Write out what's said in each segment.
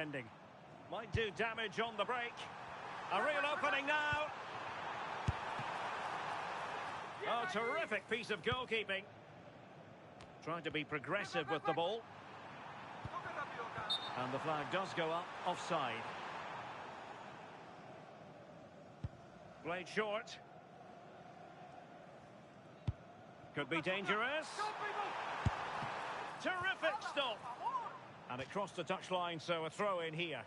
defending. Might do damage on the break. A real opening now. Oh, terrific piece of goalkeeping. Trying to be progressive with the ball. And the flag does go up, offside. Played short. Could be dangerous. Terrific stop. And it crossed the touchline, so a throw in here.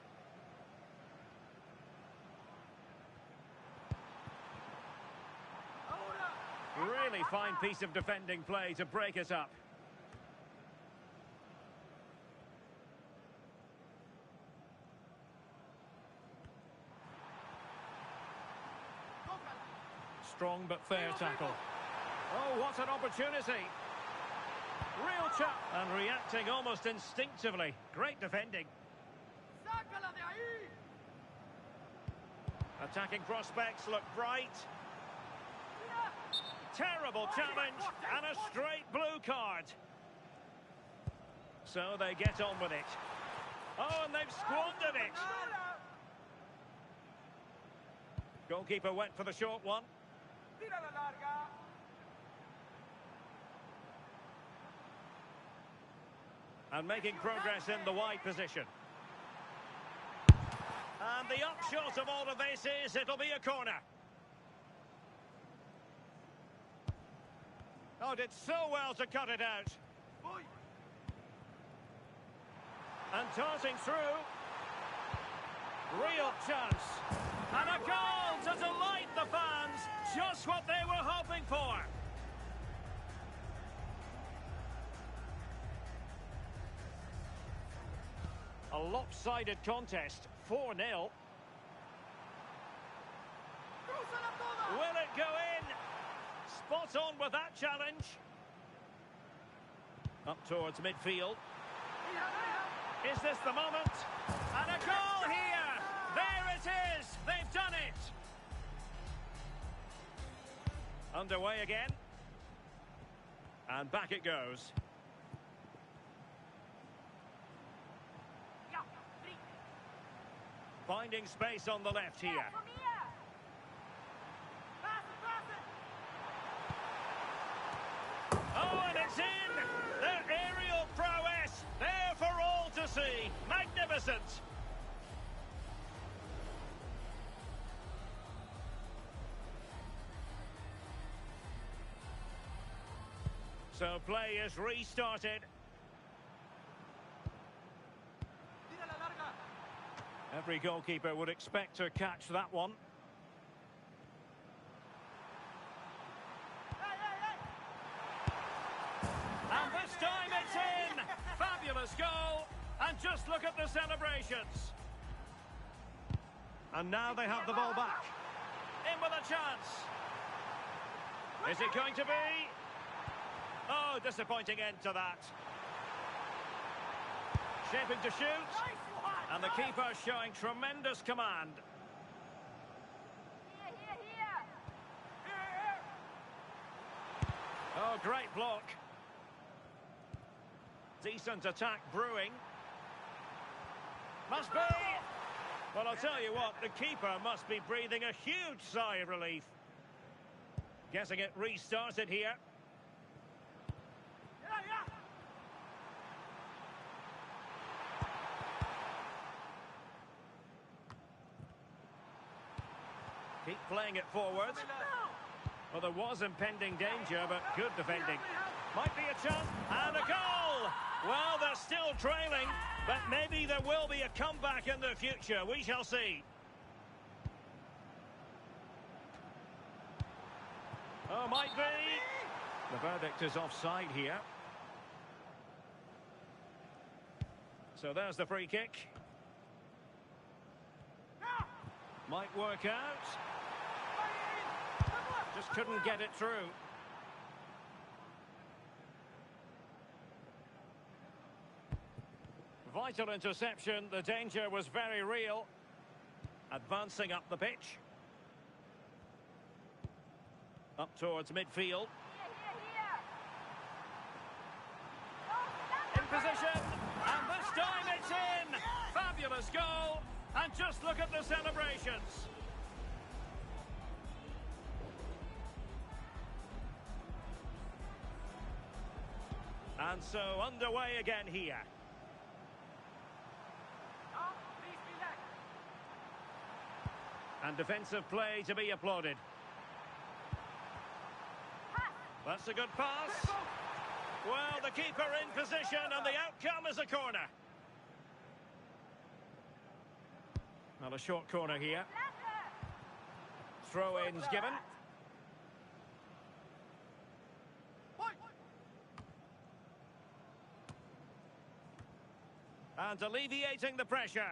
Really fine piece of defending play to break it up. Strong but fair tackle. Oh, what an opportunity. Real chance. And reacting almost instinctively. Great defending. Attacking prospects look bright. Terrible challenge and a straight blue card. So they get on with it. Oh, and they've squandered it. Goalkeeper went for the short one. And making progress in the wide position. And the upshot of all of this is it'll be a corner. Oh, did so well to cut it out. And tossing through. Real chance. And a goal to delight the fans. Just what they were hoping for. A lopsided contest, 4-0. Will it go in? Spot on with that challenge. Up towards midfield. Is this the moment? And a goal here! There it is! They've done it! Underway again. And back it goes. Finding space on the left here. Oh, and it's in! Their aerial prowess, there for all to see. Magnificent! So play is restarted. Every goalkeeper would expect to catch that one. And this time it's in! Fabulous goal! And just look at the celebrations. And now they have the ball back. In with a chance. Is it going to be? Oh, disappointing end to that. Shaping to shoot. And the keeper showing tremendous command. Oh, great block. Decent attack brewing. Must be. Well, I'll tell you what, the keeper must be breathing a huge sigh of relief. Getting it restarted here. Keep playing it forward. Well, there was impending danger, but good defending. Might be a chance, and a goal! Well, they're still trailing, but maybe there will be a comeback in the future. We shall see. Oh, might be. The verdict is offside here. So there's the free kick. Might work out. Just couldn't get it through. Vital interception. The danger was very real. Advancing up the pitch. Up towards midfield. In position. And this time it's in. Fabulous First goal, and just look at the celebrations. And so underway again here. And defensive play to be applauded. That's a good pass. Well, the keeper in position, and the outcome is a corner. Well, a short corner here. Throw-ins given. And alleviating the pressure.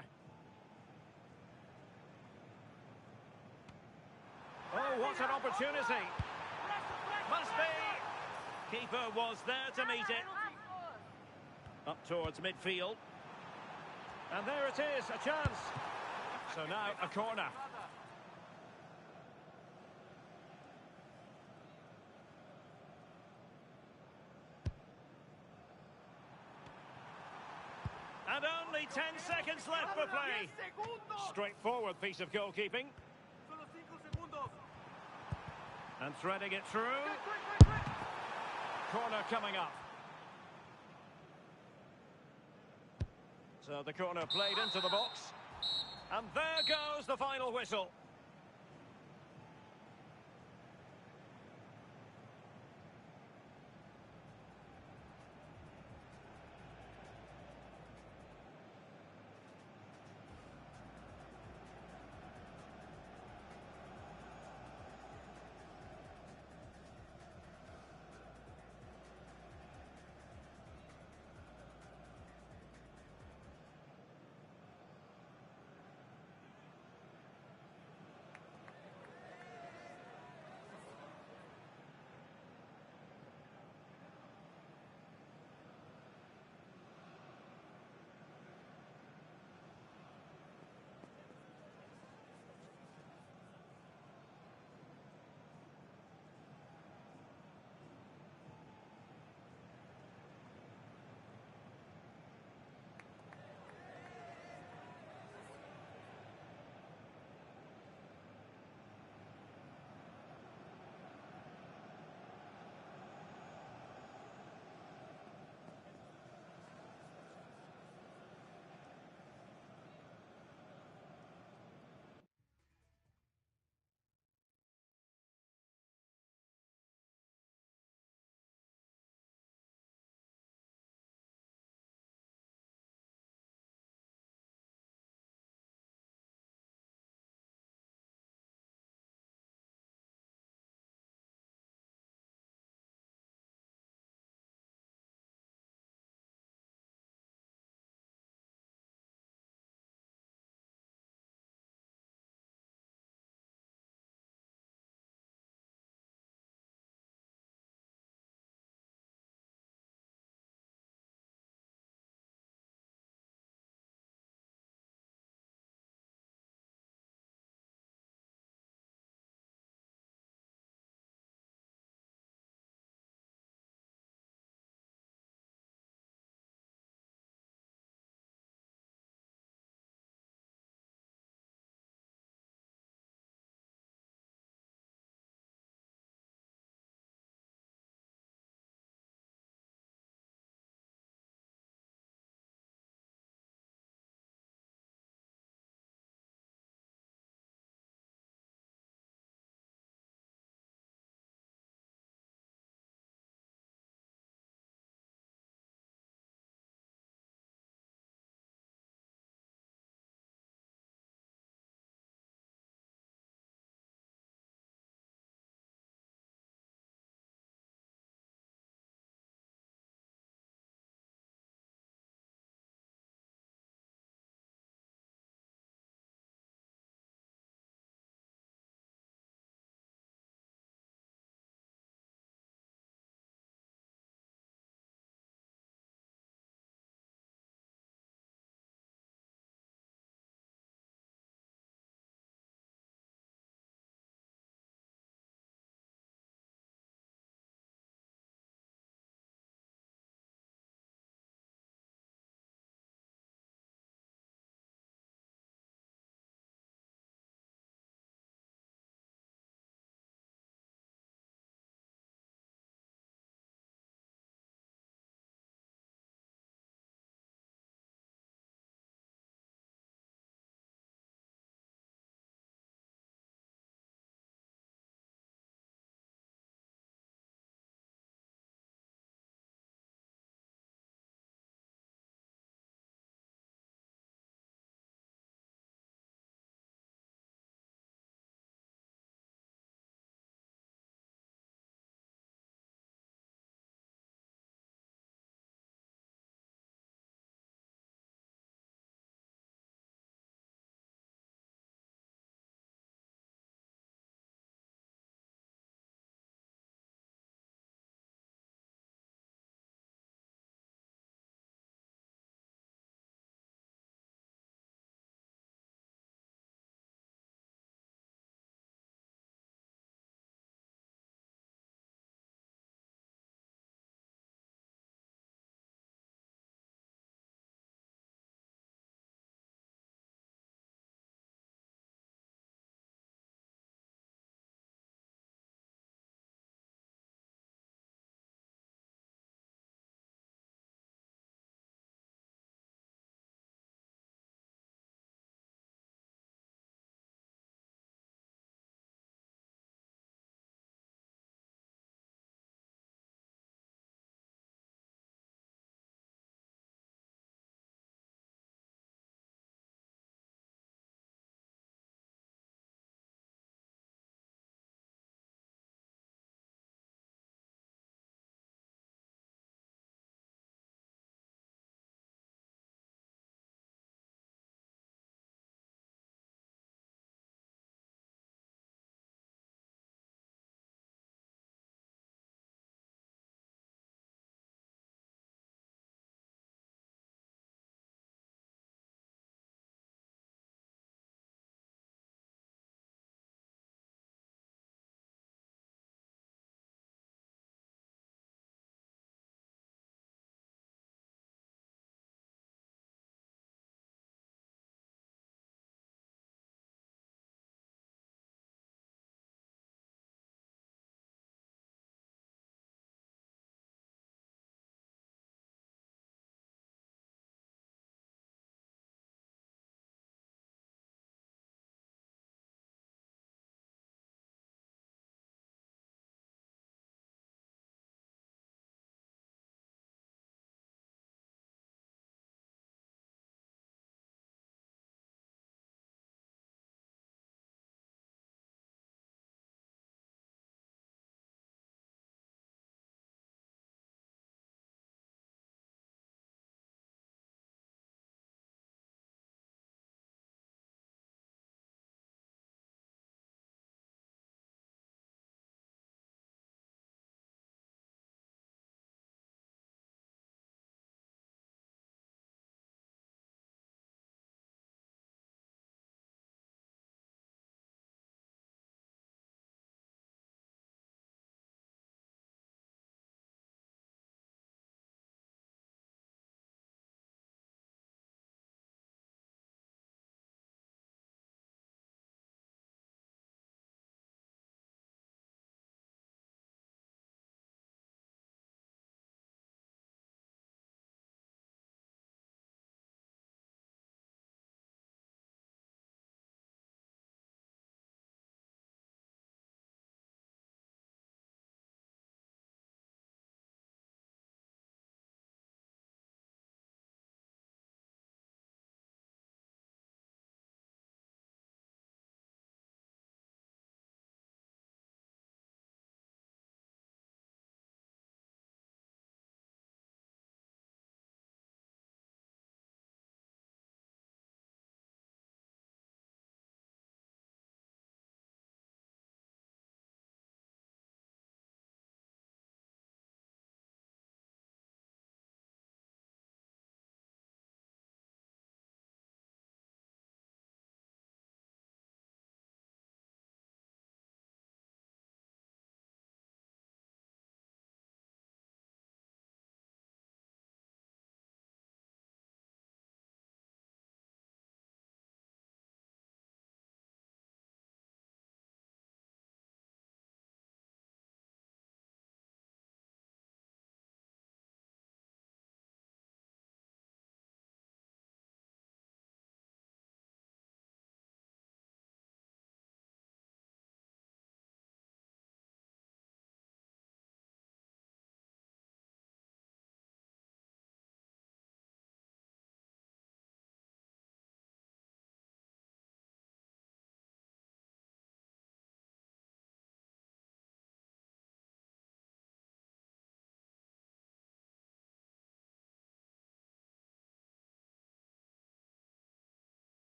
Oh, what an opportunity. Must be. Keeper was there to meet it. Up towards midfield. And there it is, a chance. So now a corner. And only 10 seconds left for play. Straightforward piece of goalkeeping. And threading it through. Corner coming up. So the corner played into the box. And there goes the final whistle.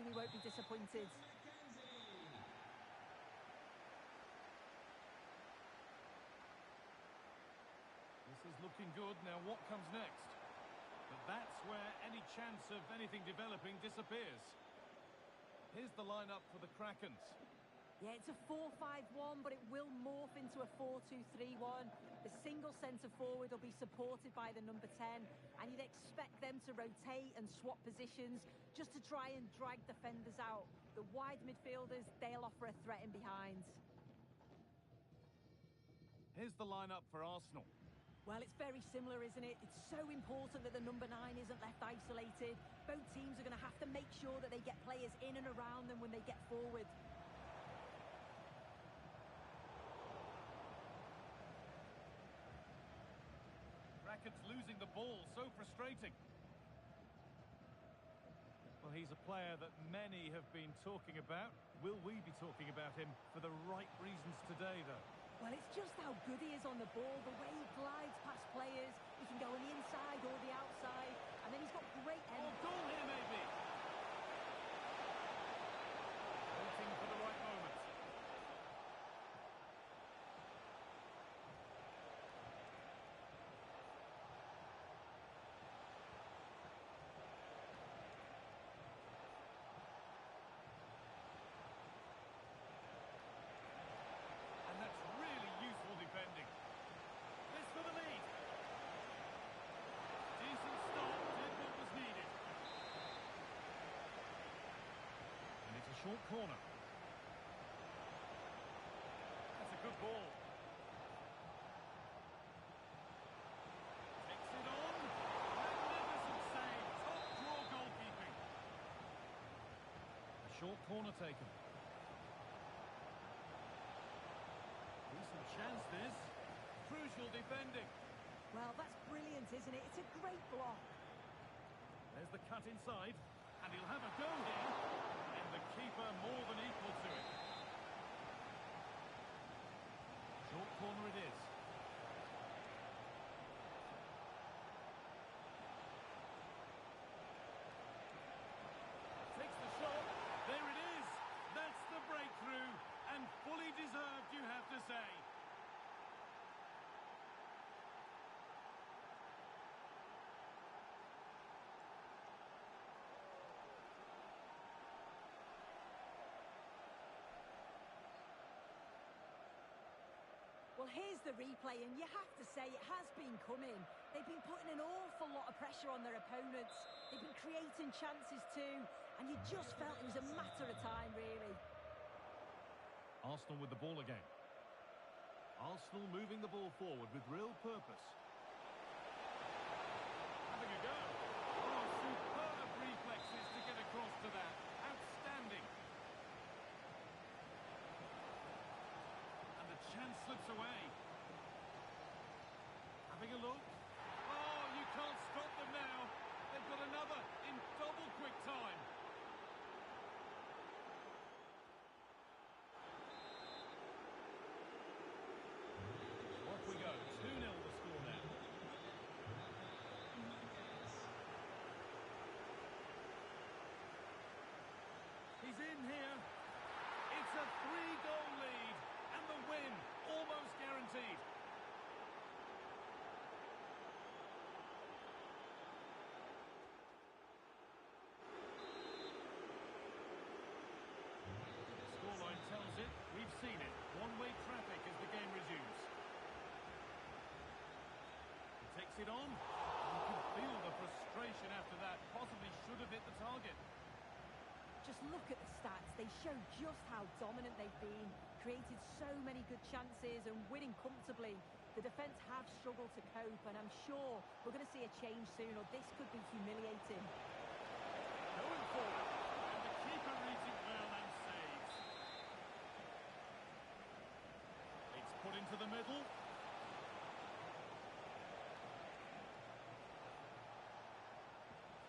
we won't be disappointed. This is looking good. Now what comes next? But that's where any chance of anything developing disappears. Here's the lineup for the Krakens. Yeah, it's a 4-5-1, but it will morph into a 4-2-3-1. The single centre forward will be supported by the number 10, and you'd expect them to rotate and swap positions just to try and drag defenders out. The wide midfielders, they'll offer a threat in behind. Here's the lineup for Arsenal. Well, it's very similar, isn't it? It's so important that the number 9 isn't left isolated. Both teams are going to have to make sure that they get players in and around them when they get forward. Krakens losing the ball, so frustrating. Well, he's a player that many have been talking about. Will we be talking about him for the right reasons today, though? Well, it's just how good he is on the ball, the way he glides past players. He can go on the inside or the outside, and then he's got great end. Oh, goal here, maybe. Waiting for the right moment. And that's really useful defending. This for the lead. Decent start, did what was needed. And it's a short corner. That's a good ball. Takes it on. Magnificent save. Top draw goalkeeping. A short corner taken. Decent chance this. Crucial defending. Well, that's brilliant, isn't it? It's a great block. There's the cut inside, and he'll have a go here. And the keeper more than equal to it. Short corner it is. Takes the shot. There it is. That's the breakthrough. And fully deserved, you have to say. Well, here's the replay, and you have to say it has been coming. They've been putting an awful lot of pressure on their opponents. They've been creating chances too, and you just felt it was a matter of time, really. Arsenal with the ball again. Arsenal moving the ball forward with real purpose. Having a go. Oh, superb reflexes to get across to that. Outstanding. And the chance slips away. Having a look. Oh, you can't stop them now. They've got another in double quick time. Off we go, 2-0 the score now. He's in here. It's a 3-goal lead, and the win almost guaranteed. The scoreline tells it. We've seen it. One-way traffic as the game resumes. Takes it on. You can feel the frustration after that. Possibly should have hit the target. Just look at the stats. They show just how dominant they've been, created so many good chances and winning comfortably. The defence have struggled to cope, and I'm sure we're going to see a change soon, or this could be humiliating. Going forward, and the keeper reads it well and saves. It's put into the middle.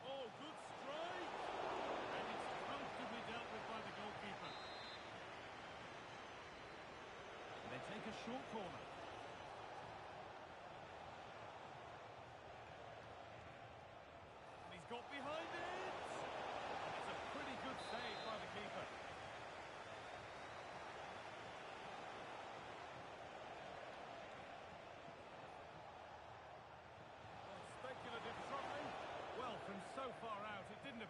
Oh, good strike! And it's comfortably dealt with by the goalkeeper. And they take a short corner. And he's got behind it! It's a pretty good save.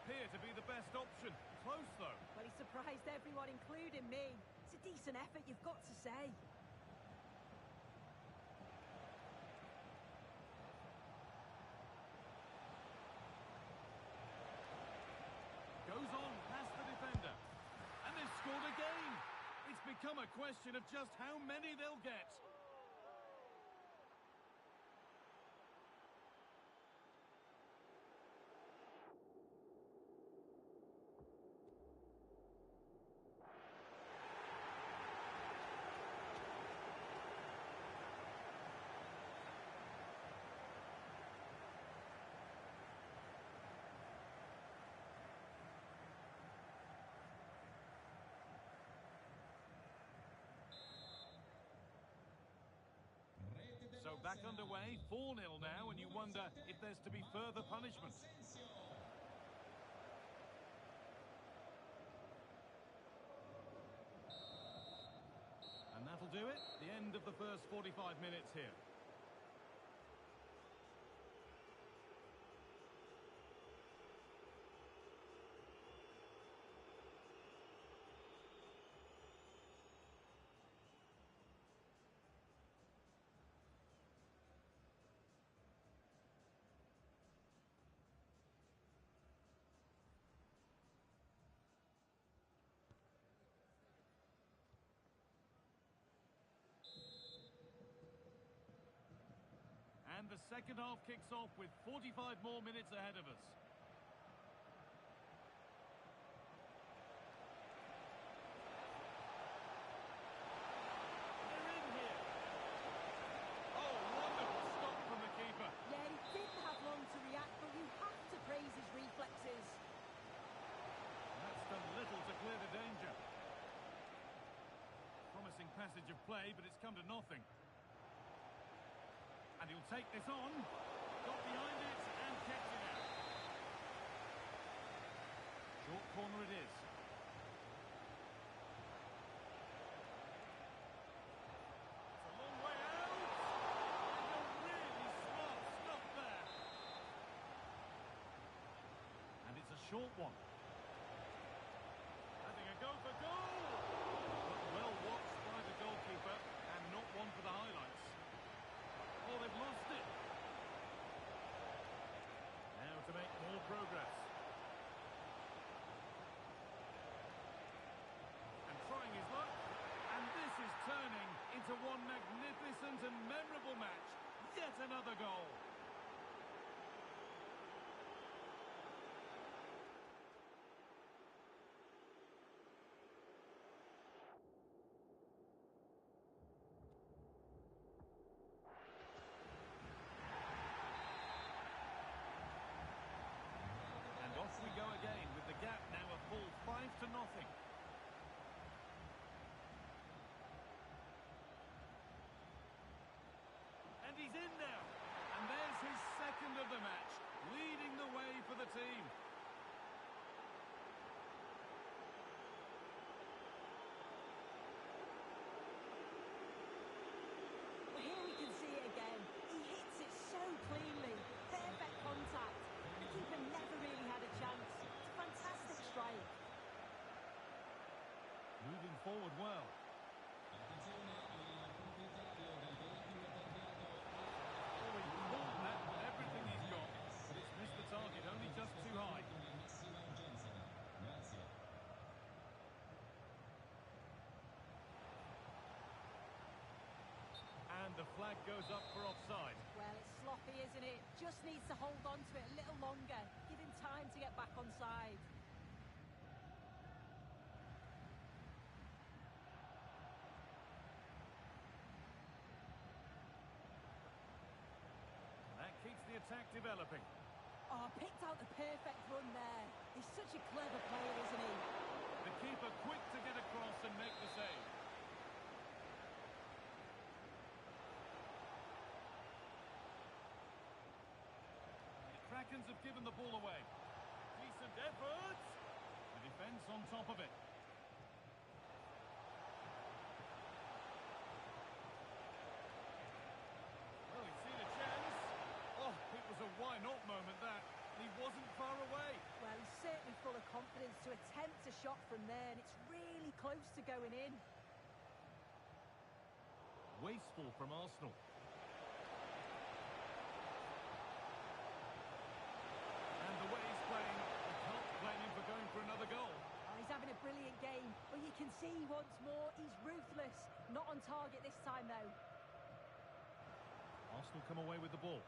appear to be the best option. Close, though. Well, he surprised everyone, including me. It's a decent effort, you've got to say. Goes on past the defender. And they've scored again. It's become a question of just how many they'll get. So back underway, 4-0 now, and you wonder if there's to be further punishment. And that'll do it. The end of the first 45 minutes here. And the second half kicks off with 45 more minutes ahead of us. They're in here. Oh, wonderful stop from the keeper. Yeah, he didn't have long to react, but you have to praise his reflexes. That's done little to clear the danger. Promising passage of play, but it's come to nothing. And he'll take this on. Got behind it and kept it out. Short corner it is. It's a long way out. And a really smart stop there. And it's a short one. Having a go for goal. But well watched by the goalkeeper and not one for the highlights. Oh, they've lost it. Now to make more progress. And trying his luck. And this is turning into one magnificent and memorable match. Yet another goal. Off we go again with the gap now a full 5-0. And he's in now. And there's his second of the match, leading the way for the team. Well, here we can see it again. He hits it so cleanly. Perfect contact. The keeper never really had a chance. It's a fantastic strike. Moving forward well. Oh, he pulled that with everything he's got, but it's missed the target, only just too high. And the flag goes up for offside. Well, it's sloppy, isn't it? Just needs to hold on to it a little longer. Give him time to get back on side. That keeps the attack developing. Oh, picked out the perfect run there. He's such a clever player, isn't he? The keeper quick to get across and make the save. The Krakens have given the ball away. Decent effort. The defence on top of it. Well, he's seen a chance. Oh, it was a why not moment that. He wasn't far away. Well, he's certainly full of confidence to attempt a shot from there, and it's really close to going in. Wasteful from Arsenal. And the way he's playing, you can't blame him for going for another goal. Oh, he's having a brilliant game, but you can see once more he's ruthless. Not on target this time, though. Arsenal come away with the ball.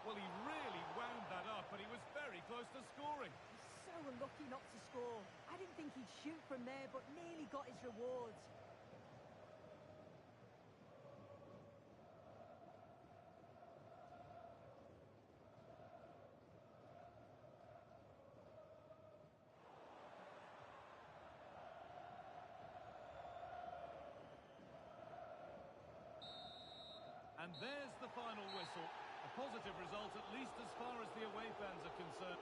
Well, he really wound that up, but he was very close to scoring. He's so unlucky not to score. I didn't think he'd shoot from there, but nearly got his rewards. And there's the final whistle. A positive result, at least as far as the away fans are concerned.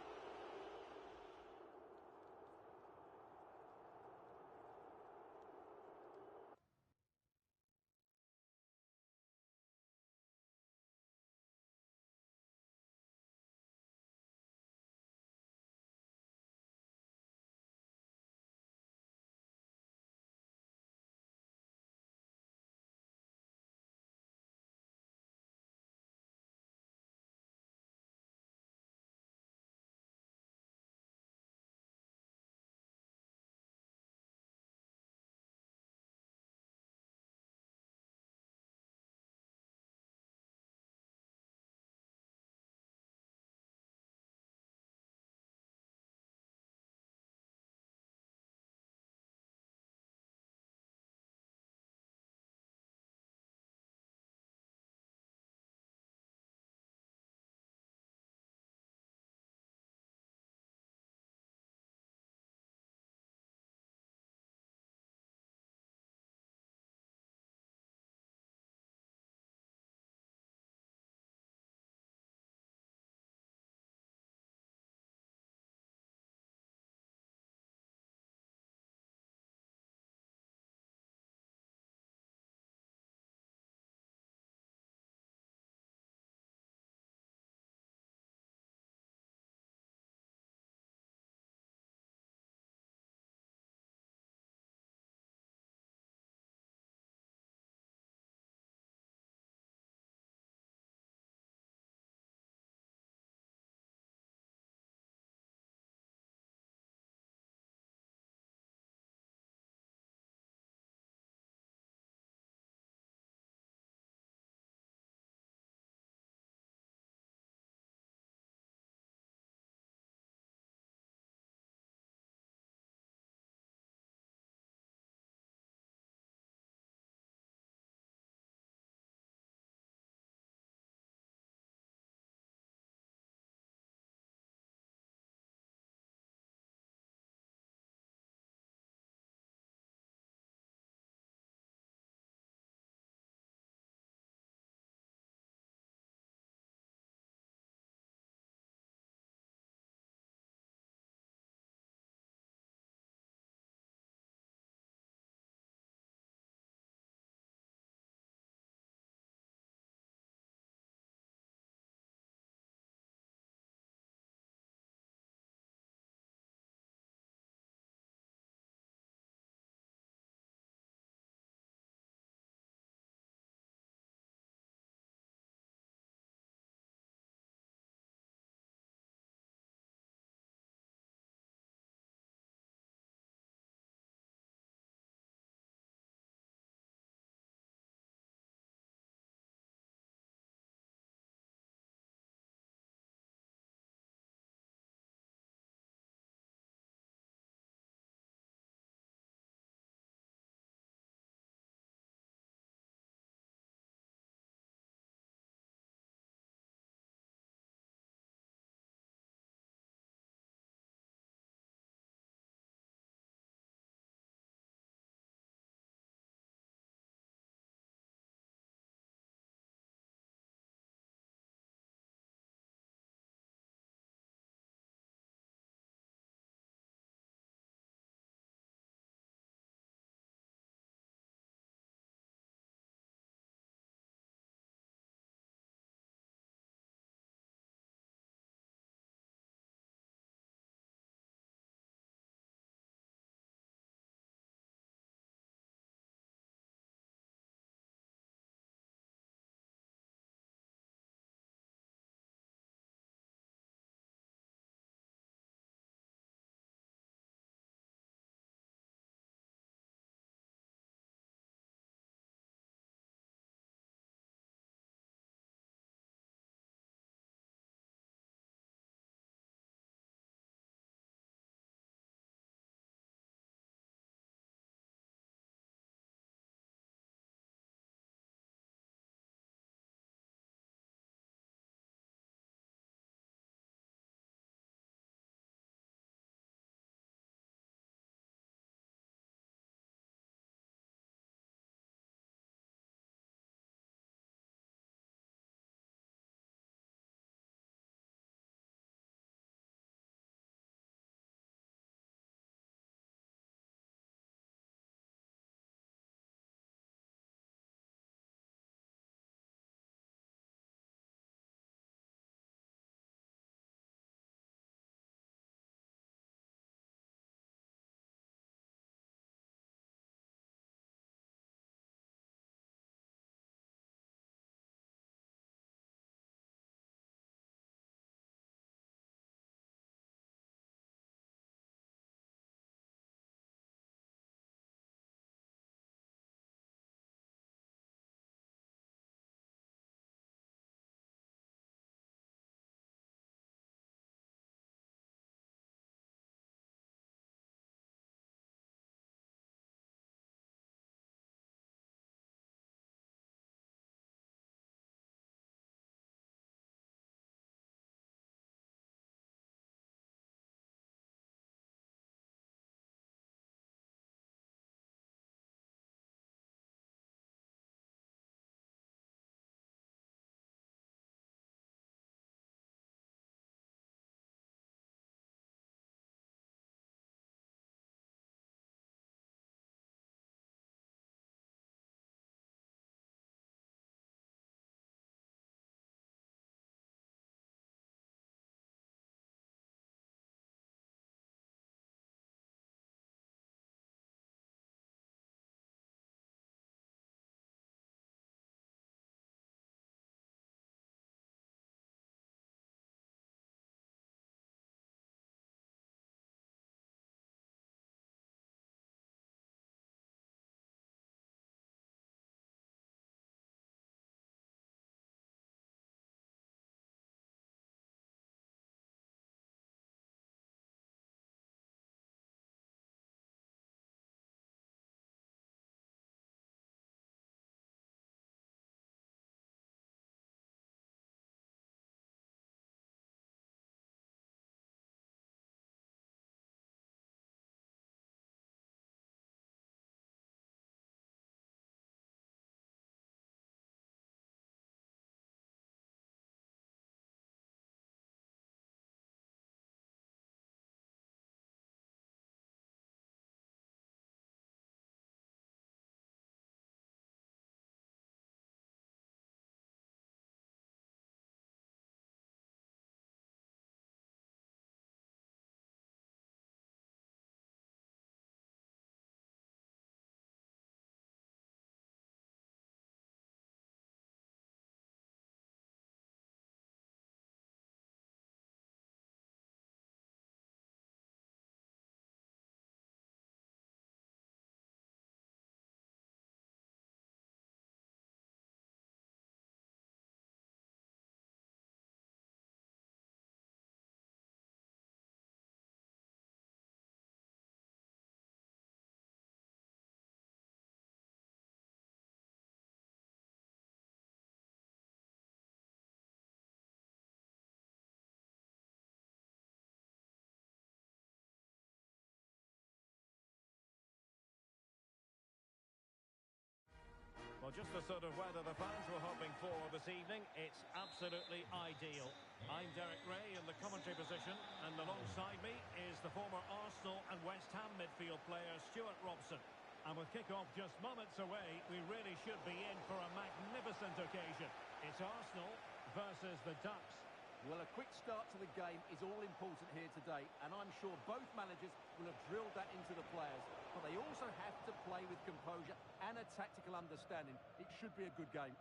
Well, just the sort of weather the fans were hoping for this evening. It's absolutely ideal. I'm Derek Ray in the commentary position, and alongside me is the former Arsenal and West Ham midfield player Stuart Robson. And with kick-off just moments away, we really should be in for a magnificent occasion. It's Arsenal versus the Ducks. Well, a quick start to the game is all important here today, and I'm sure both managers will have drilled that into the players. But they also have to play with composure and a tactical understanding. It should be a good game.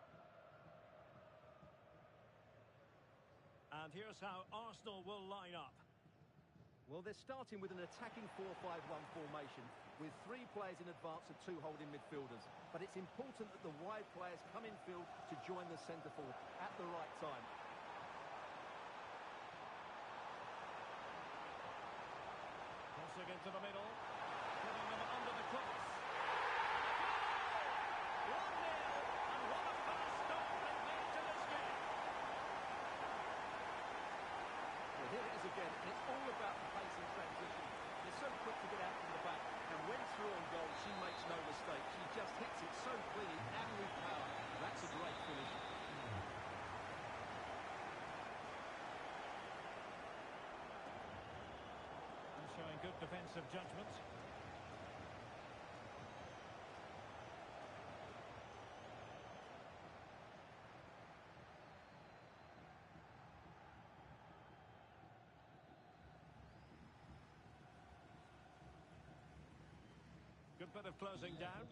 And here's how Arsenal will line up. Well, they're starting with an attacking 4-5-1 formation with 3 players in advance of 2 holding midfielders. But it's important that the wide players come in field to join the centre forward at the right time. Crossing into the middle, putting them under the cross. 1-0, and what a fast start they've made to this game. Well, here it is again, and it's all about the pace and transition. They're so quick to get out from the back, and when through on goal, she makes no mistake. She just hits it so cleanly and with power. That's a great finish. Showing good defensive judgment. Good bit of closing down.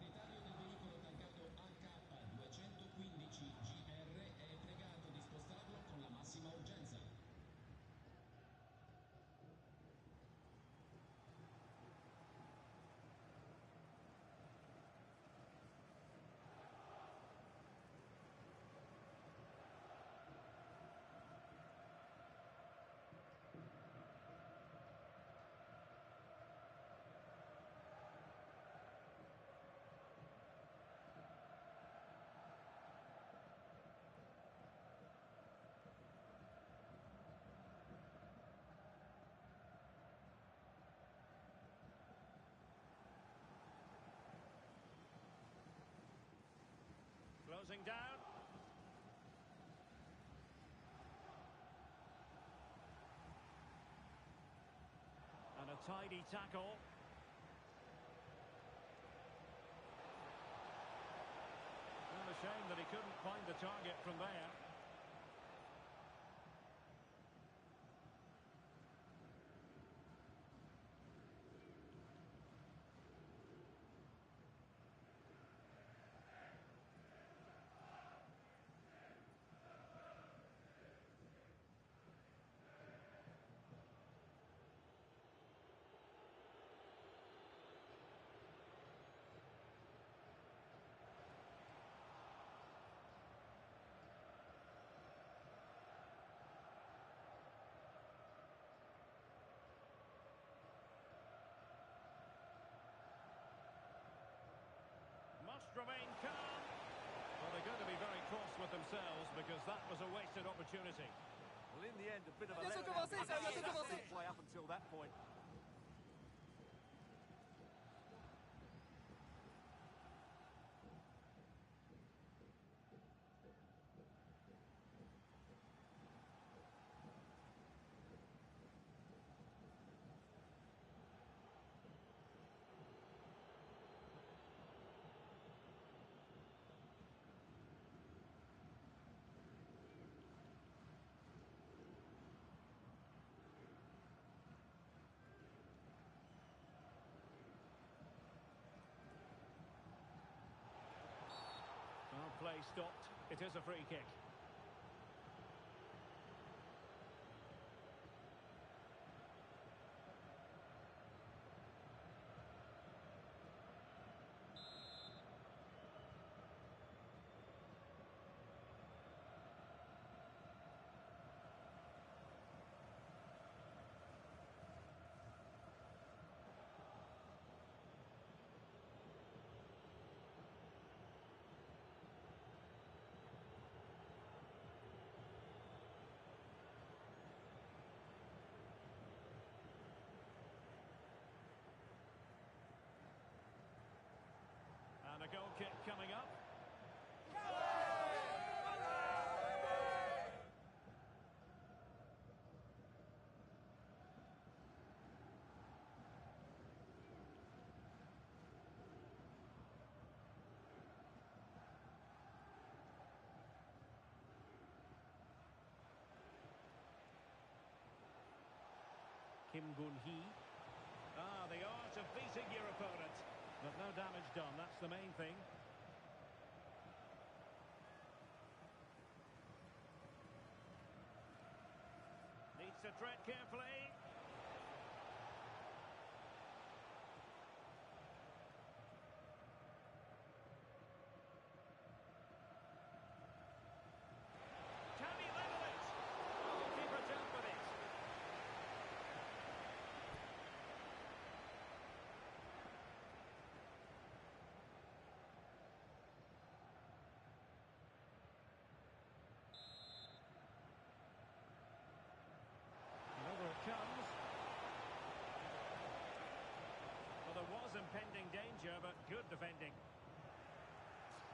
Closing down. And a tidy tackle. Well, a shame that he couldn't find the target from there. Remain calm. Well, they're going to be very cross with themselves because that was a wasted opportunity. Well, in the end, a bit of a letdown. Good play up until that point. Play stopped. It is a free kick. Kim Gun-hee. Ah, the art of beating your opponent. But no damage done, that's the main thing. Needs to tread carefully. Can he level it? Oh, keeper dealt with it. And over it comes. Well, there was impending danger, but good defending.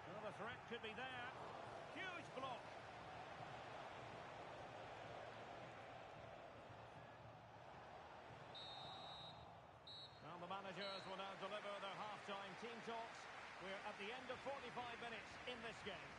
Well, the threat could be there. Huge block. Well, the managers will now deliver their half-time team talks. We're at the end of 45 minutes in this game.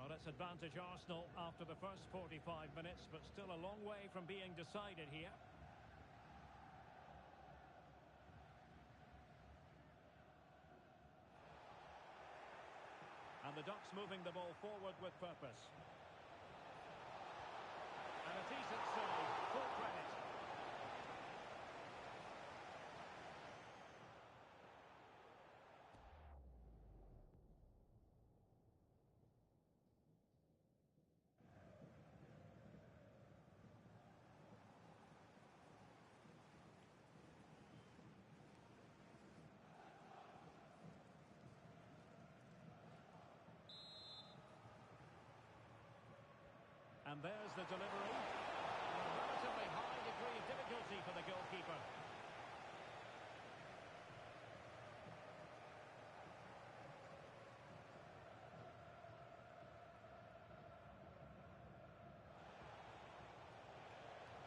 Well, it's advantage Arsenal after the first 45 minutes, but still a long way from being decided here. And the Ducks moving the ball forward with purpose. And a decent save, full credit. And there's the delivery. A relatively high degree of difficulty for the goalkeeper.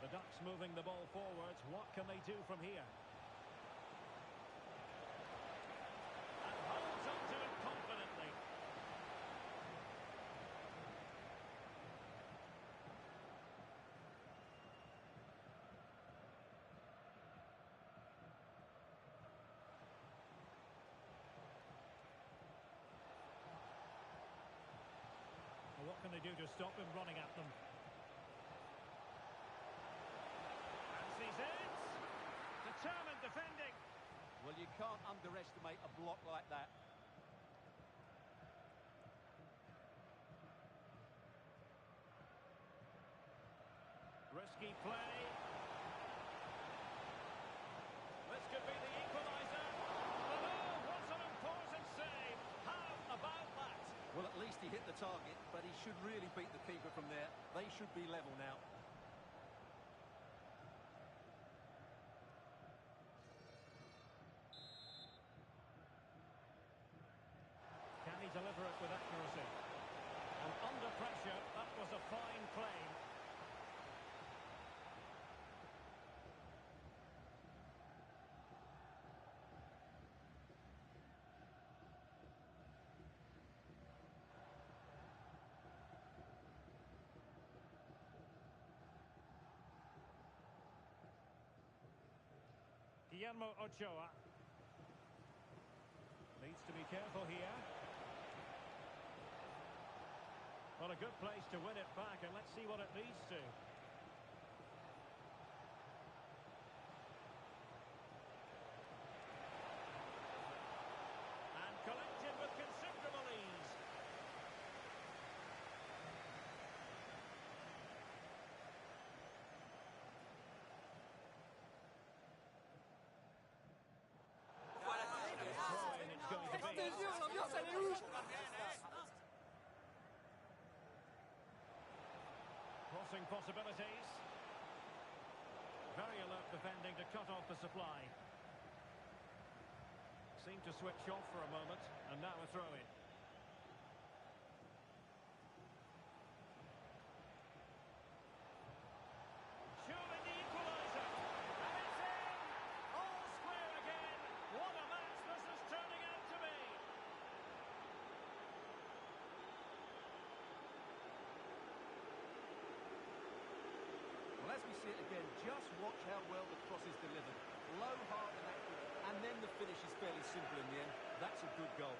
The Ducks moving the ball forwards. What can they do from here? And holds on to it confidently. What can they do to stop him running at them? And sees it. Determined defending. Well, you can't underestimate a block like that. Risky play. This could be the equaliser. Oh, what an important save. How about that? Well, at least he hit the target, but he should really beat the keeper from there. They should be level now. Can he deliver it with accuracy? And under pressure, that was a fine claim. Guillermo Ochoa. Needs to be careful here. Well, a good place to win it back, and let's see what it leads to. And collected with considerable ease. Crossing possibilities. Very alert defending to cut off the supply. Seemed to switch off for a moment, and now a throw-in. Surely the equaliser. And it's in! All square again. What a match this is turning out to be. Well, as we see it again, just watch how well the cross is delivered. Low, hard and accurate, and then the finish is fairly simple in the end. That's a good goal.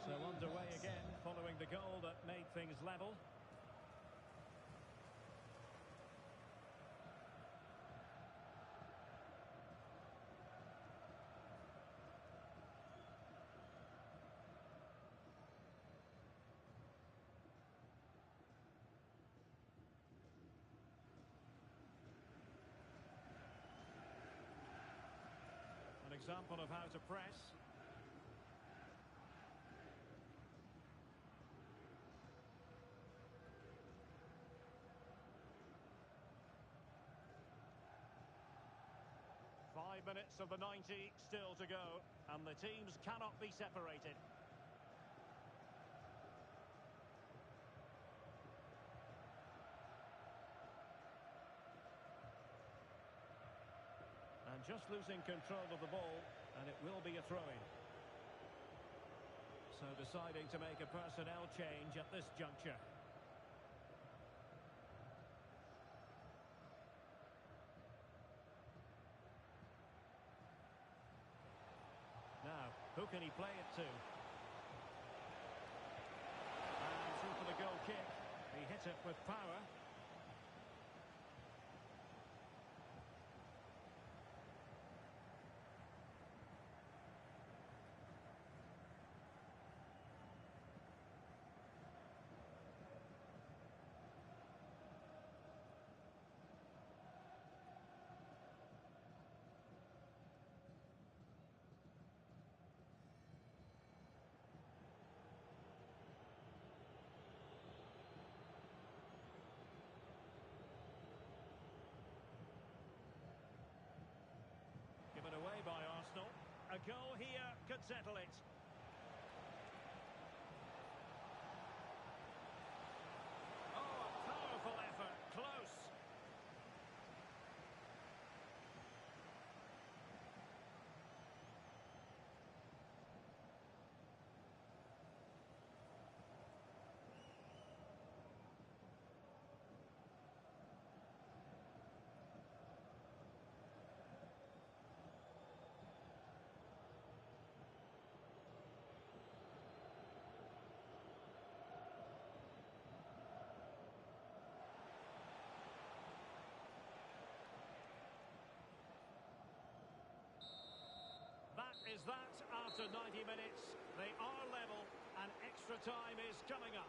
So underway again, following the goal that made things level. An example of how to press. 5 minutes of the 90 still to go, and the teams cannot be separated. And just losing control of the ball, and it will be a throw-in. So deciding to make a personnel change at this juncture. Now, who can he play it to? And through for the goal kick. He hit it with power. Given away by Arsenal. A goal here could settle it. Oh, a powerful effort. Close. That is that after 90 minutes. They are level and extra time is coming up.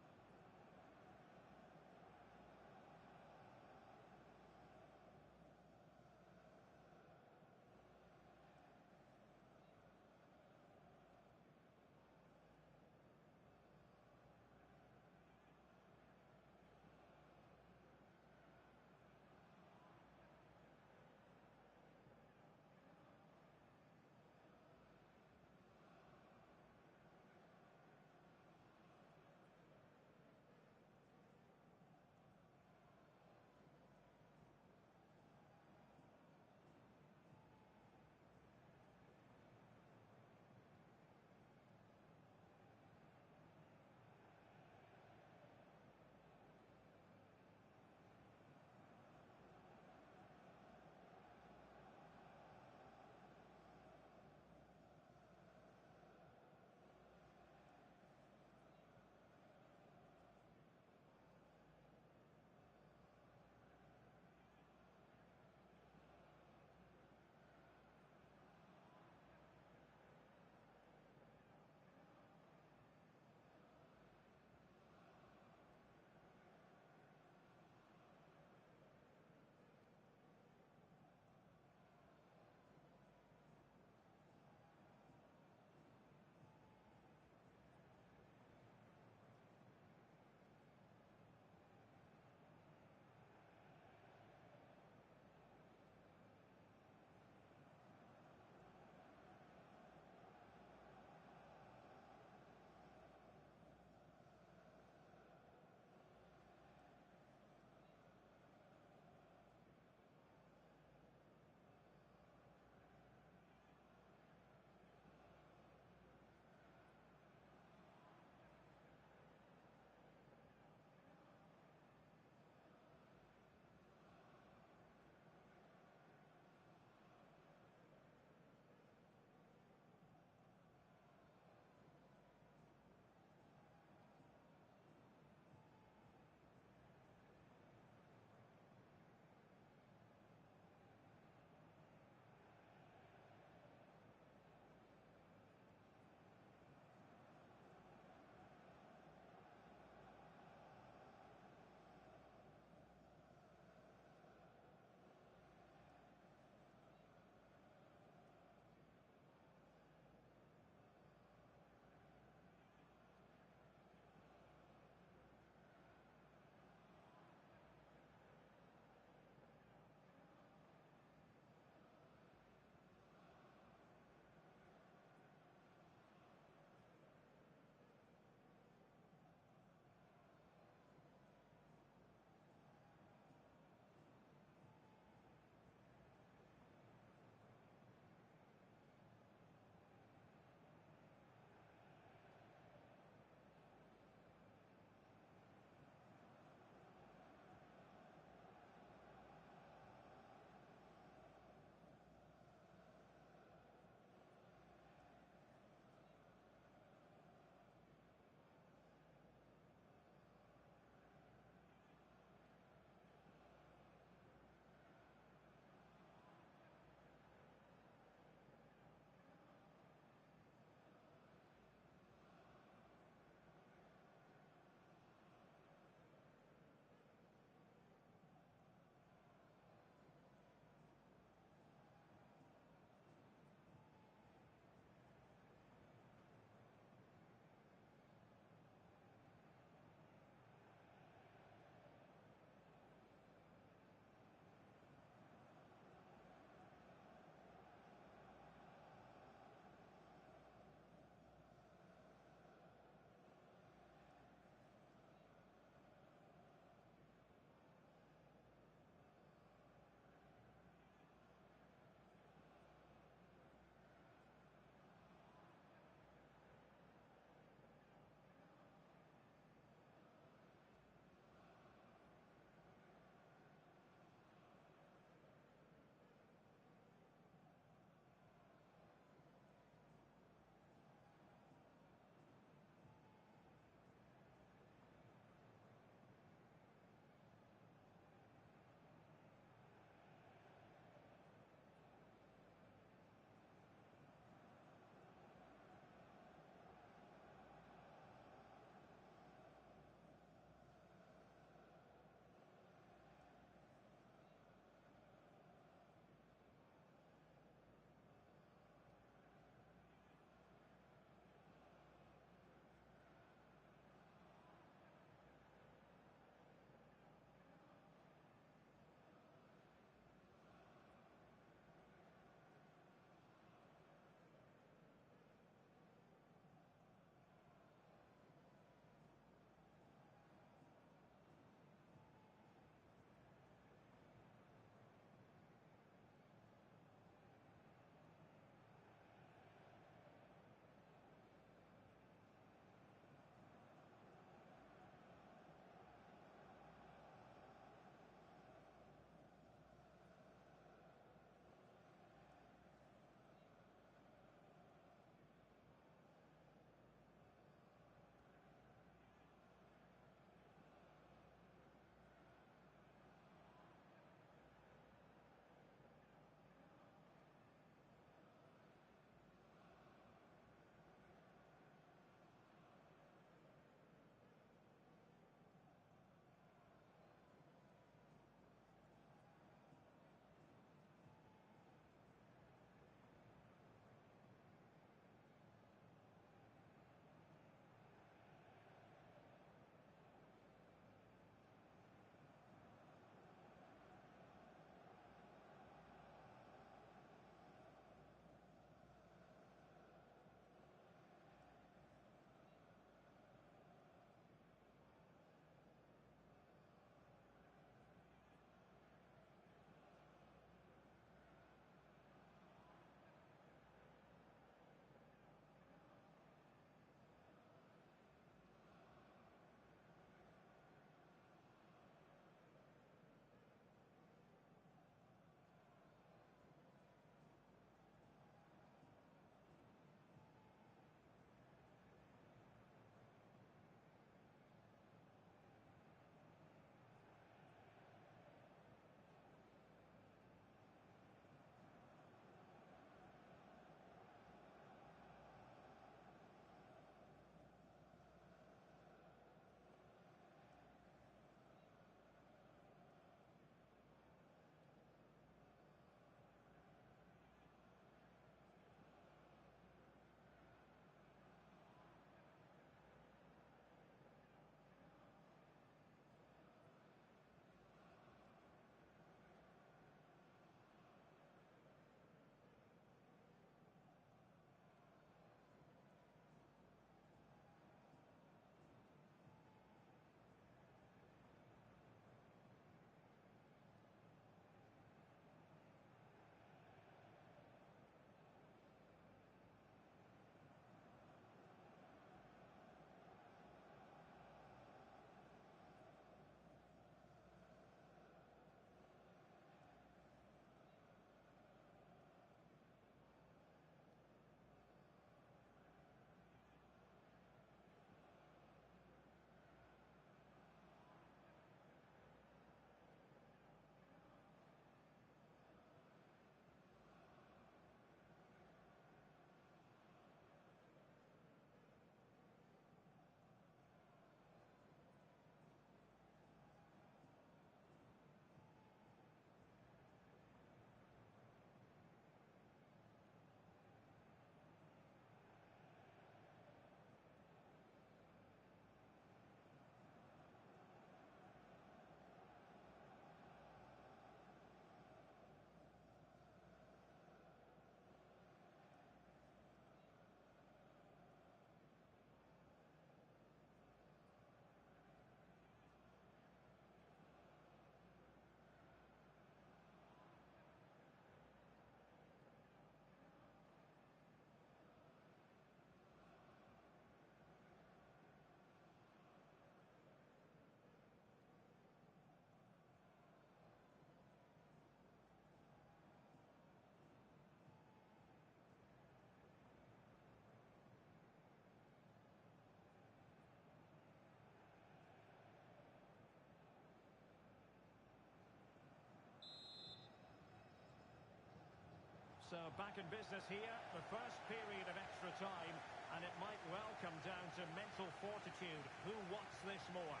So back in business here, the first period of extra time, and it might well come down to mental fortitude. Who wants this more?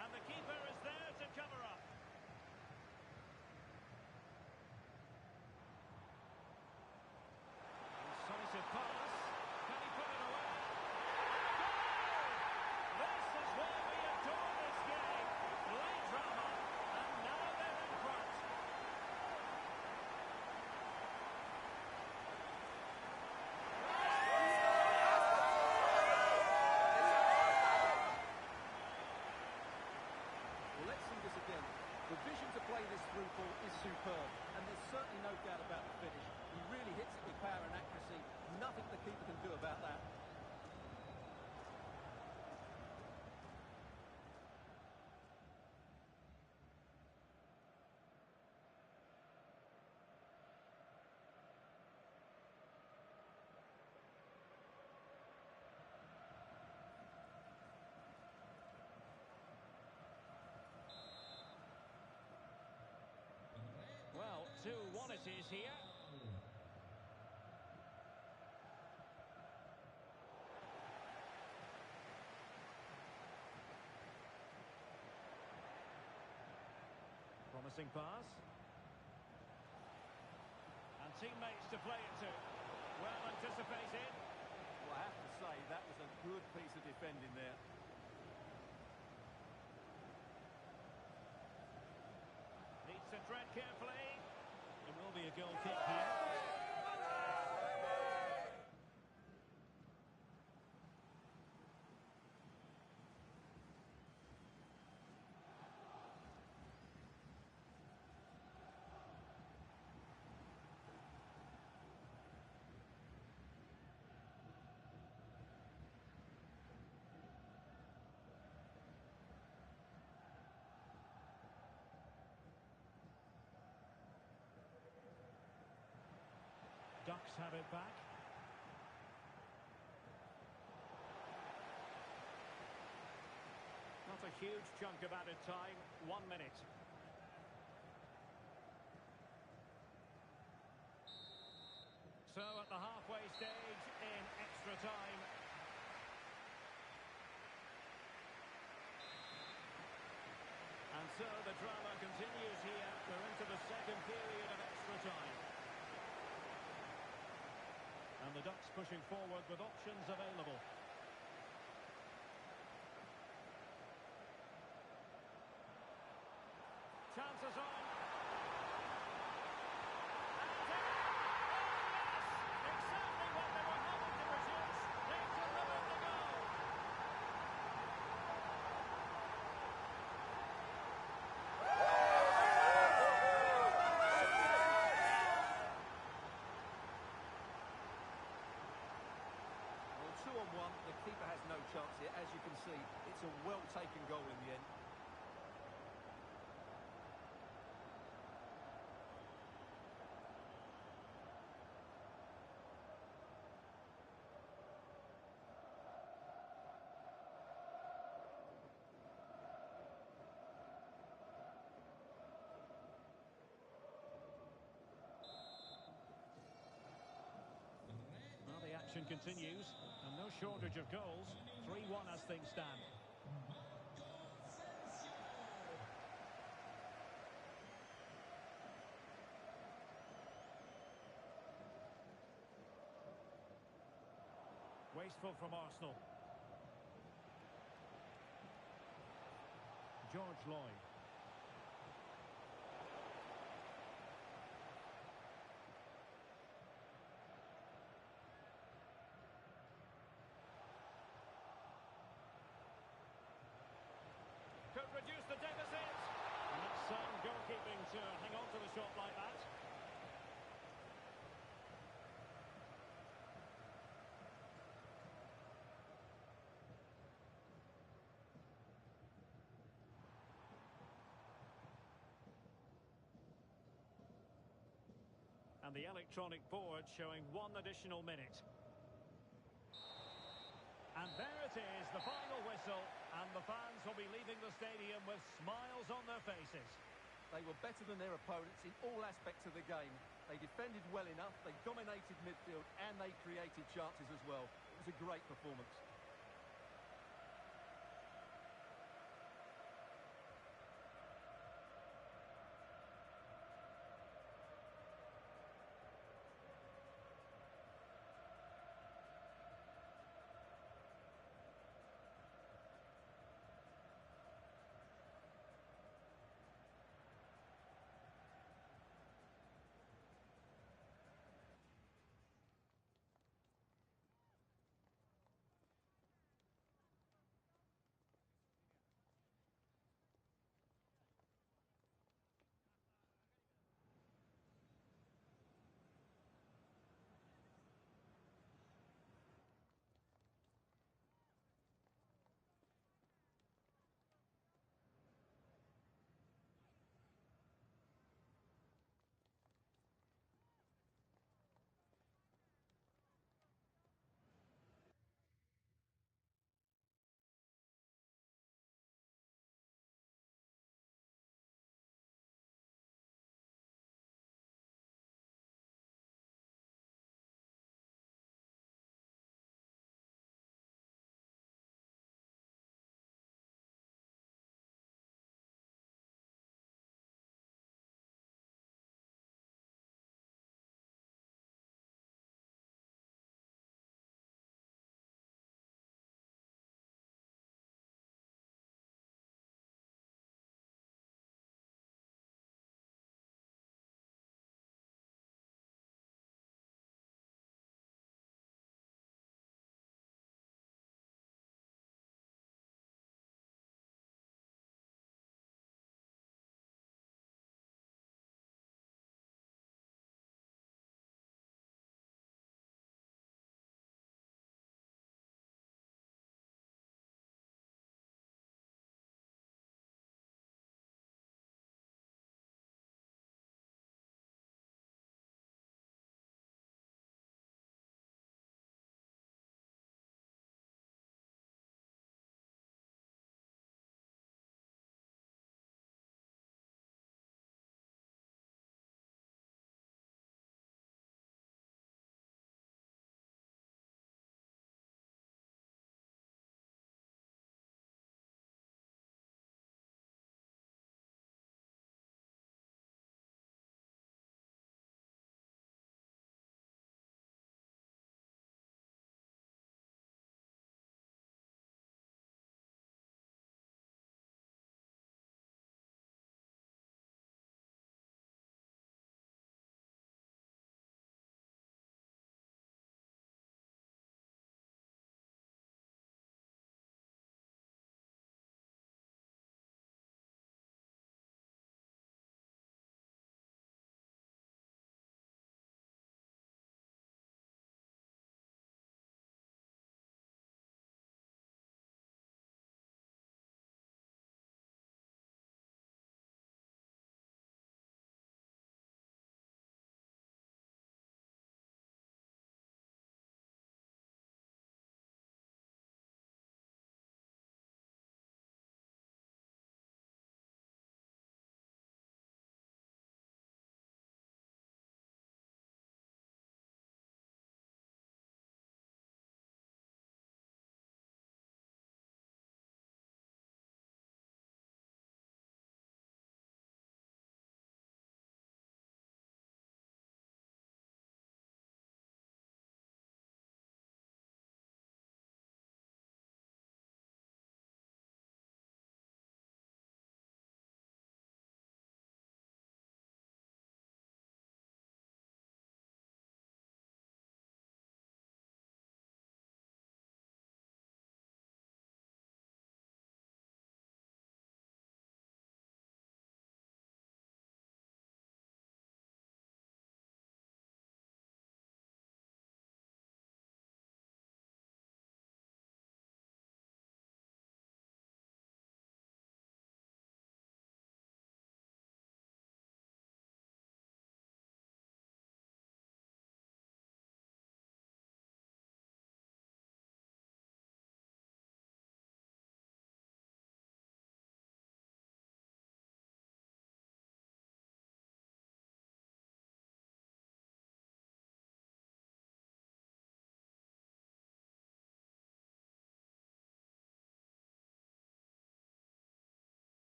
And the keeper is there to cover up. Decisive pass. Can he put it away? Goal! This is why we adore this game. Late drama, and now they're in front. Well, let's see this again. The vision to play this through ball is superb, and there's certainly no doubt about the finish. He really hits it with power and accuracy. Nothing the keeper can do about that. Well, 2-1 it is here. Promising pass. And teammates to play it to. Well anticipated. Well, I have to say, that was a good piece of defending there. Needs to tread carefully. It will be a goal kick here. Ducks have it back. Not a huge chunk of added time. 1 minute. So at the halfway stage in extra time. And so the drama continues here. We're into the second period of extra time. And the Ducks pushing forward with options available. Chances on. And oh yes! Exactly what they were hoping to produce. They've delivered the goal. Well, 2-on-1, the keeper has no chance here. As you can see, it's a well-taken goal in the end. Well, the action continues, and no shortage of goals. 3-1 as things stand. Wasteful from Arsenal. George Lloyd. Could reduce the deficit. And that's sound goalkeeping to hang on to the shot like that. And the electronic board showing 1 additional minute. And there it is, the final whistle, and the fans will be leaving the stadium with smiles on their faces. They were better than their opponents in all aspects of the game. They defended well enough, they dominated midfield, and they created chances as well. It was a great performance.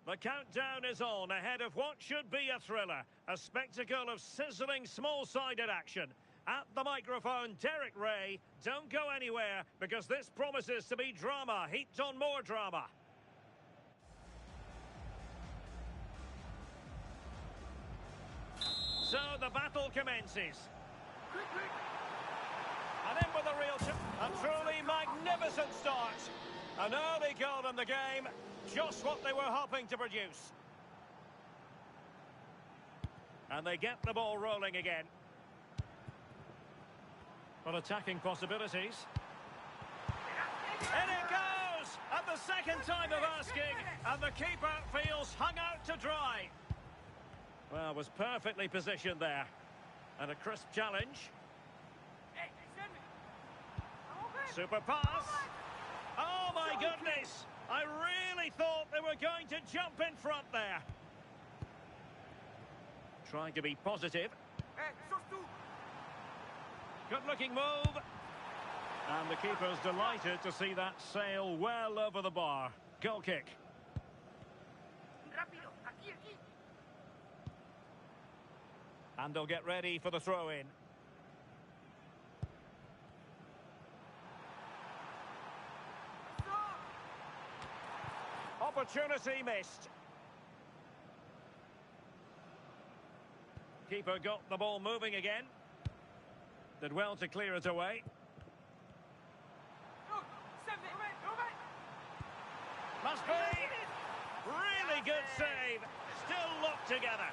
The countdown is on ahead of what should be a thriller. A spectacle of sizzling small-sided action. At the microphone, Derek Ray. Don't go anywhere, because this promises to be drama heaped on more drama. So the battle commences. And in with a a truly magnificent start. An early goal in the game, just what they were hoping to produce. And they get the ball rolling again. Well, attacking possibilities. In it goes! At the second time of asking, and the keeper feels hung out to dry. Well, was perfectly positioned there. And a crisp challenge. Super pass. Oh, my goodness! I really thought they were going to jump in front there. Trying to be positive. Good-looking move. And the keeper's delighted to see that sail well over the bar. Goal kick. And they'll get ready for the throw-in. Opportunity missed. Keeper got the ball moving again. Did well to clear it away. Must be. Really good save. Still locked together.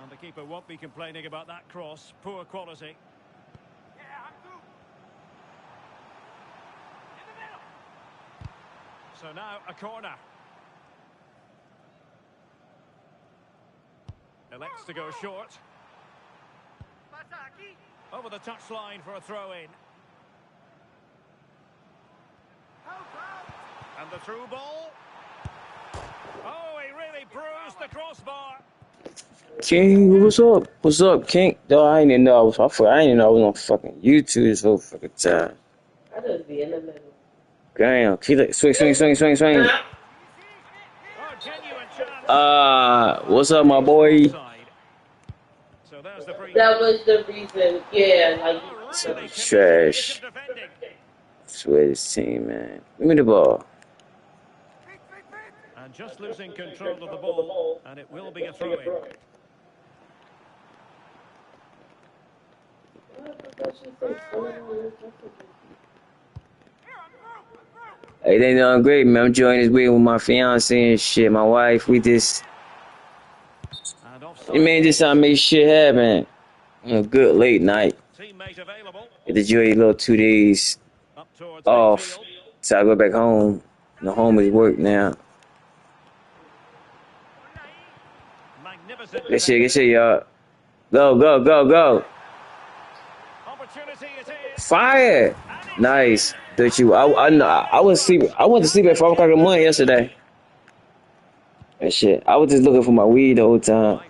And the keeper won't be complaining about that cross. Poor quality. So now a corner. Elects to go short. Over the touchline for a throw-in. And the through ball. Oh, he really bruised the crossbar. King, what's up? What's up, King? Though I didn't know I didn't know I was on fucking YouTube this whole fucking time. I just be in the middle. Damn, keep it swing. What's up, my boy? So there's the free. That was the reason, yeah, like Some trash. Swear this team, man. Give me the ball. And just losing control of the ball, and it will be a throw-in. Hey, they doing great, man. I'm enjoying this week with my fiance and shit. My wife, we just, just trying to make shit happen. A good late night. Teammate available. Get to enjoy a little 2 days off. So I go back home. The home is work now. Good shit, y'all. Go. Fire. Nice. That you, I was sleeping. I went to sleep at 5 o'clock in the morning yesterday. And shit, I was just looking for my weed the whole time.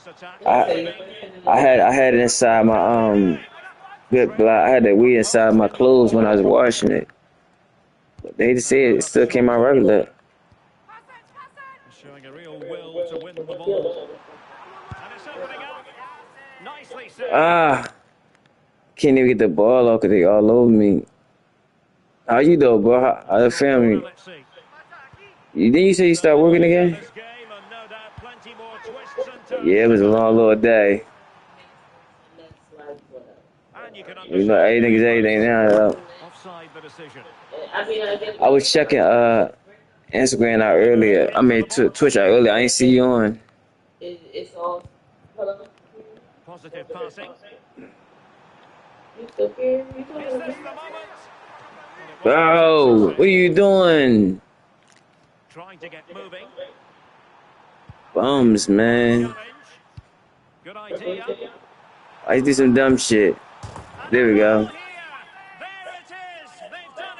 I had it inside my I had that weed inside my clothes when I was washing it. But they just said it still came out regular. Showing a real will to win the ball. And it's opening up. Nicely saved. Can't even get the ball off because they all over me. How you though, bro? How the family? Didn't you say you start working again? Yeah, it was a long little day. You know, everything now. Though. I was checking Instagram out earlier. I mean Twitch out earlier. I ain't see you on. It's all. Positive passing. You still here? Bro, what are you doing? Trying to get moving. Bums, man. Good idea. I do some dumb shit. There we go. There it is. They've done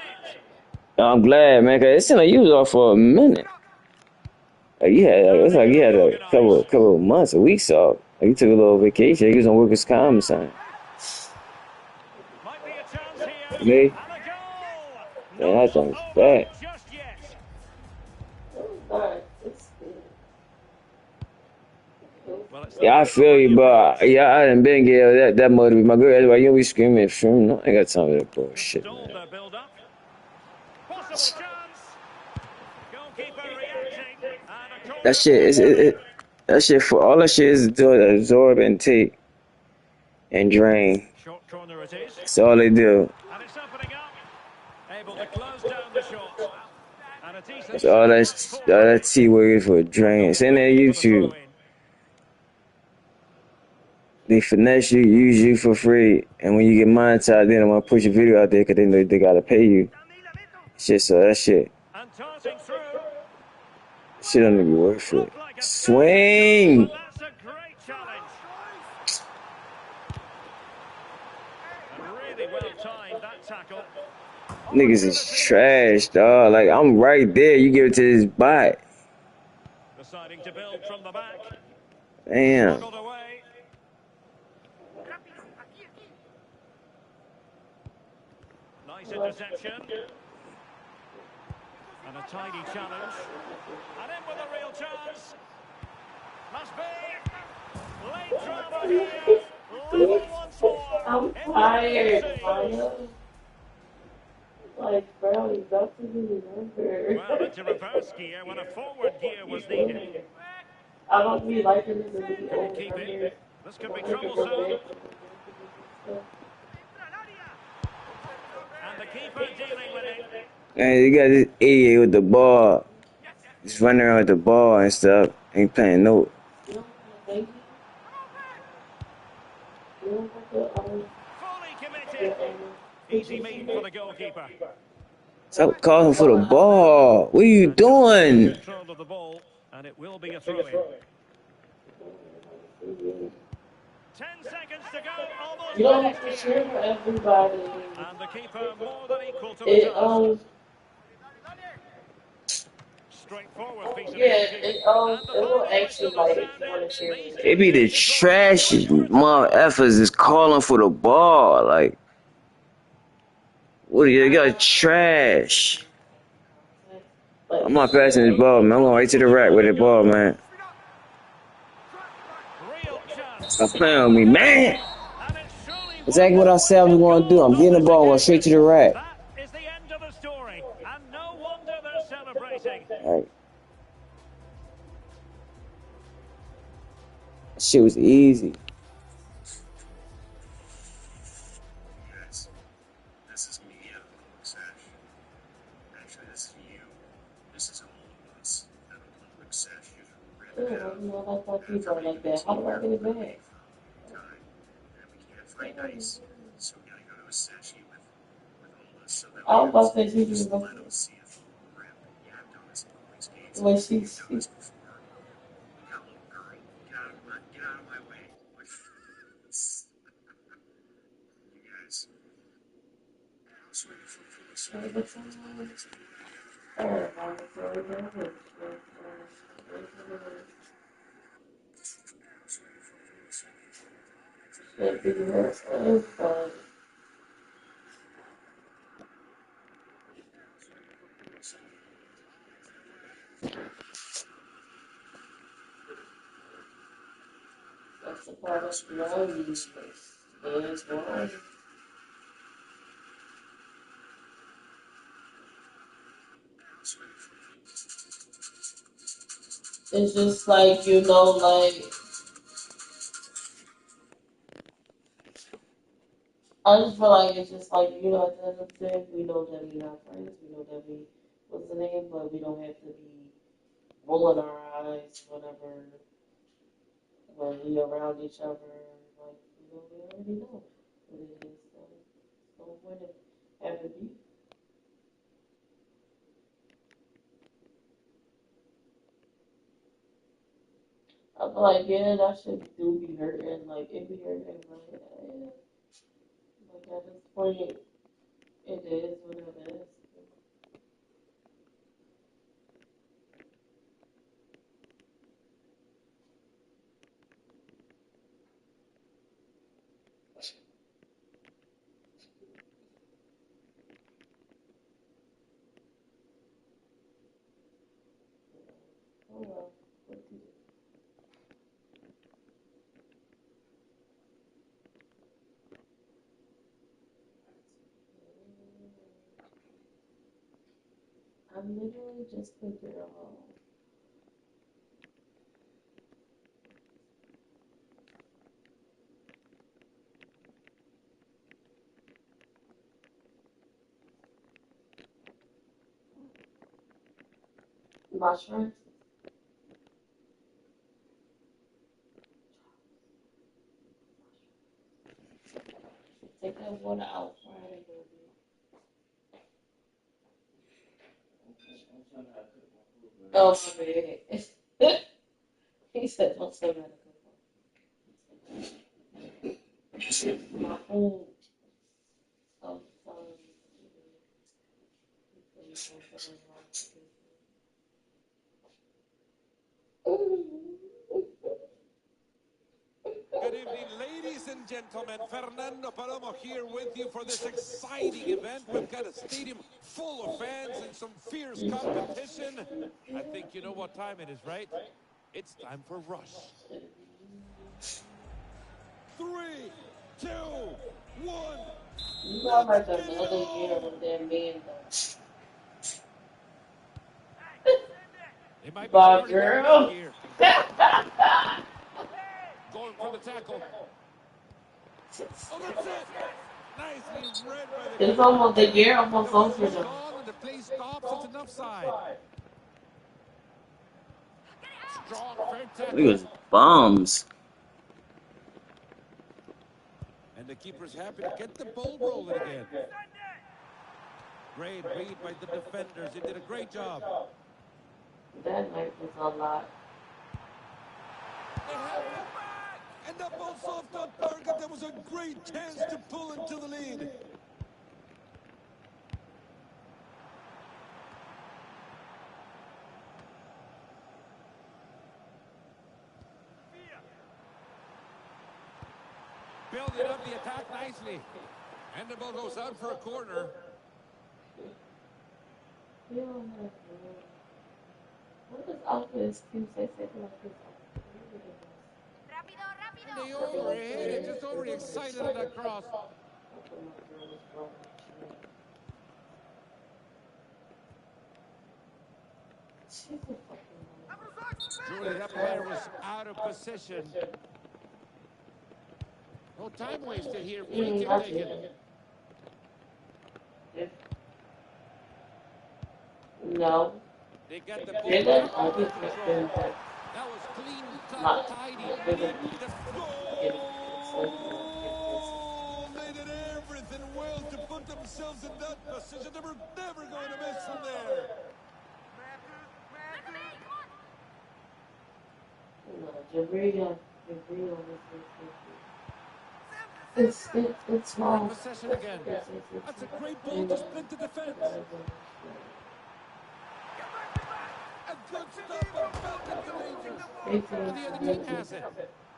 it. I'm glad, man, because it seemed like you was off for a minute. Like it's like you had a couple of months, a week off. Like you took a little vacation. You was on workers' comp or something. Might be a chance here. Me? And a goal. Man, Not that all thing's over bad. just yet. Alright, it's good. Well, it's the Yeah, I middle feel that you, you've but reached. yeah, I done been get that motive. My girl, that's why you be screaming for him. No, I ain't got time for that Just bullshit, stalled man. their build-up. Possible chance. Goalkeeper reacting. And a That corner shit for is Derry. that shit for all that shit is to absorb and take and drain. Short corner it is. That's all they do. And it's opening up. Able to close down the shot. And a decent That's all step forward. that T word for drain. It's in their For the YouTube. throw-in. They finesse you, use you for free, and when you get monetized, then they want to push your video out there because they know they gotta pay you. Shit, so that shit And darting through. don't even be worth it. Looked like a certain goal, but Swing! that's a great challenge. And really well timed, that tackle. Niggas is Opportunity. trash, dog. Like, I'm right there. You give it to this bot. Deciding to build from the back. Damn. Smuggled away. Nice interception. And a tidy challenge. And in with a real chance. Must be. Late drama here. Level once more. I'm In the middle of tired, the scene. Maya. Like, barely got to remember. Well, into reverse gear when a forward gear was needed. I don't be liking this really We'll old keep it. numbers. This could be I like to go troublesome. back to the And the keeper dealing with it. And you got this idiot with the ball. Just running around with the ball and stuff. Ain't playing no. you know, baby. You know, like the, Fully committed. the, Easy mean for the goalkeeper. Stop calling for the ball. What are you And just under doing? control of the ball. And it will be a throw-in. 10 seconds to go. Almost you don't have finished to here. cheer for everybody. And the keeper more than equal to the It task. Straightforward piece of yeah, goalkeeping. And the it will final actually whistle will like if sound you want it. to cheer. These two It be the teams will be trash battling for its mother lives. effers is calling for the ball. Like, what are you got trash? Like, I'm not passing this ball, man. I'm going right to the rack with the ball, man. Real chance. Stop playing with me, man. And it's surely Exactly what I said I was won-win going to do. goal I'm getting the on this ball, going straight to occasion. the rack. That is the end of the story. And no wonder they're celebrating. All right. That shit was easy. Guys, this is me out of the public sesh. Actually, this is you. This is all of us out of the public sesh. You ew, rip it out you know, like my after people are like that. How do I get it back? time, and we can't fight nice. So we gotta go to a session with all this so that I was we about to say she just was let them see a full rip. You have done this in all these games. when You've done this she's before. You got a little girl. Get out of my way. You guys. I was waiting for this. should be her but that's the part of love is wrong. It's just like, you know, like, I just feel like it's just like, you know, at the end of the day, we know that we're not friends, we know that we, what's the name, but we don't have to be rolling our eyes whenever, when we around each other, like, you know, we already know what it is, so no point in having beef. I feel like, yeah, that shit do be hurting, like, it be hurting, but, yeah, like, at this point, it is what it is. I literally just put it all. Mushrooms. Take that water out Friday, baby. Oh, my bad. He said, don't say that. My food. Oh, Good evening, ladies and gentlemen. Fernando Palomo here with you for this exciting event. We've got a stadium full of fans and some fierce competition. I think you know what time it is, right? It's time for Rush. 3, 2, 1. You got like another year with that man, though. Bob girl. Going for the tackle. Oh, that's it. Nicely read by the It's almost the year almost over. And the play stops. It's an offside. Strong, fair tackle. We was bombs. And the keeper's happy to get the ball rolling again. Great read by the defenders. They did a great job. That night was a lot. They have it back! And the ball's off on target. There was a great chance to pull into the lead. Building up the attack nicely. And the ball goes out for a corner. What is out for excuse? They said like this. And they overhit it, just overly excited on that cross. Truly, that player was out of position. No time wasted here. Free kick taken. No. They got the ball back under control. That was clean, cut, tidy. The goal! They did everything well to put themselves in that position. They were never going to miss from there. It's small. Possession again. That's a great ball to split the defense. A good stop and back into danger. And the other team has it.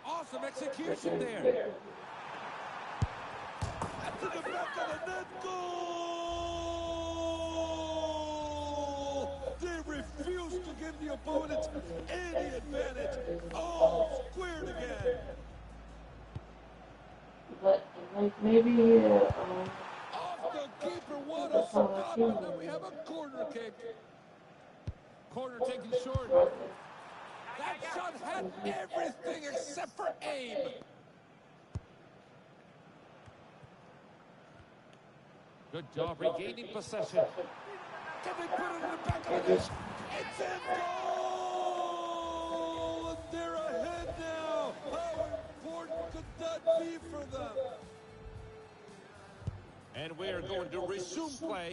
Awesome execution there. And to the back of the net. Goal! They refuse to give the opponent any advantage. All squared again. But like maybe Off the keeper, what a stop, and then we have a corner kick. Corner taken short. That shot had everything except for aim. Good job regaining possession. Can they put it in the back of the net? It's in goal! And they're ahead now. How important could that be for them? And we are going to resume play.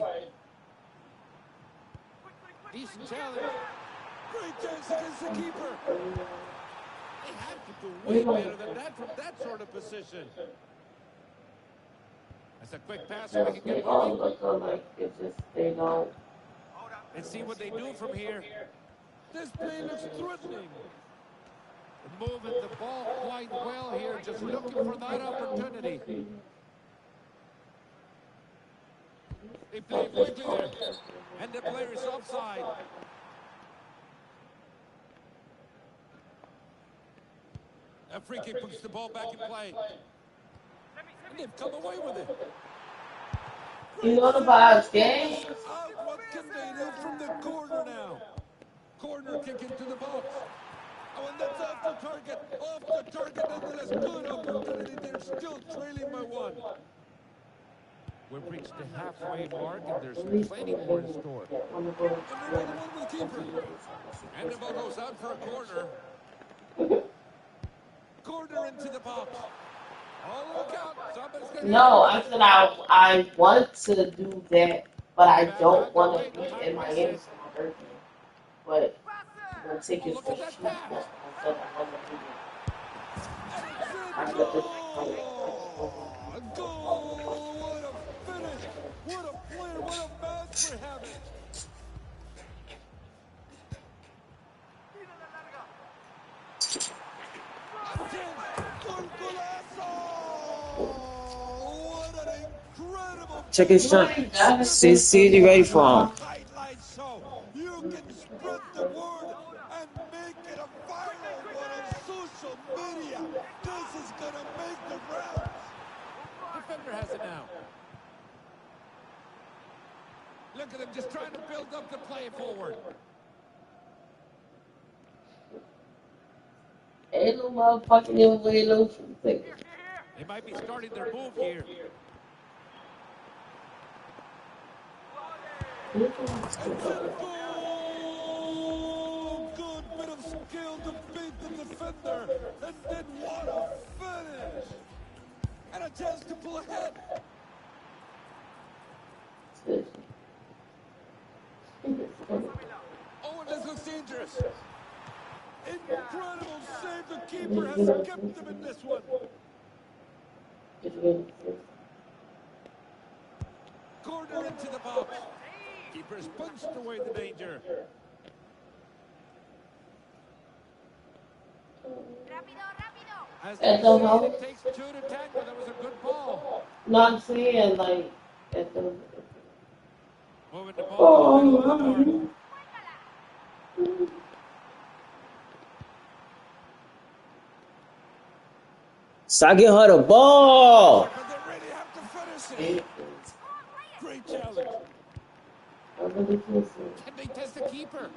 Decent challenge. Great chance against the keeper. They have to do way better than that from that sort of position. That's a quick pass so we can get moving. like it's just they don't. Let's see what they do from here. This play looks threatening. Moving the ball quite well here, just looking for that opportunity. They play quickly there. And the player is offside. A free kick puts the ball back in play. And they've come away with it. You Great know the save. vibes, Ball gang. is out. What can they do from the corner now? Corner kick into the box. Oh, and that's off the target. Off the target, nonetheless. Good opportunity. They're still trailing by one. We've reached the halfway mark, and there's At least plenty one of more in them store. that want to go to Under another one with the keeper. And the ball goes out for a corner. Corner into the box. Oh, look out. Somebody's going to get No, hurt. I said I want to do that, but I Back don't want underway. to No be time in to miss Miami it. for my birthday. But the Oh, tickets look are at that cheap. pass. That's why I said I want to do it. And it's I in get this goal! Goal! What a finish! What a player! What a match we're having! A chance! Gol golazo! What an incredible Check his goal! shot. And this is See if you ready for him. highlight show. You can spread the word and make it a viral one on social media. This is gonna make the rounds. Defender has it now. Look at him just trying to build up the play forward. Ain't no motherfucking even way no tickets. They might be starting their move here. It's in goal! Good bit of skill to beat the defender. And then what a finish! And a chance to pull ahead. Oh, and this looks dangerous. Incredible save. The keeper has kept them in this one. Corner into the box. Keeper's punched away the danger. As At they the say, house? it takes two to tango. That was a good ball. No, I'm saying like at the. Moving the ball to the middle of the park. Stop getting her the ball. But they really have to finish it. Great challenge. Can they test the keeper?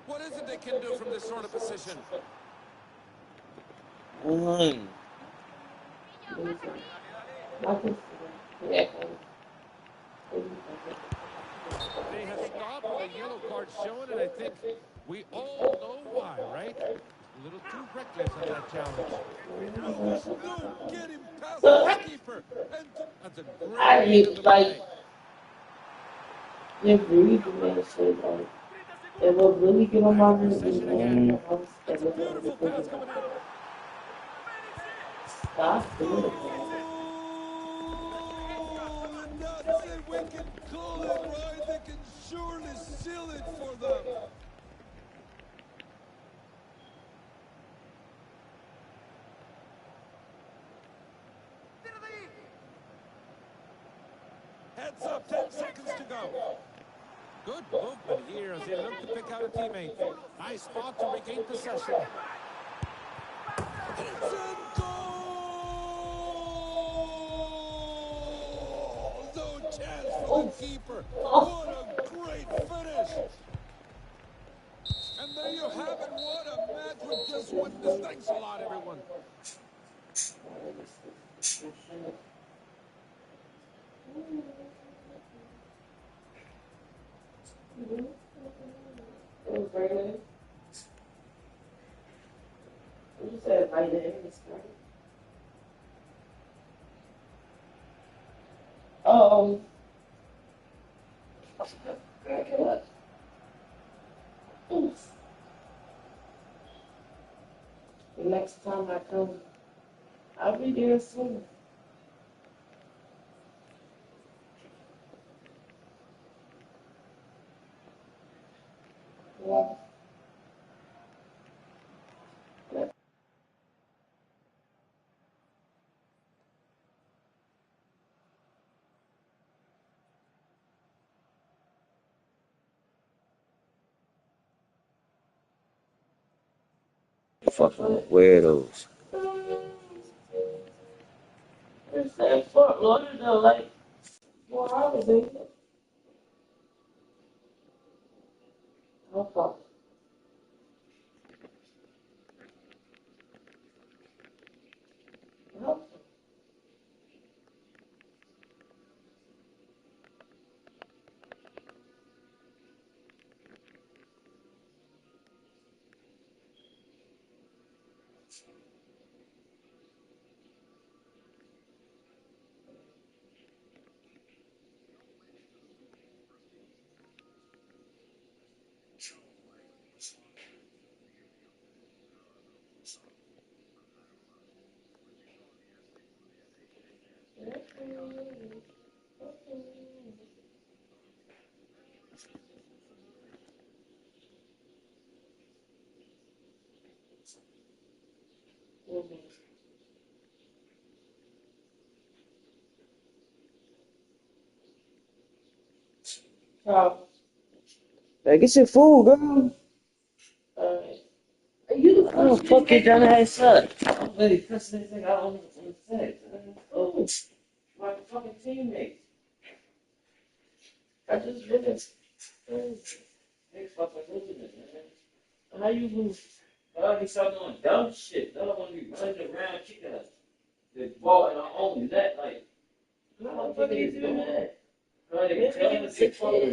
What is it they can do from this sort of position? They have stopped with a yellow card shown, and I think we all know why, right? A little too reckless on that challenge. No, there's no getting past this keeper. And That's a I great read of hate the like play. they're breathing that shit like it will really get on my nerves. Again. it's a beautiful pass coming in. Stop doing it. Oh, and that's it. We can call it right. They can surely seal it for them. Heads up, 10 seconds to go. Good movement here as they look to pick out a teammate. Nice spot to regain possession. And it's in goal! No chance for the keeper. What a great finish! And there you have it. What a match we just witnessed. Thanks a lot, everyone. It was very nice. You said right there. Um, the next time I come, I'll be there soon. Yeah. Fucking weirdos. It's that Fort Lauderdale, like 4 hours, ain't it? How far? How far? How? Hey, get your food, girl. Alright. You the Oh, first fuck your dumb ass up. I'm really cussing this thing out on the set. Oh, my fucking teammates. I just finished. They fucking losing it, man. How you lose? Oh, he started doing dumb shit. The other one be running around kicking us. The ball in our own net, like, how the fuck are you doing that? Right, they tell him to fucking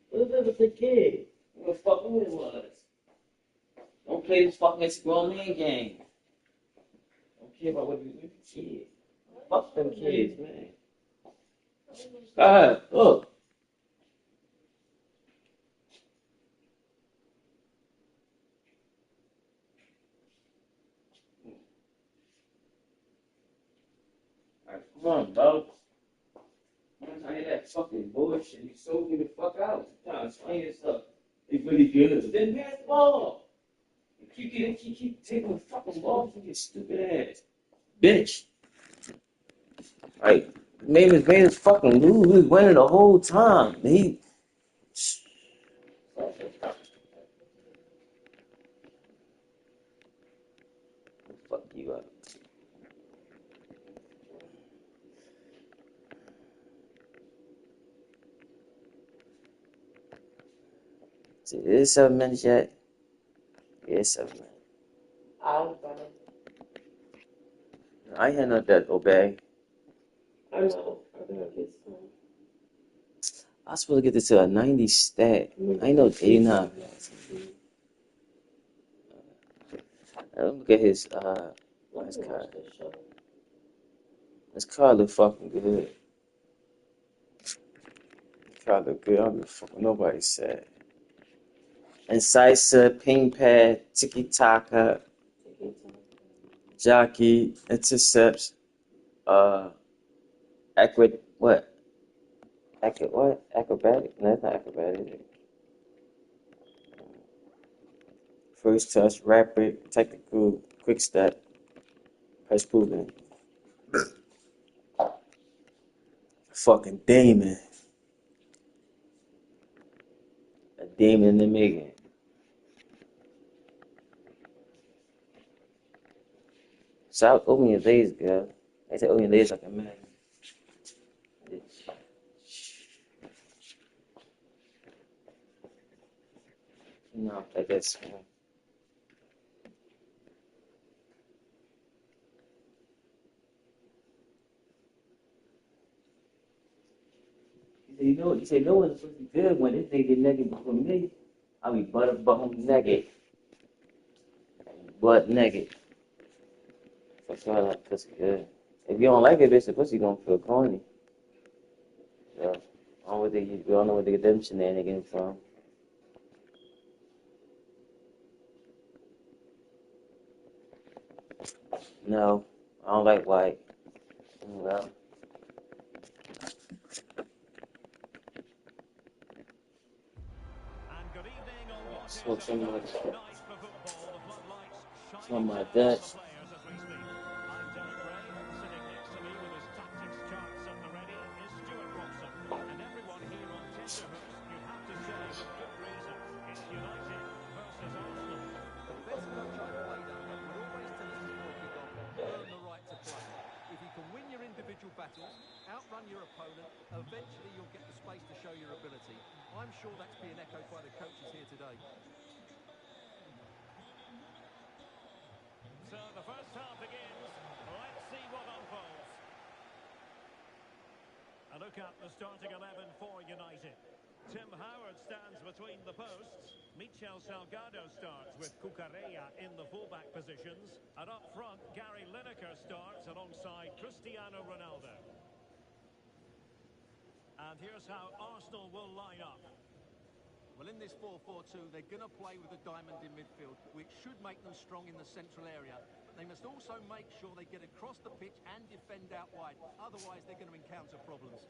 what if it was a kid? What the fuck who it was? Don't play this fucking grown man game. Don't care about what you do, kid. Fuck them kids, man. God, look. Alright, come on, dog. I hear that fucking bullshit. You sold me the fuck out. You trying to explain yourself. It's really good. But then pass the ball. You keep taking the fucking ball from your stupid ass. Bitch. Like, made us fucking lose. We was winning the whole time. He fuck you up. See, it is 7 minutes yet. Yeah, it's 7 minutes. I ain't had no that obey. I know. I gotta get some. I was supposed to get this to a 90 stat. I know 89. Look at his his card. His card look fucking good. His card look good. I don't give a fuck what nobody said. Incisive, ping pad, tiki taka, jockey, intercepts, what? Acrobatic? No, that's not acrobatic. First touch, rapid, technical, quick step, press proven. Fucking demon. A demon in the making. Stop opening your legs, girl. I said open your legs like a man. No, like this. You say no one's supposed to be good when this nigga get naked before me. I'll be butthole naked. Butt naked. For sure, like pussy good. If you don't like it, bitch, the pussy gonna feel corny. So, I don't know where they get them shenanigans from. No, I don't like white. Well, And good evening on what so is a much. night for football. The floodlights So shining much down on that. the players as we speak. I'm Derek Ray. Sitting next to me with his tactics charts at the ready is Stuart Robson. And everyone here on tenterhooks, you have to say with good reason, it's United versus battles, outrun your opponent. Eventually, you'll get the space to show your ability. I'm sure that's being echoed by the coaches here today. So the first half begins. Let's see what unfolds. A look at the starting 11 for United. Tim Howard stands between the posts. Michel Salgado starts with Cucurella in the fullback positions. And up front, Gary Lineker starts alongside Cristiano Ronaldo. And here's how Arsenal will line up. Well, in this 4-4-2, they're going to play with a diamond in midfield, which should make them strong in the central area. But they must also make sure they get across the pitch and defend out wide. Otherwise, they're going to encounter problems.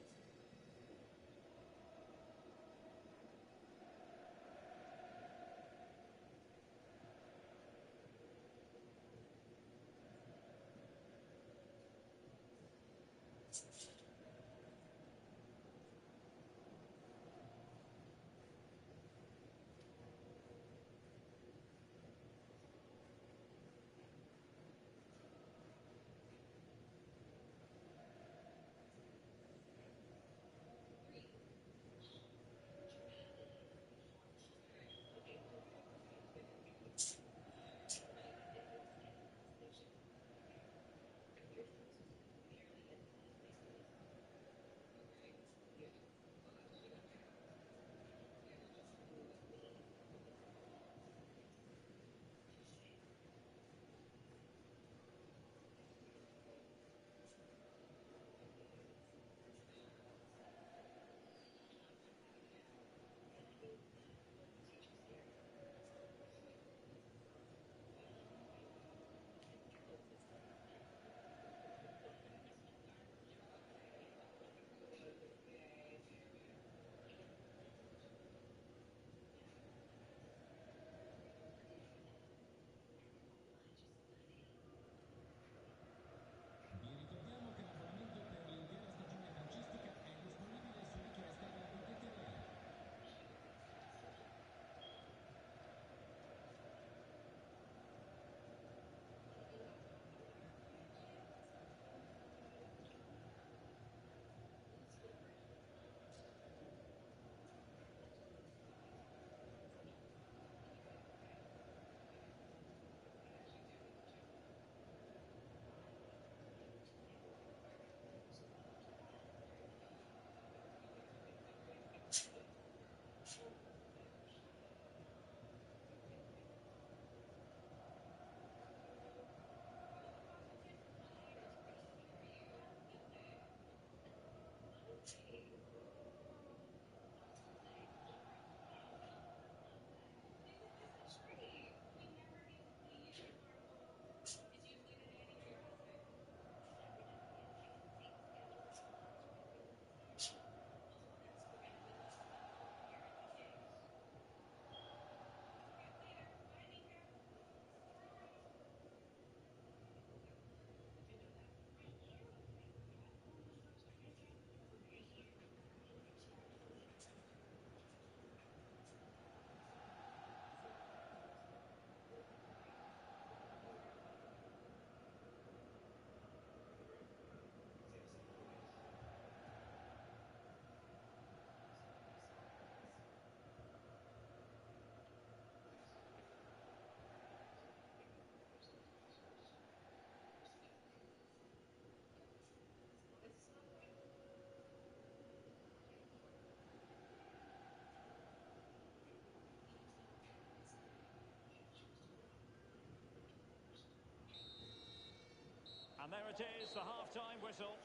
And there it is, the half-time whistle.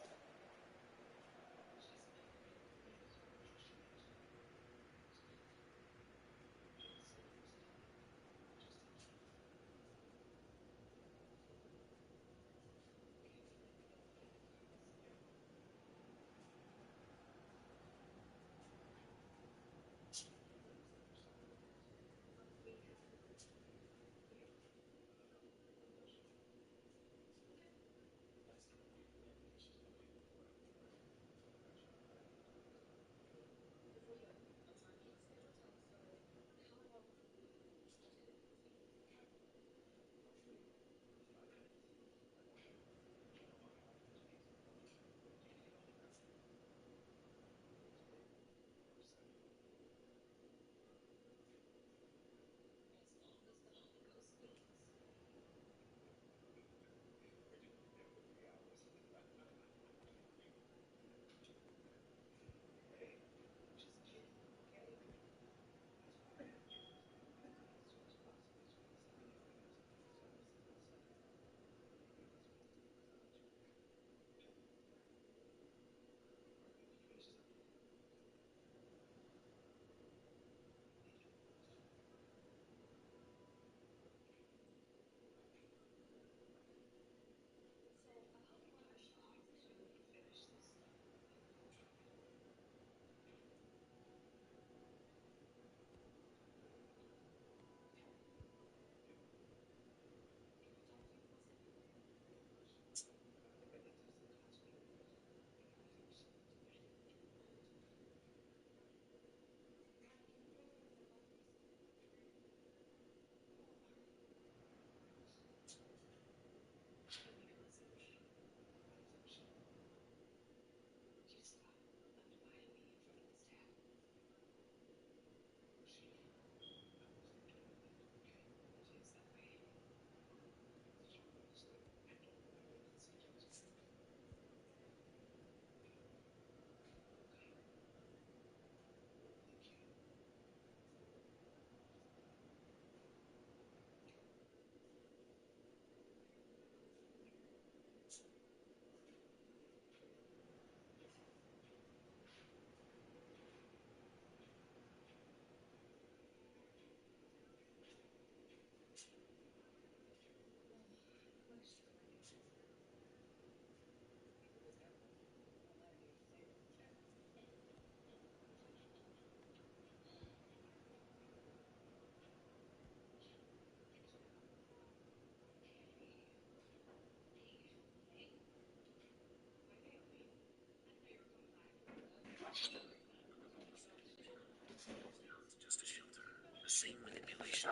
Just a shelter. The same manipulation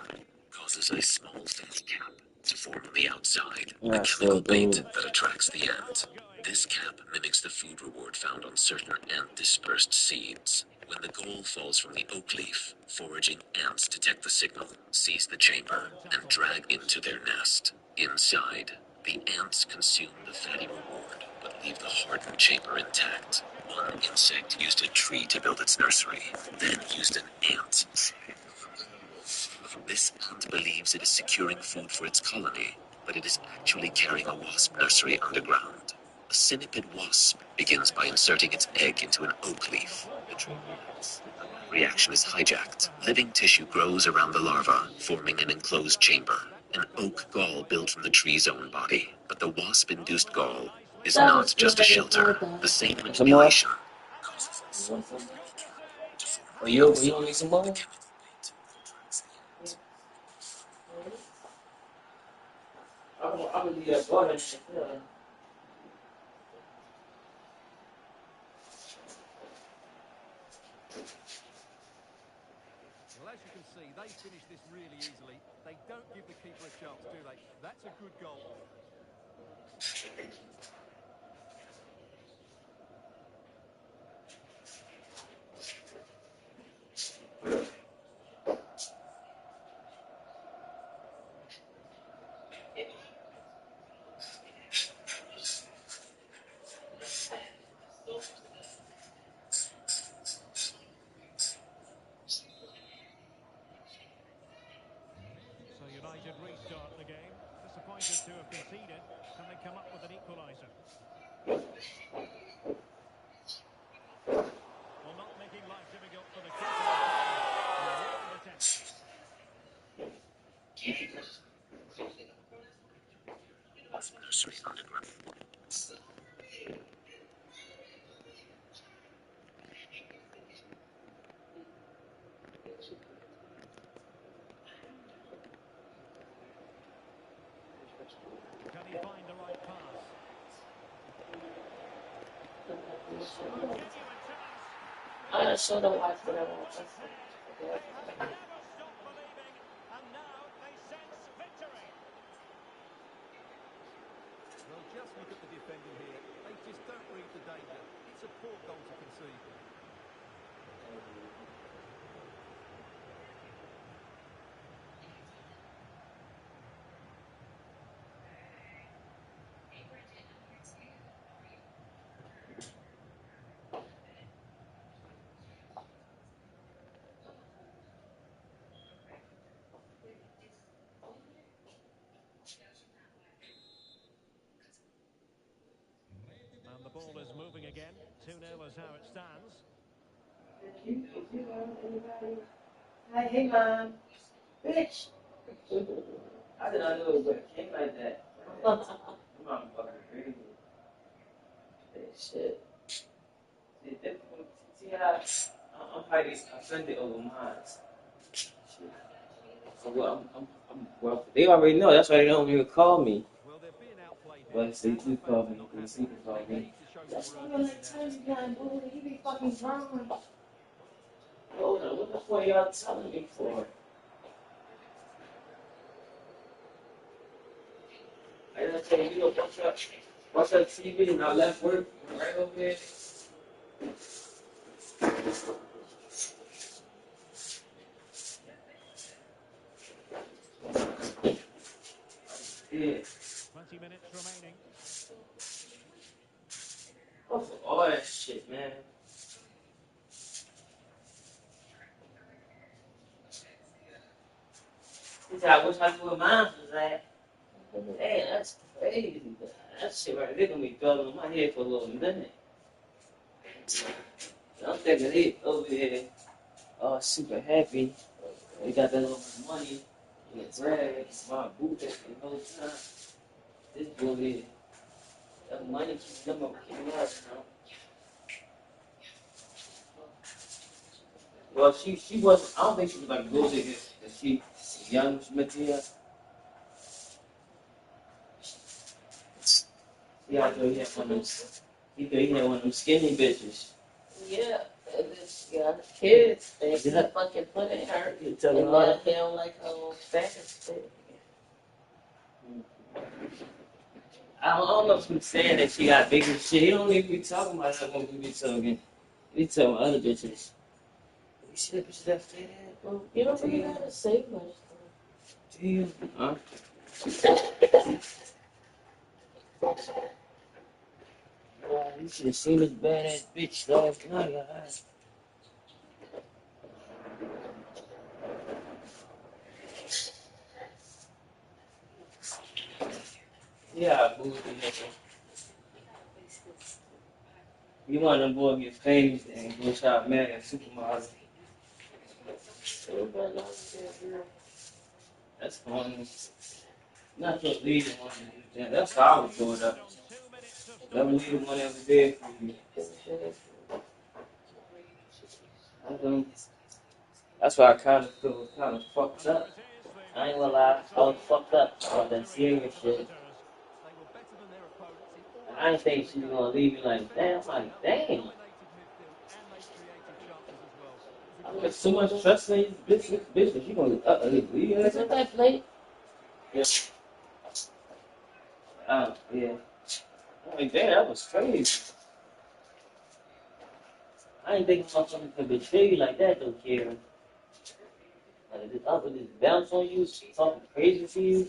causes a small fat cap to form on the outside, a chemical bait that attracts the ant. This cap mimics the food reward found on certain ant-dispersed seeds. When the gall falls from the oak leaf, foraging ants detect the signal, seize the chamber, and drag into their nest. Inside, the ants consume the fatty reward, but leave the hardened chamber intact. One insect used a tree to build its nursery, then used an ant. This ant believes it is securing food for its colony, but it is actually carrying a wasp nursery underground. A synapid wasp begins by inserting its egg into an oak leaf. The tree reacts. The reaction is hijacked. Living tissue grows around the larva, forming an enclosed chamber. An oak gall built from the tree's own body. But the wasp-induced gall is not just a shelter. The same manipulation causes this to form You need some more? the chemical bait that attracts the ant. I'm gonna do that water shit. Well, as you can see, they finish this really easily. They don't give the keeper a chance, do they? That's a good goal. So United restart the game. Disappointed to have conceded. Can they come up with an equaliser? Well, not making life difficult for the keeper. Nursery underground. Can he find the right pass? I should have watched it. Never stop believing, and now they sense victory. Well, just look at the defending here. They just don't read the danger. It's a poor goal to concede. And the ball is moving again. 2-0 is how it stands. Hi, hey, Mom. Bitch. I did not know it would came like that. Mom fucking crazy. That shit. See how I'm fighting offended over mine. So well, they already know. That's why they don't even call me. Well, they're being outplayed here. But they do call me. They see can call They me. need to show That's some why I urgency like now. telling you guys, boy, he be fucking wrong. Hold on, what the fuck y'all telling me for? I gotta tell you, watch that TV and I left work right over there. Yeah. 20 minutes remaining. Oh, for all that shit, man. He said, I wish I knew where mine was at. Hey, that's crazy. That shit right there gonna be going in my head for a little minute. I'm thinking they over there, super happy. They got that little money in the bread. My boot the whole time. This boy here, that money keeps them up, keeping us, you know. Well, she was. I don't think she was like gold digger. She young material. Yeah, I thought he had one of them. He thought he had one of them skinny bitches. Yeah, and then she got her kids. They fucking put in her. And now they don't like her own status. I don't know if he's saying that she got bigger shit. He don't even be talking about that when we be talking. We talking about other bitches. You see that bitch that fat ass? Well, you don't really gotta say much. Damn. Huh? You should have seen this badass bitch last night. Yeah, boo. You want them boy to get famous and go try to marry a supermodel. That's funny. Not your leader one to do that. That's how I would do it up. That was the one that was there for you. That's why I kind of feel kind of fucked up. I ain't gonna lie, I was fucked up about that serious shit. And I didn't think she was gonna leave me like that. I'm like, damn. I put so much trust in this bitch that she gonna leave me. Is it that plate? Yeah. Yeah. I'm like, damn, that was crazy. I ain't think motherfucker could betray you like that though, Karen. Like, this other just bounce on you, talking crazy to you.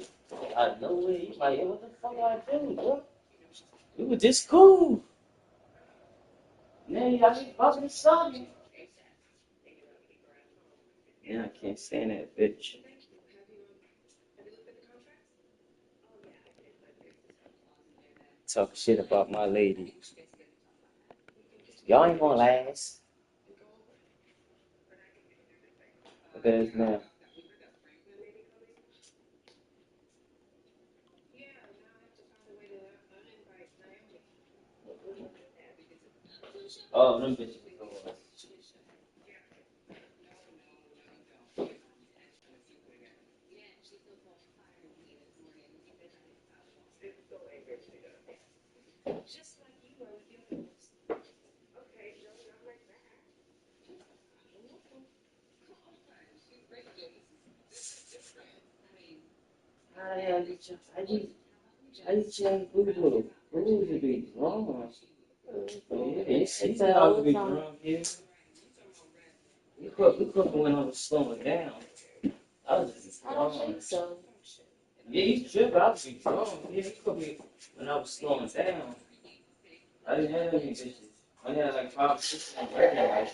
Out of nowhere, you like, hey, what the fuck I do, bro? We were just cool. Man, y'all keep fucking something. Yeah, I can't stand that bitch. Talk shit about my lady. Y'all ain't gonna last. Look at this now. Oh, them bitches. I just change Google. Google to be wrong. Yeah, it's how to be drunk here. We could when I was slowing down. I was just I don't think so. Yeah, he's tripping. I was be drunk. Yeah, he could be when I was slowing down. I didn't have any bitches. I had like 5 or 6 like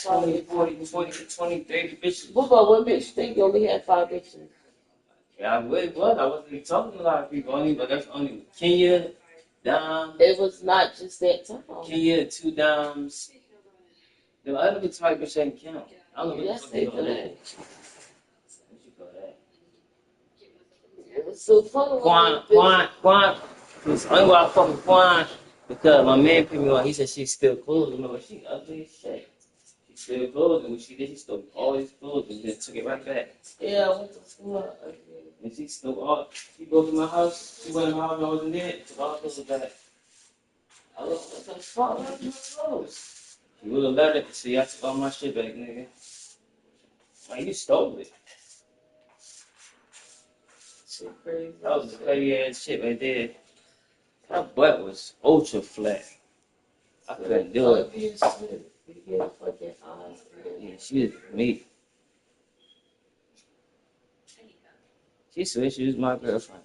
20, 40, 20, 30 bitches. What about one bitch? Think you only had 5 bitches? Yeah, I really was. I wasn't even talking to a lot of people. Only, but that's only Kenya, Dom. It was not just that time. Kenya, 2 Doms. The other type of shit count. I don't know Yes, what they you call that. did. What you call that? It was so fun. Quan. It's only why I fuck with Quan because my man put me on. He said she's still clothes. You know, she ugly as shit. She still clothes, and when she did, she stole all these clothes and then took it right back. Yeah, I went to school. And she stole all. She broke in my house. She went in my house. I wasn't there. Took all the clothes back. I was like, what the fuck? Where's my clothes? You would have let it. See, I took all my shit back, nigga. Like, you stole it. Shit crazy. That was the petty ass shit right there. Her butt was ultra flat. I couldn't do it. Yeah, fucking eyes. Yeah, she was me. She said she was my girlfriend.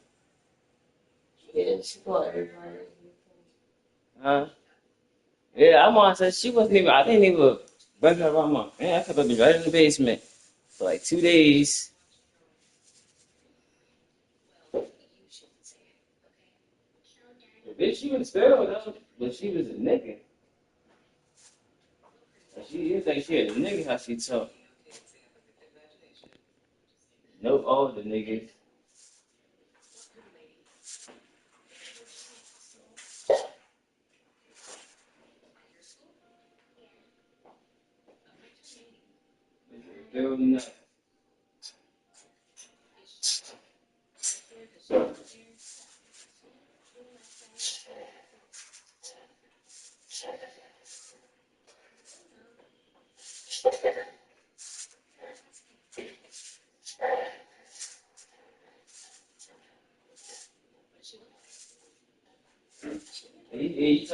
Yeah, she called everybody. Huh? Yeah, I'm on. She wasn't even. I didn't even bring her around my man. I kept her right in the basement for like 2 days. Bitch, she was still though, but she was a nigga. She is like she had a nigga how she talk. No older niggas. Still not.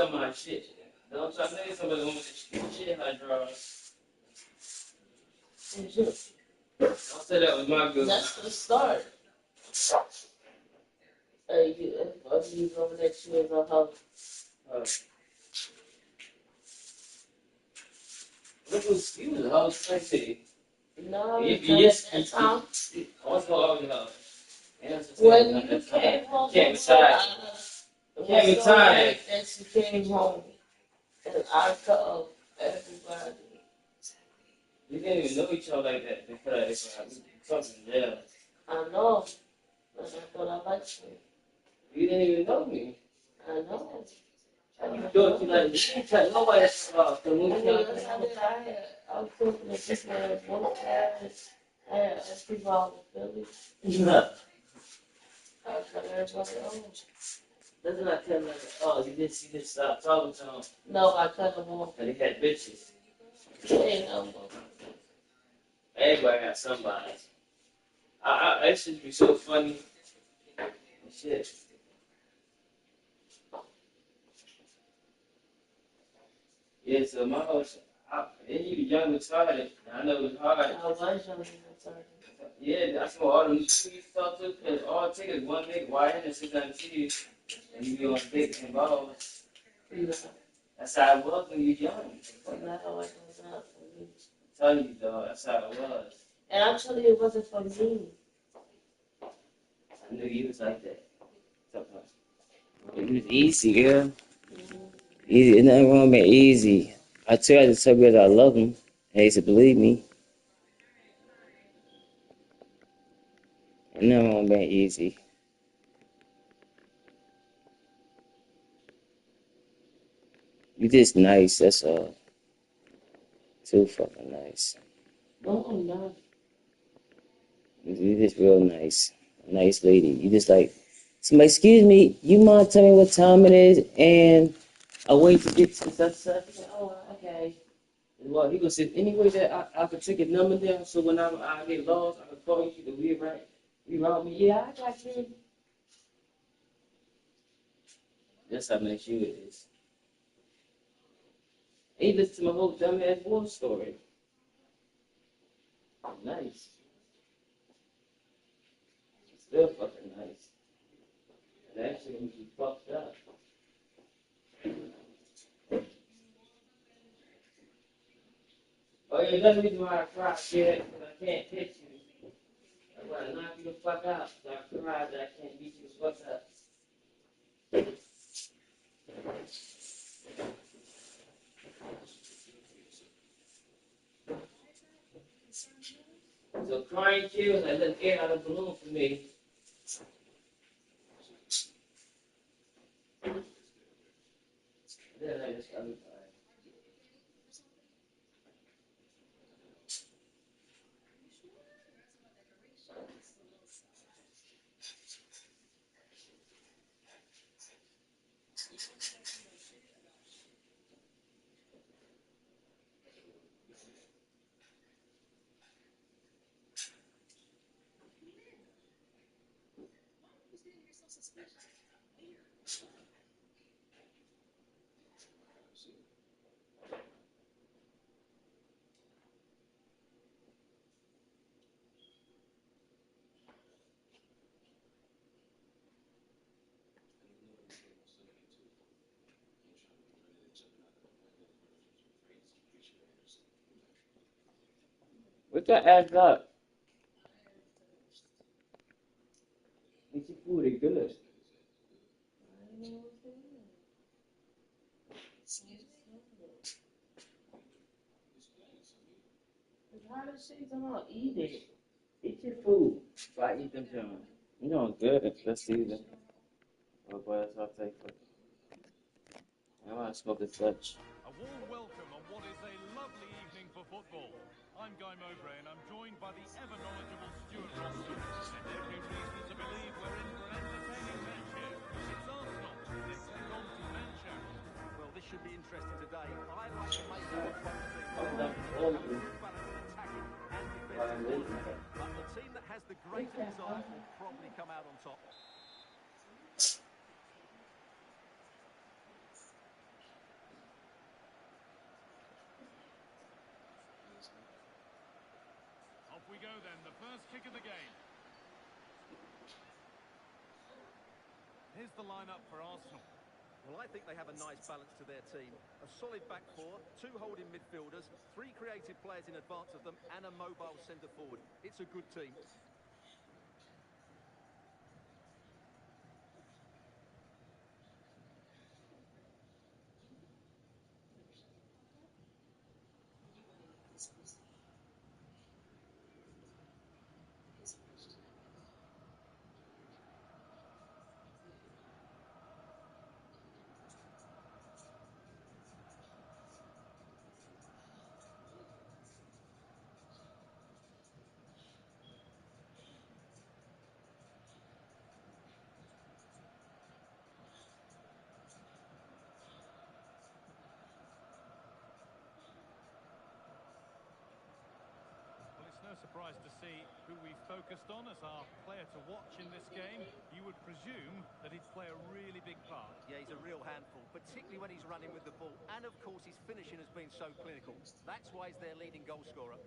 some of my shit. Don't try to say somebody want to shit in her drawers. Don't say that was my good. That's the start. You gonna let you as a hoe. Look who's you was a hoe, sexy. No, Yes, at that time. What's going on? When you came home, Came inside. Came inside. And she came home, and I told everybody. We didn't even know each other like that before that. Something there. I know, but I thought I liked you. You didn't even know me. I know. You thought you like me. Tell nobody about the movie. That's how I was talking to this man, one I had people out in Philly. Yeah. I cut everybody off. Doesn't not tell me, oh, you didn't stop talking to him. No, I cut them off. And he had bitches. Ain't no more. Everybody got somebody. That should be so funny. Shit. Yeah, so my house, and you young retarded. I know it was hard. I was young and retarded. Yeah, that's what all them niggas you talk to, because all it takes is one nigga YN and sit down and see you, and you be on dick involved. Yeah. That's how it was when you young. But now it was not for me. I'm telling you, dog, that's how it was. And actually, it wasn't for me. I knew you was like that. It was easy, girl. Easy. There's nothing wrong with easy. I tried to tell girls I love them. They used to believe me. Ain't nothing wrong with being easy. You just nice, that's all. Too fucking nice. No, I'm not. You just real nice. A nice lady. You just like, somebody, excuse me, you mind telling me what time it is and a way to get to such such? Oh, okay. Well, he gonna say, any way that I could take a number down so when I get lost, I can call you to be right. You route me? Yeah, I got you. That's how nice you is. He listened to my whole dumbass war story. Nice. Still fucking nice. And actually, when you fucked up. Oh, yeah, that's the reason why I cried, kid, because I can't hit you. I want to knock you the fuck out. So I cried that I can't beat you the fuck up. So crying kills, I let air out of the balloon for me. Then I just got me crying. What's that ass up? It's your food is good. How does she don't eat it? Eat your food. If I eat them, John. You know, good. Let's see them. Oh, boy, that's what I'll take for. I want to smoke a Dutch. A warm welcome on what is a lovely evening for football. I'm Guy Mowbray and I'm joined by the ever-knowledgeable Stuart Roston. And every reason to believe we're in for an entertaining match here. It's Arsenal. They take on Manchester. Well, this should be interesting today. I like to make it both teams. Oh, Have that's a all good good. balance in attacking and defensive. But the team that has the greater desire will probably come out on top. we go then, the first kick of the game. Here's the lineup for Arsenal. Well, I think they have a nice balance to their team. A solid back four, two holding midfielders, three creative players in advance of them, and a mobile centre forward. It's a good team. Well, it's no surprise to see who we focused on as our player to watch in this game. You would presume that he'd play a really big part. Yeah, he's a real handful, particularly when he's running with the ball. And, of course, his finishing has been so clinical. That's why he's their leading goal scorer.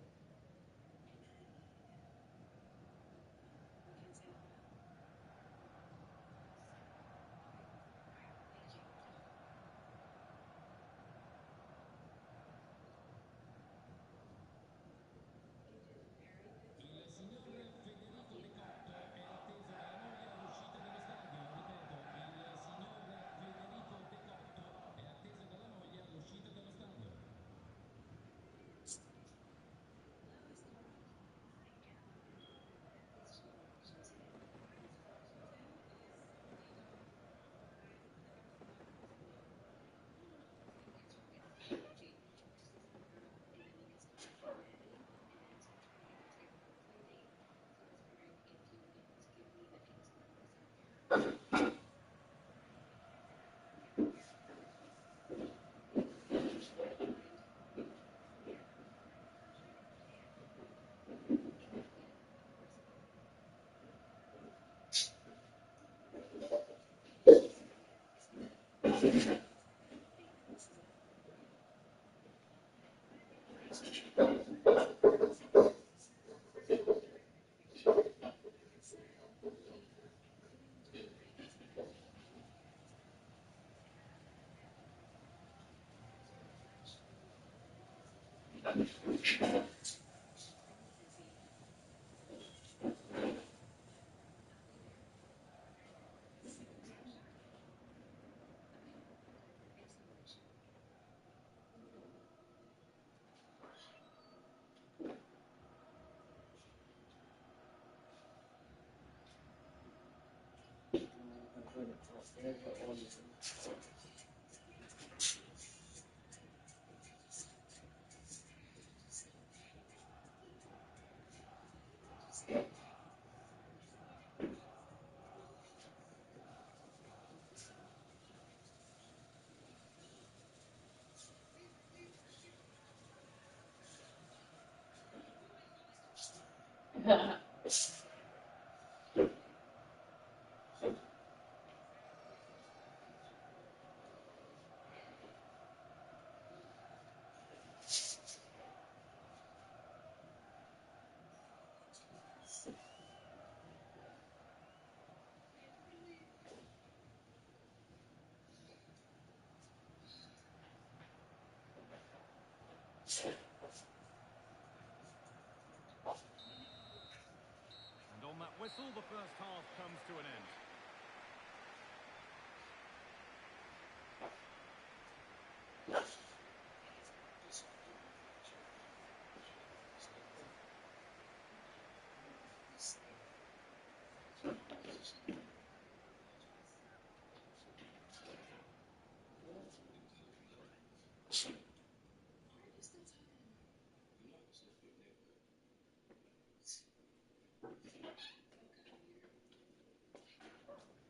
And on that whistle, the first half comes to an end.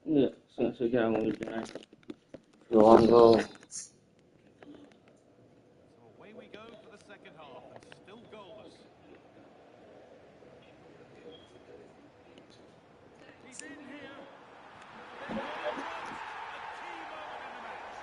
Yeah, since we got one again. You want to go? So away we go for the second half, and still goalless. He's in here. They've got in front. A key moment in the match.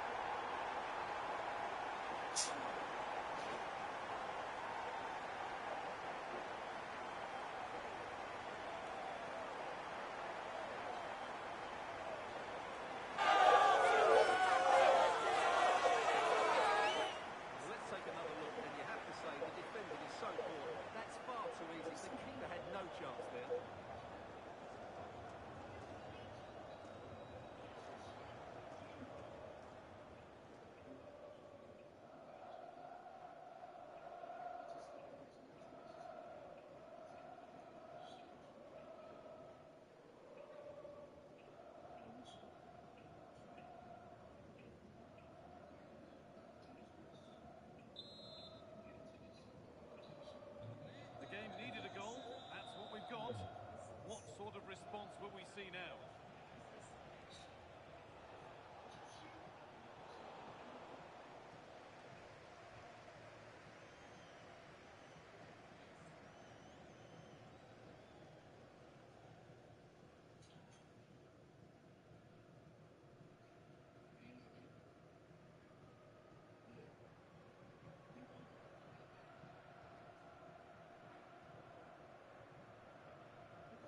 response will we see now?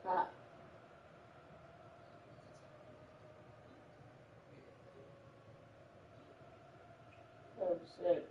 Hot. Oh shit.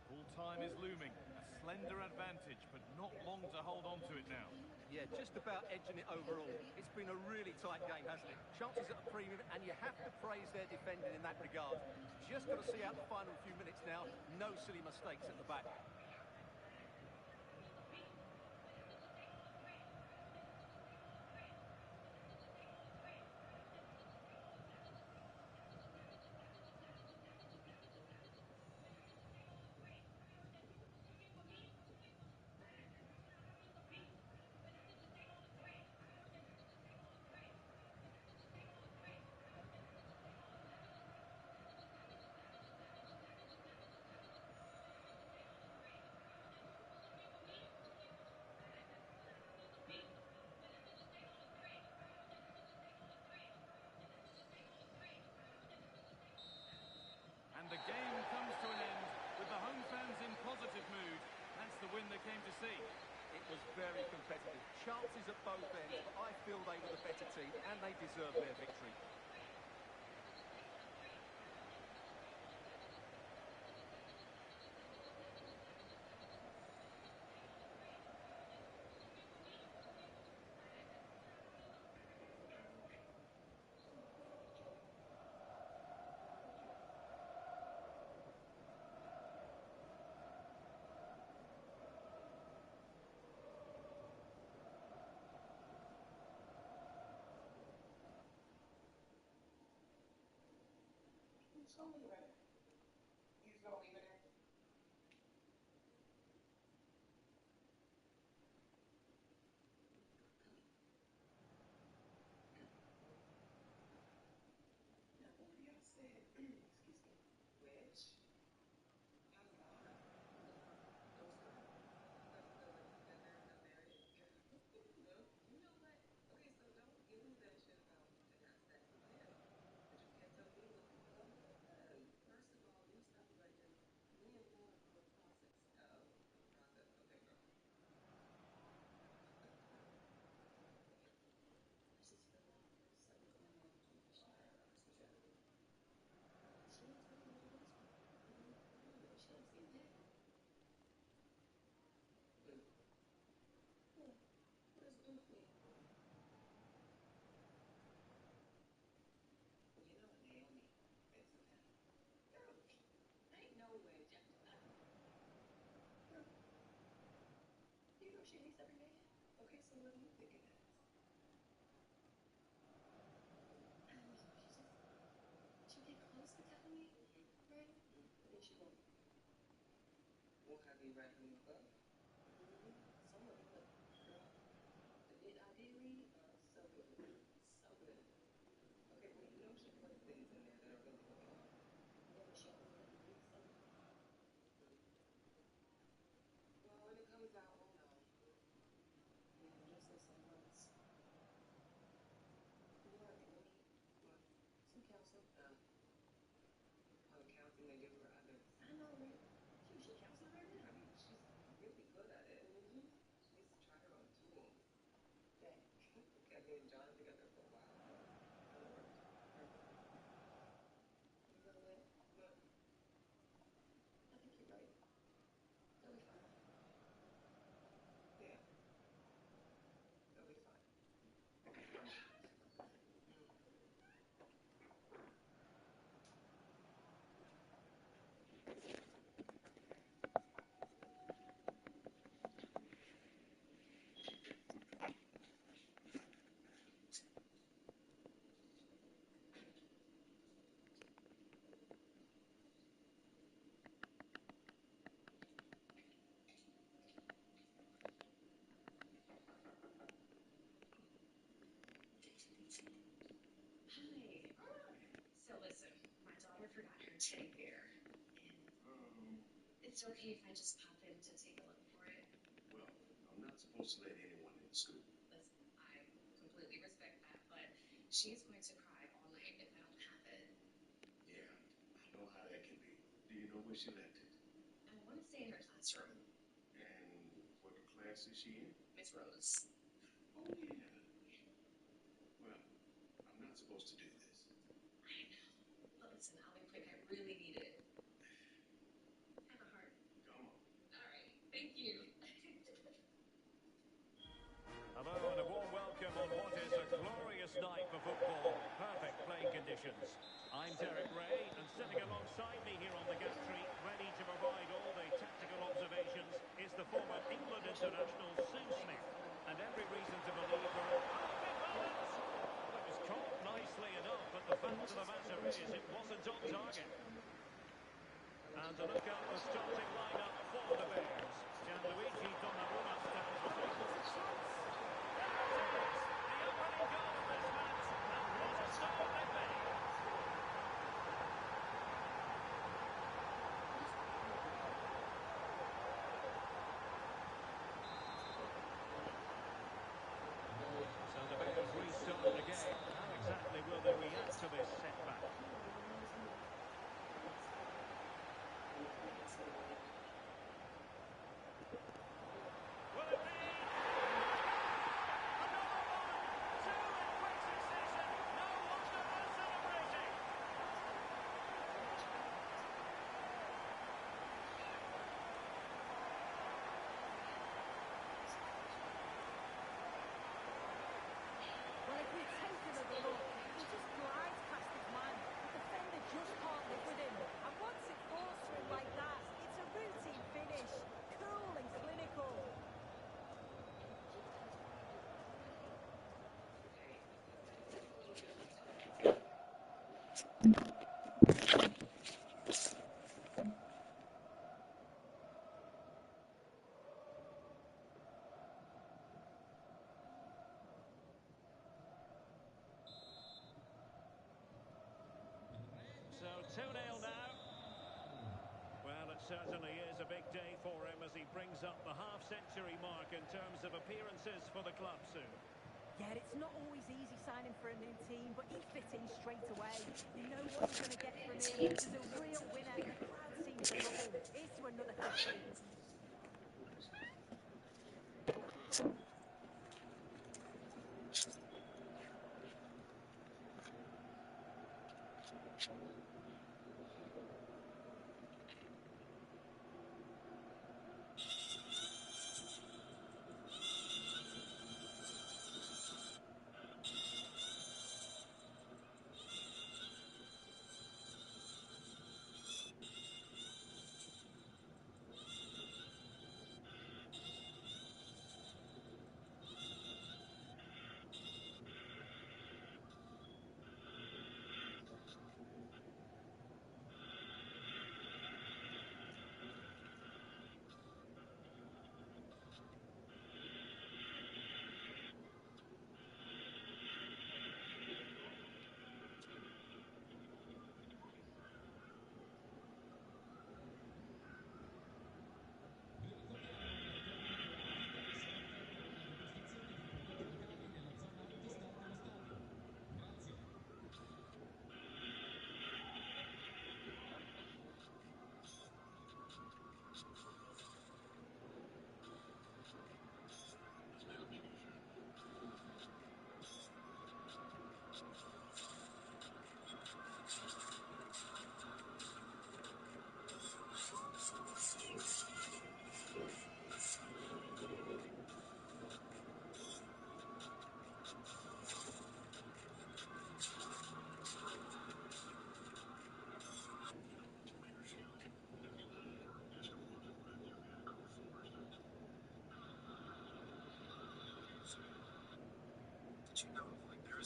Full time is looming. A slender advantage, but not long to hold on to it now. Yeah, just about edging it overall. It's been a really tight game, hasn't it? Chances at a premium, and you have to praise their defending in that regard. Just got to see out the final few minutes now. No silly mistakes at the back. And the game comes to an end with the home fans in positive mood. That's the win they came to see. It was very competitive. Chances at both ends, but I feel they were the better team, and they deserve their victory. she meets every day? Okay, so what do you think it is? I don't know. She'll get close to telling me, right? But then she won't. Well, have you read her new book? Some of it, but girl, ideally, so good. So good. Okay, well, you know she put things in there that are really going on. Yeah, but she only let you read some of it. Well, when it comes out, we'll know. Yeah, just in some months. You know what? Let me, what? Some counseling. The counseling they give for others. I know, right? She's a counselor right now. I mean, she's really good at it. Mm-hmm. She needs to try her own tools. Dang. Okay, me and John together for a while. Kind of worked perfectly. You know what? Look, I think you're right. They'll be fine. Yeah, they'll be fine. So listen, my daughter forgot her teddy bear, and it's okay if I just pop in to take a look for it. Well, I'm not supposed to let anyone in school. Listen, I completely respect that, but she's going to cry all night if I don't have it. Yeah, I know how that can be. Do you know where she left it? I want to stay in her classroom. And what class is she in? Miss Rose. Oh, yeah. Well, I'm not supposed to do this. I know. But listen, I'll be quick. I really need it. Have a heart. Come on. All right. Thank you. Hello and a warm welcome on what is a glorious night for football. Perfect playing conditions. I'm Derek Ray, and sitting alongside me here on the gantry, ready to provide all the tactical observations, is the former England international Sue Smith. And every reason to believe we're in... Oh, big moment! Well, it was caught nicely enough, but the fact of the matter is it wasn't on target. And to look at the starting lineup for the Bears. Gianluigi Donnarumma stands with them. So the Bears restart the game. How exactly will they react to this setback? Will it be? Another one! Two in quick succession! No wonder they're celebrating! Well, if we take another look, he just glides past his man. The defender just can't live with him. And once it falls to him like that, it's a routine finish. Cool and clinical. So 2-0 now. Well, it certainly is a big day for him as he brings up the half-century mark in terms of appearances for the club soon. Yeah, it's not always easy signing for a new team, but he fit in straight away. You know what you're going to get from him. He's a real winner, and the crowd seem to love him. Here's to another 50.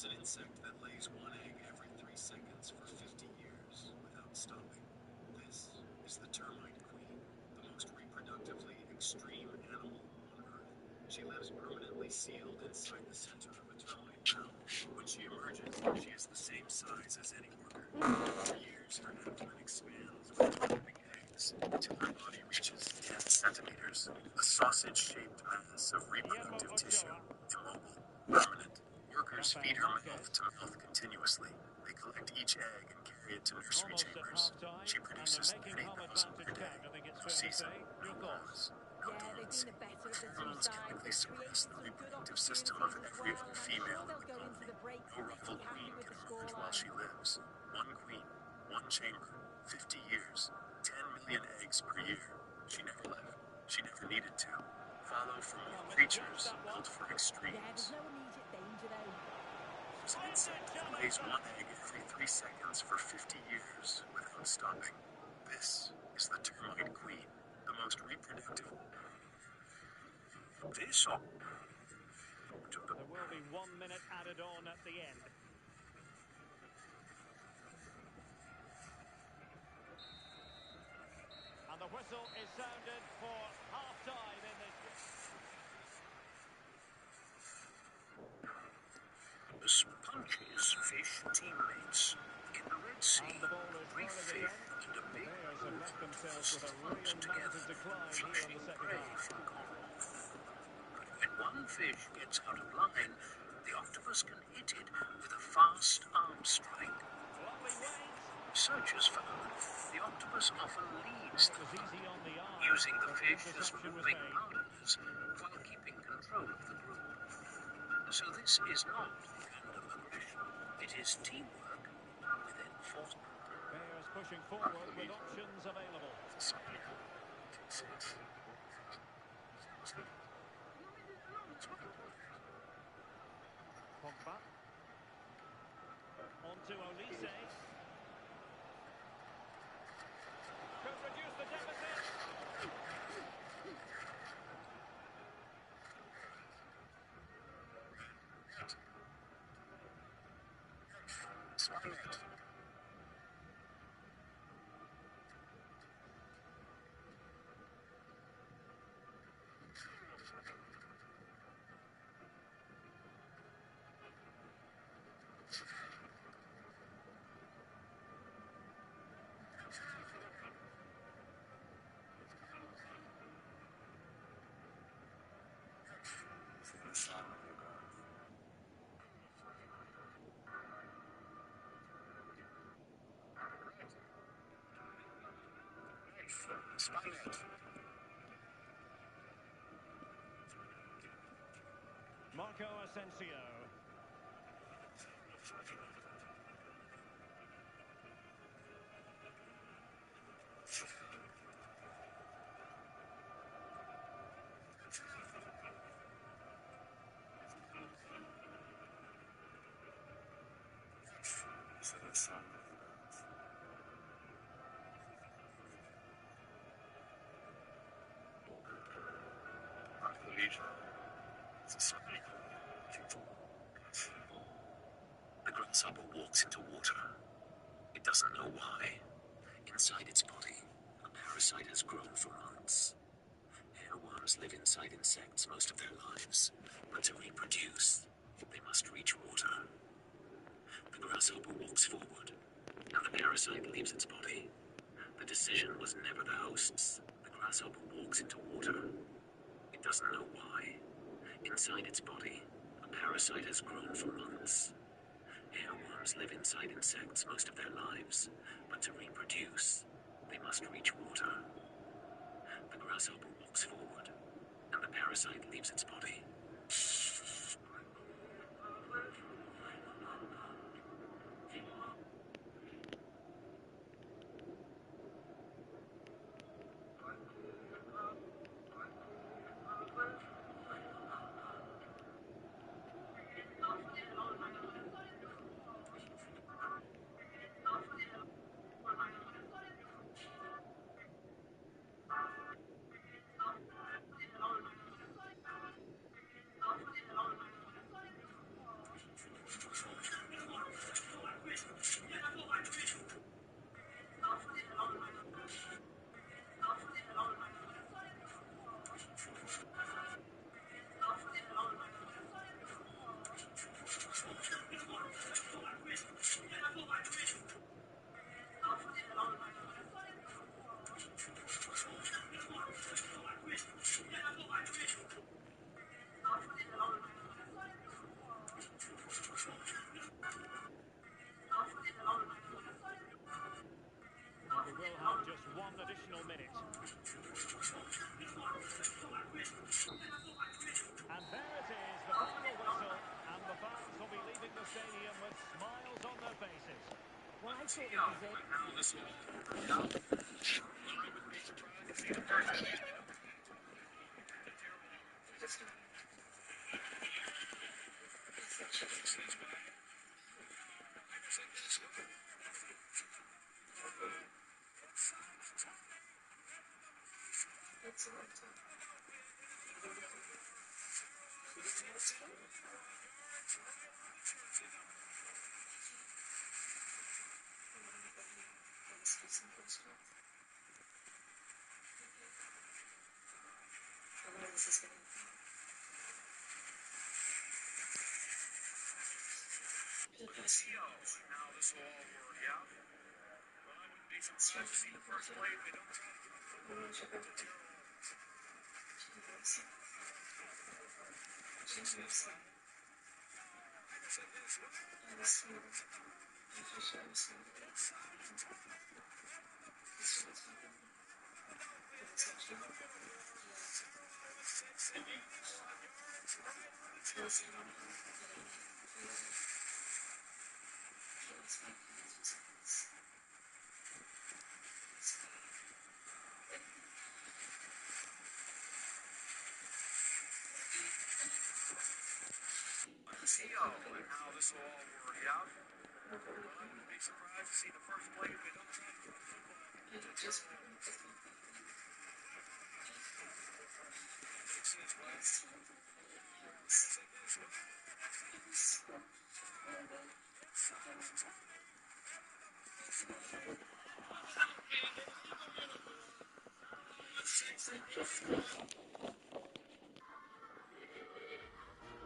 There's an insect that lays one egg every 3 seconds for 50 years without stopping. This is the termite queen, the most reproductively extreme animal on Earth. She lives permanently sealed inside the center of a termite mound. When she emerges, she is the same size as any worker. For years, her abdomen expands with developing eggs until her body reaches 10 centimeters. A sausage-shaped mass of reproductive tissue, immobile, permanent. Workers feed her mouth to mouth continuously. They collect each egg and carry it to nursery chambers. She produces 30,000 per day. No season, no pause, no Yeah, they've dormancy. been the better of the two Hormones sides. chemically They've suppress created the some good reproductive system of opportunities as every well, other and I'm female sure in they'll the go colony. into the break No rightful pretty happy queen with can the emerge while she scoreline. lives. One queen, one chamber, 50 years, 10 million eggs per year. She never left. She never needed to. Follow for more creatures built for Yeah, extremes. there's no immediate danger though. There's an insect that lays one egg every 3 seconds for 50 years without stopping. This is the termite queen, the most reproductive. This or There will be 1 minute added on at the end. And the whistle is sounded for half-time in this game. Punches fish teammates in the Red Sea. And the ball is Great rolling faith again. and a The big Bears have left themselves with a real together, mountain to climb here in the second prey half. from coral. When one fish gets out of line, the octopus can hit it with a fast arm strike. Lovely weight. Researchers found the octopus often leads And it the was hunt, easy on the eye, using the but the fish as interception was moving made. partners while keeping control of the group. So this is not the kind of aggression. It is teamwork with enforcement. Bears pushing forward with options available. Pogba. On to Olise. Could reduce the deficit. Marco Asensio. The grasshopper walks into water. It doesn't know why. Inside its body, a parasite has grown for months. Airworms live inside insects most of their lives, but to reproduce, they must reach water. The grasshopper walks forward, and the parasite leaves its body. The decision was never the host's. The grasshopper walks into water. It doesn't know why. Inside its body, a parasite has grown for months. Airworms live inside insects most of their lives, but to reproduce, they must reach water. The grasshopper walks forward, and the parasite leaves its body. Well, I thought they deserved.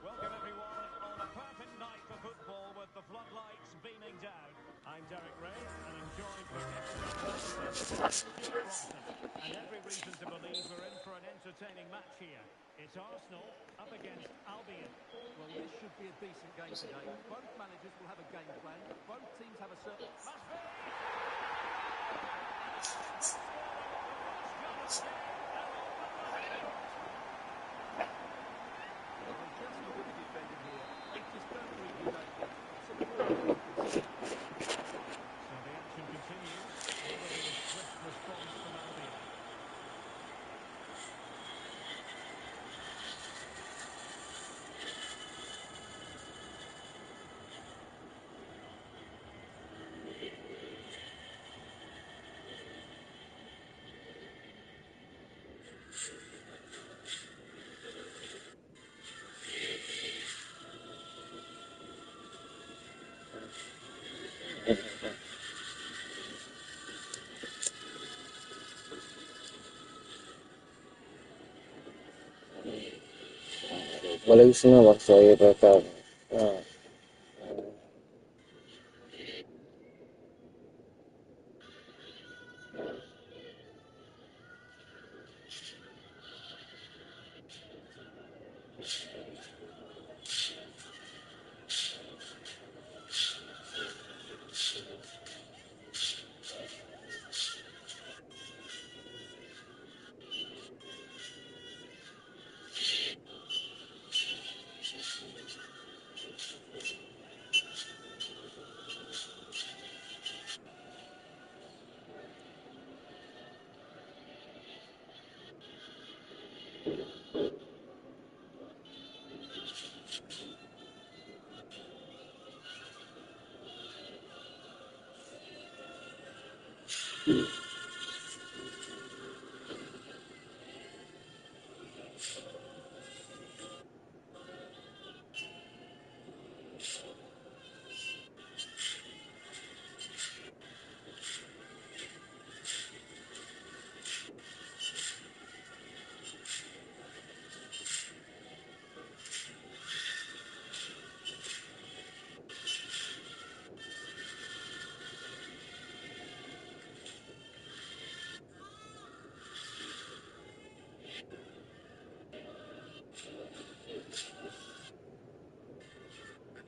Welcome everyone on a perfect night for football with the floodlights beaming down. I'm Derek Ray and I'm joined for extra time with Stuart Robson. And every reason to believe we're in for an entertaining match here. It's Arsenal up against Albion. Well, this should be a decent game today. Both managers will have a game plan. Both teams have a certain... Must be! Puts forward the first goal of the game. They're open the heading. Well, just look at the defender here. They just don't read the danger. It's a poor goal conceded. So the action continues. Will there be a swift response from Albion? Malaysia nama saya bakal.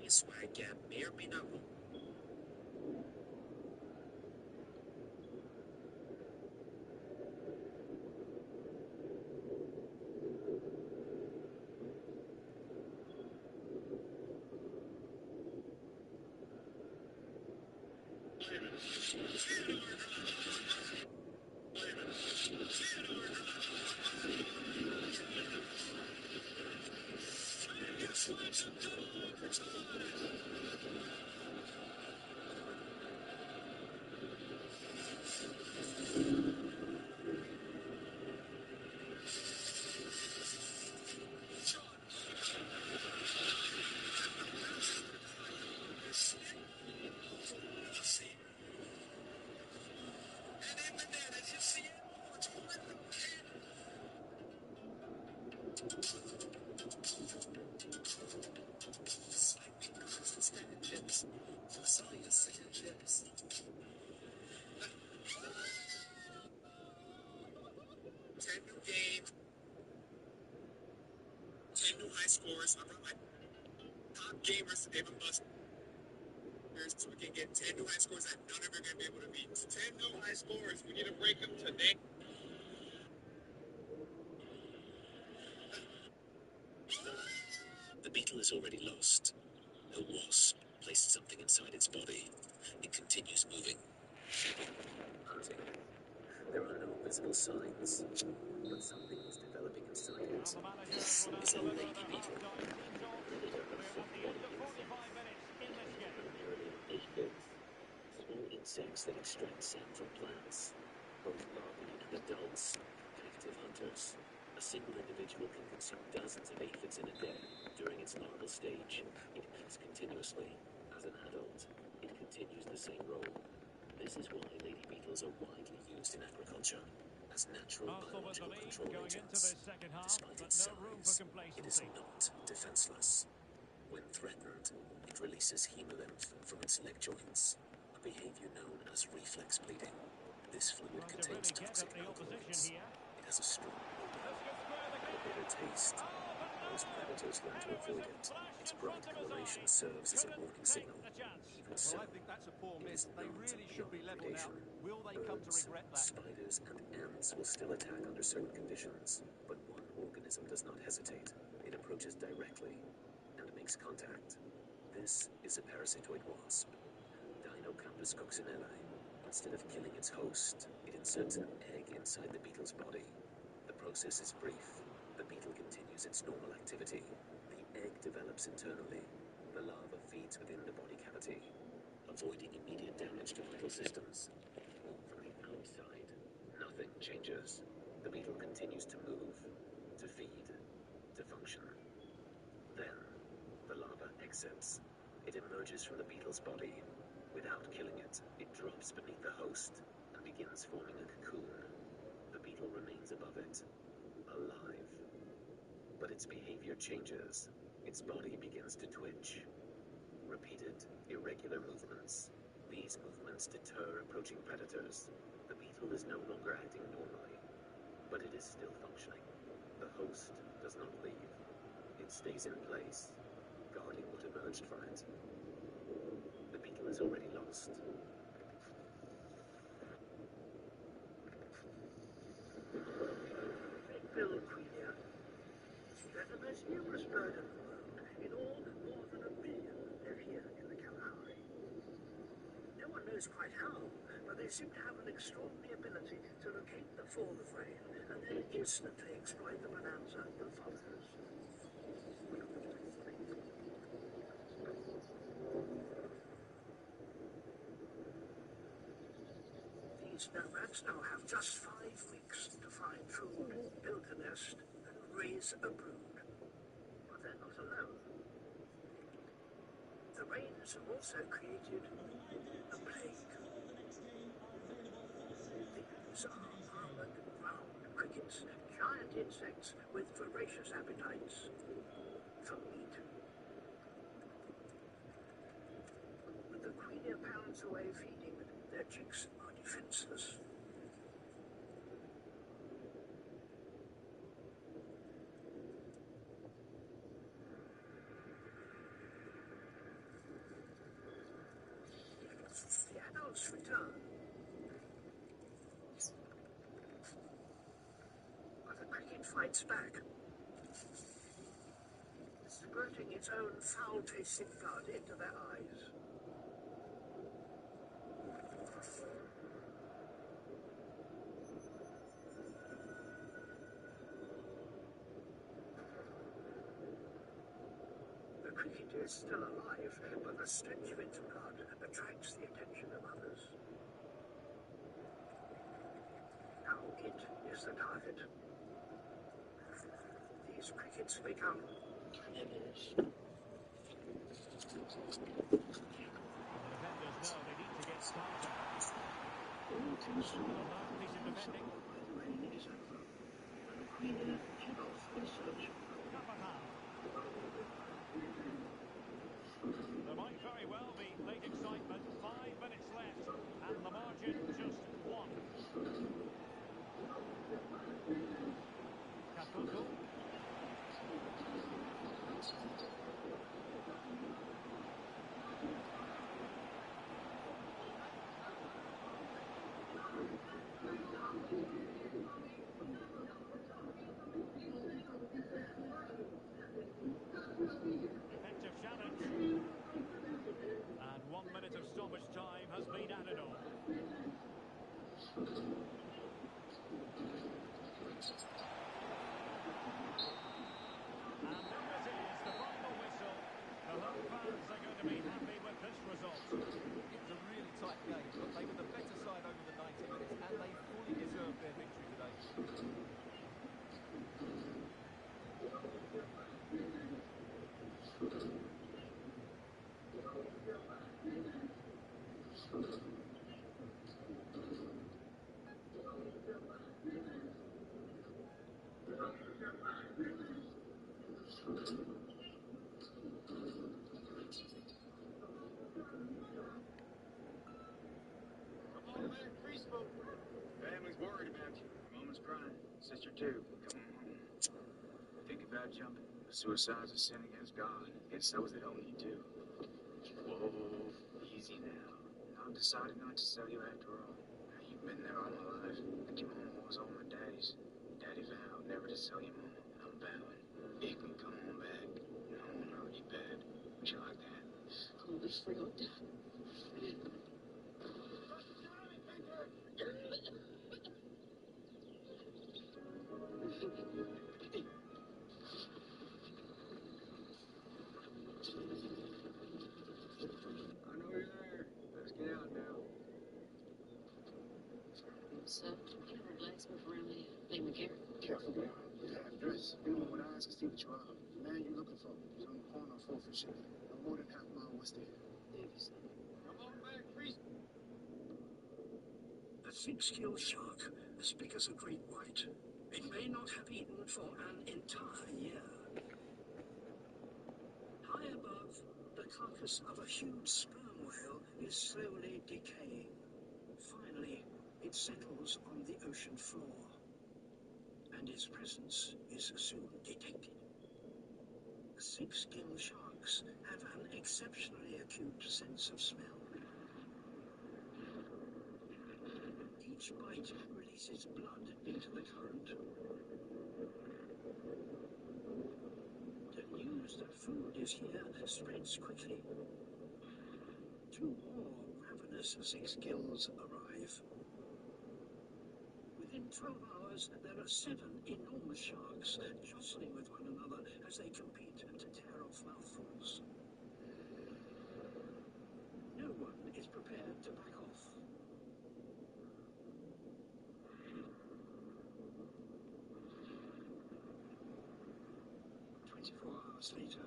Swag gap may or may not. Ten new high scores. I brought my top gamers to David Buster so we can get 10 new high scores that none of you are going to be able to beat. 10 new high scores. We need to break them today. The beetle is already lost. A wasp placed something inside its body. It continues moving. Hunting. There are no visible signs, but something is developing inside it. This is a lady beetle. Predator of food-borne insects. Primarily aphids, small insects that extract sap from plants. Both larvae and adults, active hunters. A single individual can consume dozens of aphids in a day. During its larval stage, it eats continuously. As an adult, it continues the same role. This is why lady beetles are widely used in agriculture as natural biological control agents. Despite its size, it is not defenseless. When threatened, it releases hemolymph from its leg joints, a behavior known as reflex bleeding. This fluid contains toxic alkaloids. It has a strong odor and a bitter taste. Most predators learn to avoid it. Its bright coloration serves as a warning signal. Even so, Well, I think that's a poor it miss. is They not really should be beyond level now. predation. Will they come to Birds, regret that? spiders, and ants will still attack under certain conditions, but one organism does not hesitate. It approaches directly and makes contact. This is a parasitoid wasp, Dinocampus coccinelle. Instead of killing its host, it inserts an egg inside the beetle's body. The process is brief. The beetle continues its normal activity. The egg develops internally. The larva feeds within the body cavity, avoiding immediate damage to vital systems. From the outside, nothing changes. The beetle continues to move, to feed, to function. Then, the larva exits. It emerges from the beetle's body. Without killing it, it drops beneath the host and begins forming a cocoon. The beetle remains above it, alive. But its behavior changes. Its body begins to twitch. Repeated, irregular movements. These movements deter approaching predators. The beetle is no longer acting normally, but it is still functioning. The host does not leave. It stays in place, guarding what emerged from it. The beetle is already lost. Big-billed queenia. They're the most numerous bird in the world. In all, more than 1 billion live here in the Kalahari. No one knows quite how, but they seem to have an extraordinary ability to locate the fall of rain and then instantly exploit the bonanza that follows. These nomads now have just 5 weeks to find food, build a nest, and raise a brood. But they're not alone. The rains have also created a plague. These are armored ground crickets, giant insects with voracious appetites for meat. With the queenia parents away feeding, their chicks are defenseless. The adults return, but the cricket fights back, squirting its own foul-tasting blood into their eyes. cricket is still alive, but the stench of its blood attracts the attention of others. Now it is the target. These crickets become Defenders know they need to get tighter. Another piece of defending. Cover half. There might very well be late excitement. 5 minutes left, and the margin just 1. Kakuku. Effective challenge. And 1 minute of stoppage time has been added on. And there it is, the final whistle. The home fans are going to be happy with this result. It was a really tight game, but they were the better side over the 90 minutes, and they fully deserved their victory today. Family's worried about you. Mama's crying. Sister too. Come on home. Think about jumping. Suicide's a sin against God. And so is it on you too. Whoa, easy now. I've decided not to sell you after all. You've been there all my life. Like your mama was all my daddy's. Daddy vowed never to sell you, mama. I'm vowing. You can come on back. I won't hurt you bad. Would you like that? Oh, this for your dad. I know you're there. Let's get out now. So, you never blacksmith around here. Name McGarrett. Careful now. You have dress. Anyone with eyes can see what you are. The man you're looking for is on the corner of 4th and Chili. No more than half a mile west of here. Thank you, son. Come on back, priest. a thick-skilled shark as big as a great white. It may not have eaten for an entire year. High above, the carcass of a huge sperm whale is slowly decaying. Finally, it settles on the ocean floor, and its presence is soon detected. Thick-skinned sharks have an exceptionally acute sense of smell. Each bite releases blood into the current. The news that food is here spreads quickly. 2 more ravenous thick-skills arrive. Within 12 hours, there are 7 enormous sharks jostling with one another as they compete to tear off mouthfuls. No one is prepared to back off. Hours later,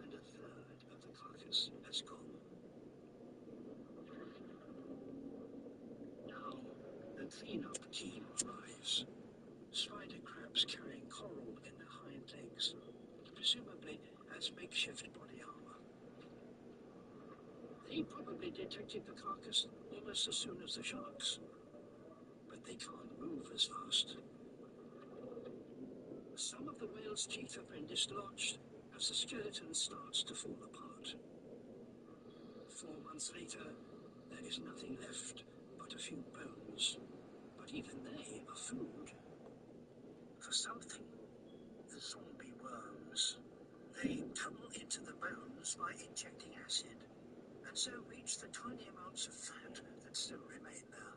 and a third of the carcass has gone. Now, the clean-up team arrives. Spider crabs carrying coral in their hind legs, presumably as makeshift body armor. They probably detected the carcass almost as soon as the sharks, but they can't move as fast. Some of the whale's teeth have been dislodged as the skeleton starts to fall apart. 4 months later, there is nothing left but a few bones. But even they are food for something. The zombie worms. They tunnel into the bones by injecting acid, and so reach the tiny amounts of fat that still remain there.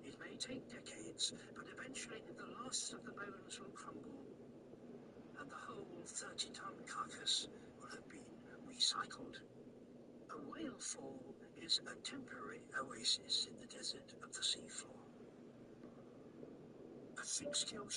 It may take decades, but eventually the last of the bones will crumble, and the whole 30-ton carcass will have been reset. recycled. A whale fall is a temporary oasis in the desert of the seafloor. A thick-skill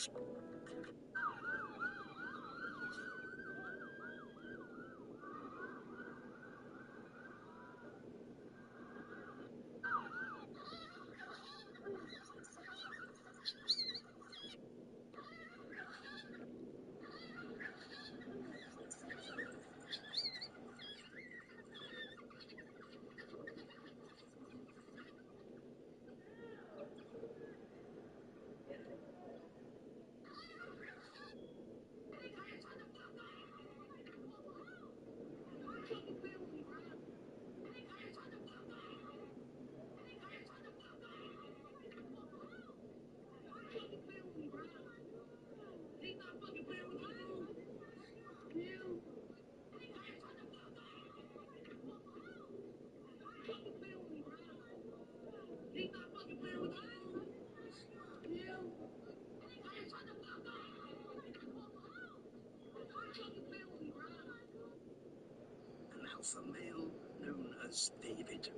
An alpha male known as David.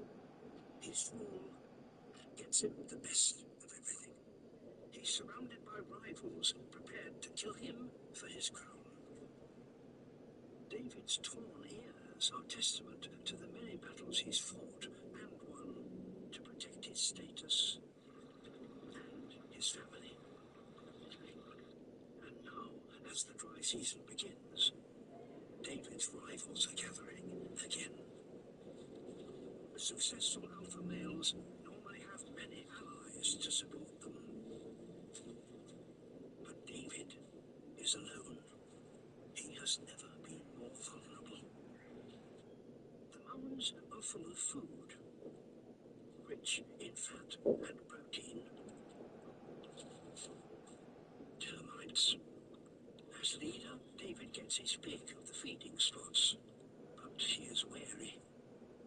His rule gets him the best of everything. He's surrounded by rivals prepared to kill him for his crown. David's torn ears are testament to the many battles he's fought and won to protect his status and his family. And now, as the dry season begins, David's rivals are gathering again. Successful alpha males normally have many allies to support them. But David is alone. He has never been more vulnerable. The mounds are full of food, rich in fat and protein. Termites. As leader, David gets his pick of the feeding spots, but he is wary,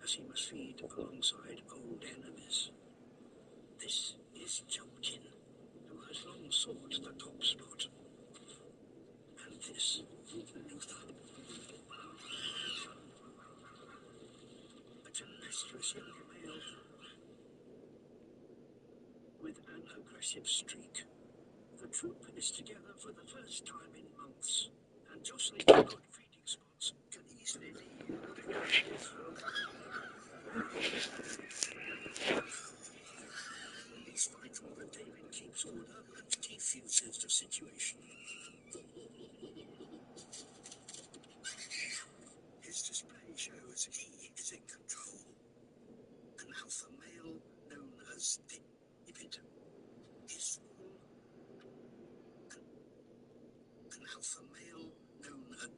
as he must feed alongside old enemies. This is Jumpkin, who has long sought the top spot. And this, Luther. A tempestuous young male with an aggressive streak. The troop is together for the first time in months, and jostling for good feeding spots can easily lead to He's vital that David keeps order and defuses the situation. His display shows he is in control. An alpha male known as David. His rule. An alpha male known as...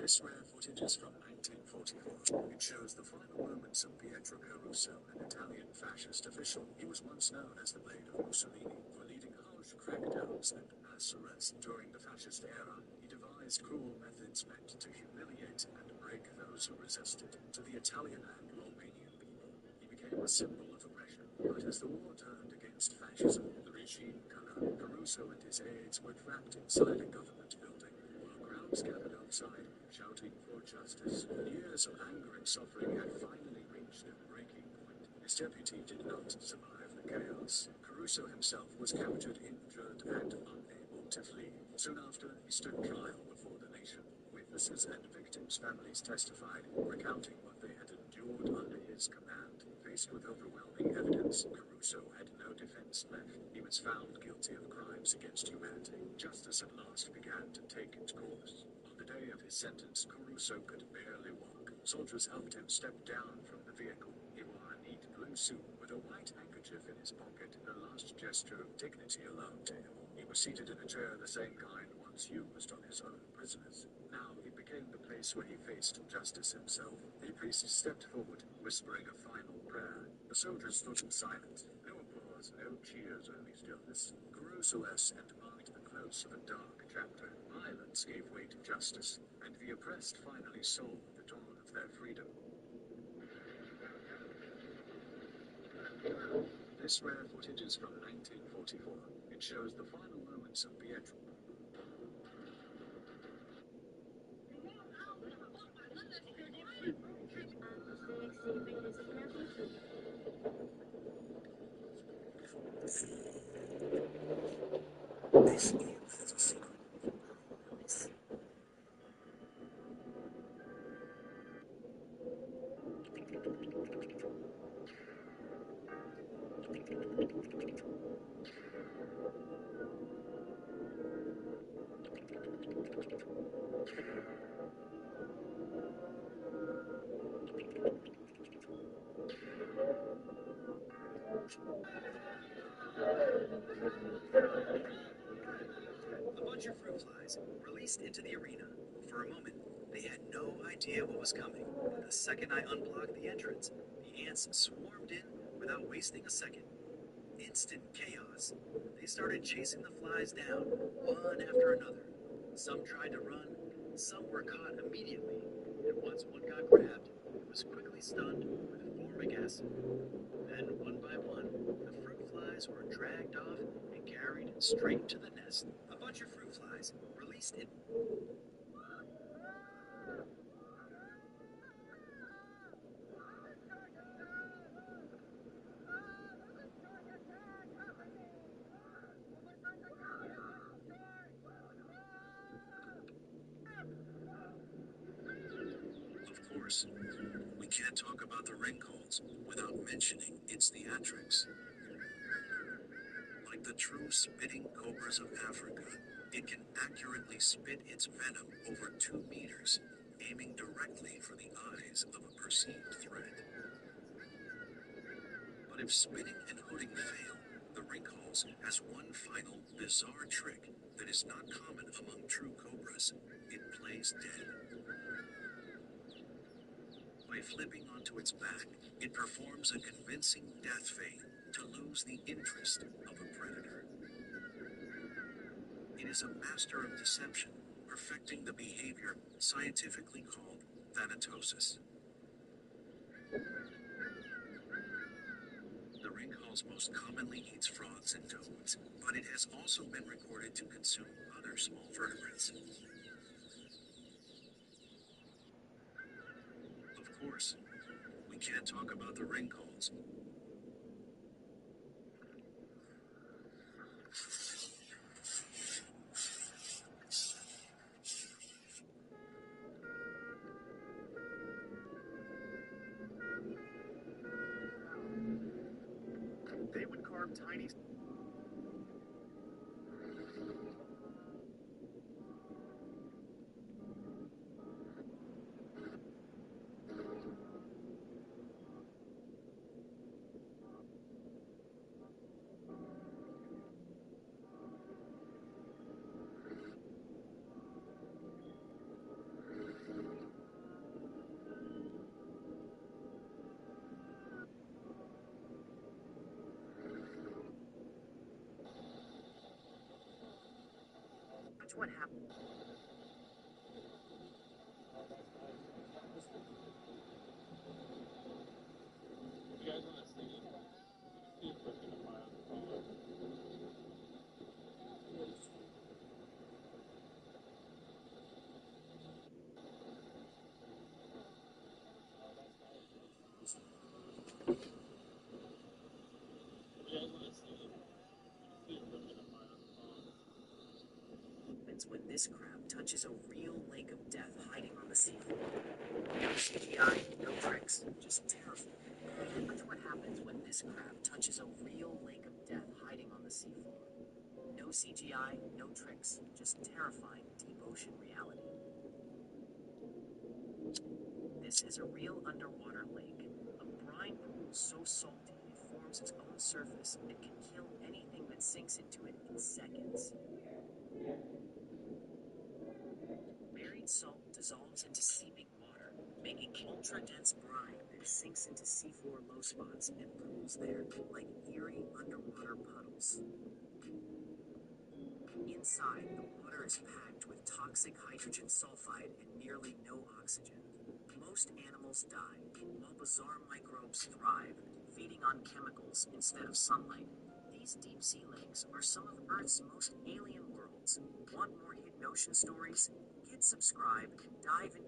This rare footage is from 1944. It shows the final moments of Pietro Caruso, an Italian fascist official. He was once known as the Blade of Mussolini for leading harsh crackdowns and mass arrests during the fascist era. He devised cruel methods meant to humiliate and break those who resisted. To the Italian and Romanian people, he became a symbol of oppression. But as the war turned against fascism, the regime collapsed. Caruso and his aides were trapped inside a government building, while crowds gathered outside, shouting for justice. Years of anger and suffering had finally reached their breaking point. His deputy did not survive the chaos. Caruso himself was captured, injured, and unable to flee. Soon after, he stood trial before the nation. Witnesses and victims' families testified, recounting what they had endured. matured under his command. Faced with overwhelming evidence, Caruso had no defense left. He was found guilty of crimes against humanity. Justice at last began to take its course. On the day of his sentence, Caruso could barely walk. Soldiers helped him step down from the vehicle. He wore a neat blue suit with a white handkerchief in his pocket, the last gesture of dignity allowed to him. He was seated in a chair the same kind once used on his own prisoners. Now it became the place where he faced justice himself. The priest stepped forward, whispering a final prayer. The soldiers stood in silence. No applause, no cheers, only stillness. Caruso and marked the close of a dark chapter. Violence gave way to justice, and the oppressed finally saw the dawn of their freedom. This rare footage is from 1944. It shows the final moments of Pietro. This game has a secret. A bunch of fruit flies released into the arena. For a moment, they had no idea what was coming. The second I unblocked the entrance, the ants swarmed in without wasting a second. Instant chaos. They started chasing the flies down, one after another. Some tried to run, some were caught immediately, and once one got grabbed, it was quickly stunned with formic acid. Then, one by one, the fruit flies were dragged off and carried straight to the nest. A bunch of fruit flies released in. Of course, we can't talk about the ring calls without mentioning its theatrics. Like the true spitting cobras of Africa, it can accurately spit its venom over 2 meters, aiming directly for the eyes of a perceived threat. But if spitting and hooding fail, the rinkhals has one final bizarre trick that is not common among true cobras. It plays dead. By flipping onto its back, it performs a convincing death feint to lose the interest of a predator. It is a master of deception, perfecting the behavior scientifically called thanatosis. The rinkhals most commonly eats frogs and toads, but it has also been recorded to consume other small vertebrates. Of course, we can't talk about the rinkhals. They would carve tiny. That's what happened. You guys want to see it? See if we're gonna find the phone. You guys want to see it? See if we're gonna find the phone. When this crab touches a real lake of death hiding on the seafloor. No CGI, no tricks, just this crab touches a real lake of death hiding on the seafloor. No CGI, no tricks, just terrifying deep ocean reality. This is a real underwater lake, a brine pool so salty it forms its own surface and can kill anything that sinks into it in seconds. Buried salt dissolves into seeping water, making ultra-dense brine that sinks into seafloor low spots and pools there like eerie underwater puddles. Inside, the water is packed with toxic hydrogen sulfide and nearly no oxygen. Most animals die, while bizarre microbes thrive, feeding on chemicals instead of sunlight. These deep-sea lakes are some of Earth's most alien worlds. Want more hidden ocean stories? Hit subscribe and dive in.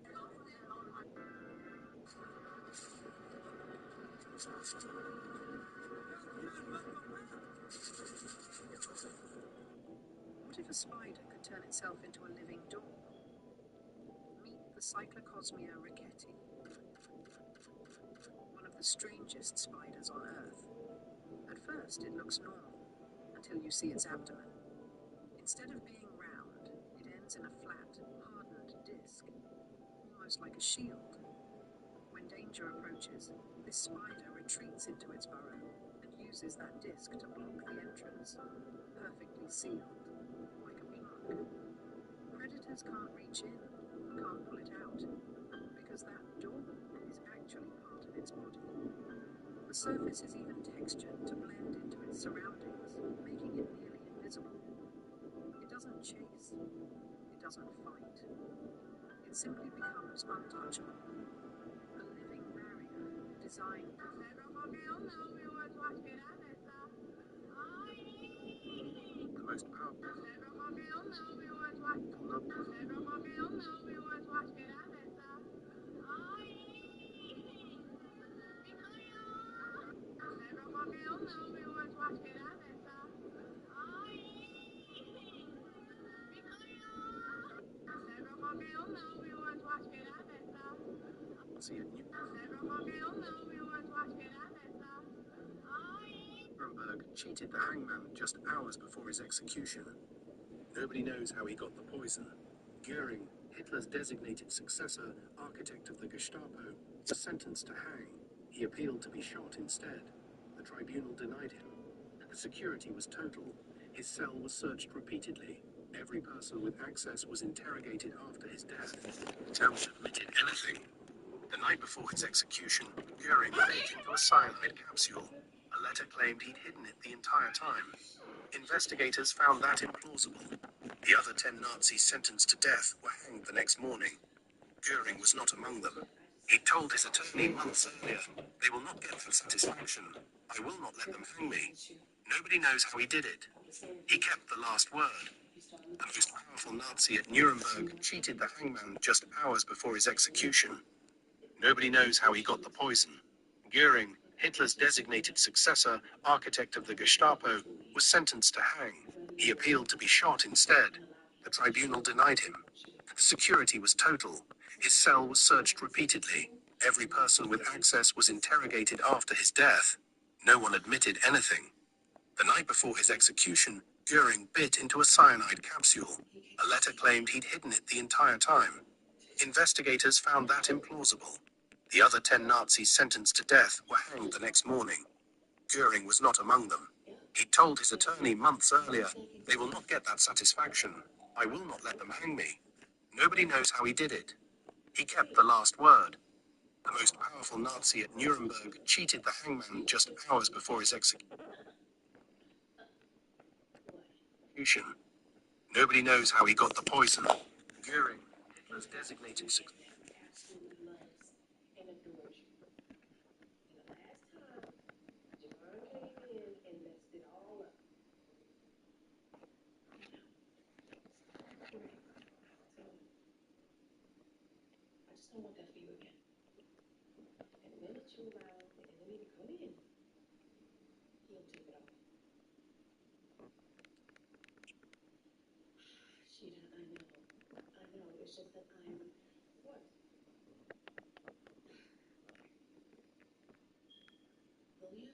What if a spider could turn itself into a living door? Meet the Cyclocosmia ricketi, one of the strangest spiders on Earth. At first, it looks normal, until you see its abdomen. Instead of being round, it ends in a flat, hardened disc, almost like a shield. When danger approaches, this spider retreats into its burrow and uses that disc to block the entrance, perfectly sealed, like a plug. Predators can't reach in, can't pull it out, because that door is actually part of its body. The surface is even textured to blend into its surroundings, making it nearly invisible. It doesn't chase, it doesn't fight. It simply becomes untouchable. A living barrier designed the most powerful. Nuremberg cheated the hangman just hours before his execution. Nobody knows how he got the poison. Goering, Hitler's designated successor, architect of the Gestapo, was sentenced to hang. He appealed to be shot instead. The tribunal denied him. The security was total. His cell was searched repeatedly. Every person with access was interrogated after his death. No one admitted anything. The night before his execution, Goering baked into a cyanide capsule. A letter claimed he'd hidden it the entire time. Investigators found that implausible. The other 10 Nazis sentenced to death were hanged the next morning. Goering was not among them. He told his attorney months earlier, "They will not get that satisfaction. I will not let them hang me." Nobody knows how he did it. He kept the last word. The most powerful Nazi at Nuremberg cheated the hangman just hours before his execution. Nobody knows how he got the poison. Goering, Hitler's designated successor, architect of the Gestapo, was sentenced to hang. He appealed to be shot instead. The tribunal denied him. The security was total. His cell was searched repeatedly. Every person with access was interrogated after his death. No one admitted anything. The night before his execution, Goering bit into a cyanide capsule. A letter claimed he'd hidden it the entire time. Investigators found that implausible. The other 10 Nazis sentenced to death were hanged the next morning. Goering was not among them. He told his attorney months earlier, "They will not get that satisfaction. I will not let them hang me." Nobody knows how he did it. He kept the last word. The most powerful Nazi at Nuremberg cheated the hangman just hours before his execution. Nobody knows how he got the poison. Goering, Hitler's designated successor. I want that for you again. And the minute you allow the enemy to come in, he'll take it all. Sheeta, I know. It's just that I'm what? Will you?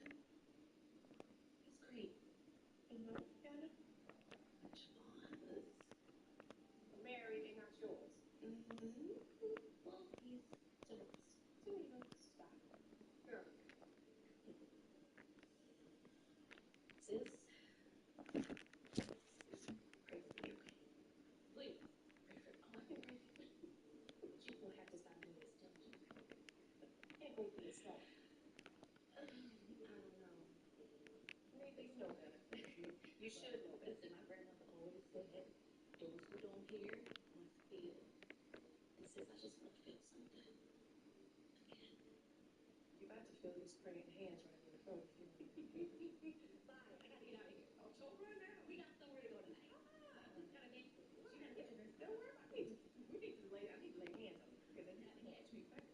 know better. You should know better. Listen, my grandmother always said, those who don't hear must feel. And sis, I just want to feel something again. You're about to feel his praying hands right here in front of you. Bye. I gotta get out of here. Oh, so right now. We got somewhere to go tonight. Come on. Gotta get you. You gotta get your dress. Don't worry about me. We need to lay. I need to lay hands on you because they haven't had me first.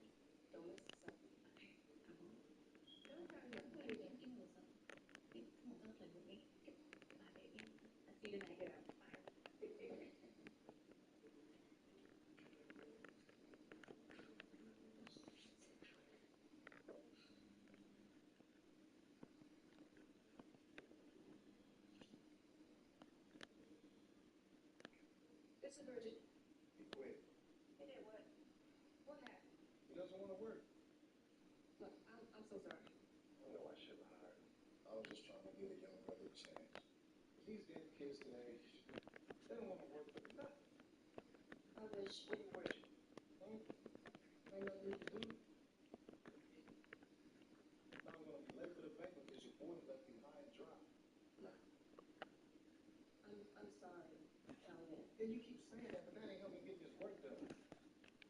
Don't miss the sun. Okay. Come on. Don't cry. Don't play with me. Give me a little something. Come on. Don't play with me. Bye, baby. I see you tonight. Get out. Bye. This is Virgin. He quit. He did what? What happened? He doesn't want to work. Look, I'm so sorry. I know I shouldn't have hired him. I was just trying to give a young brother a chance. These damn kids today, they don't want to work for nothing. I wish. What do you wish? Huh? Ain't nothing you can do. Now I'm going to be late for the bank because your boy left you high and dry. No. I'm sorry, Calvin. Then you keep saying that, but that ain't helping get this work done.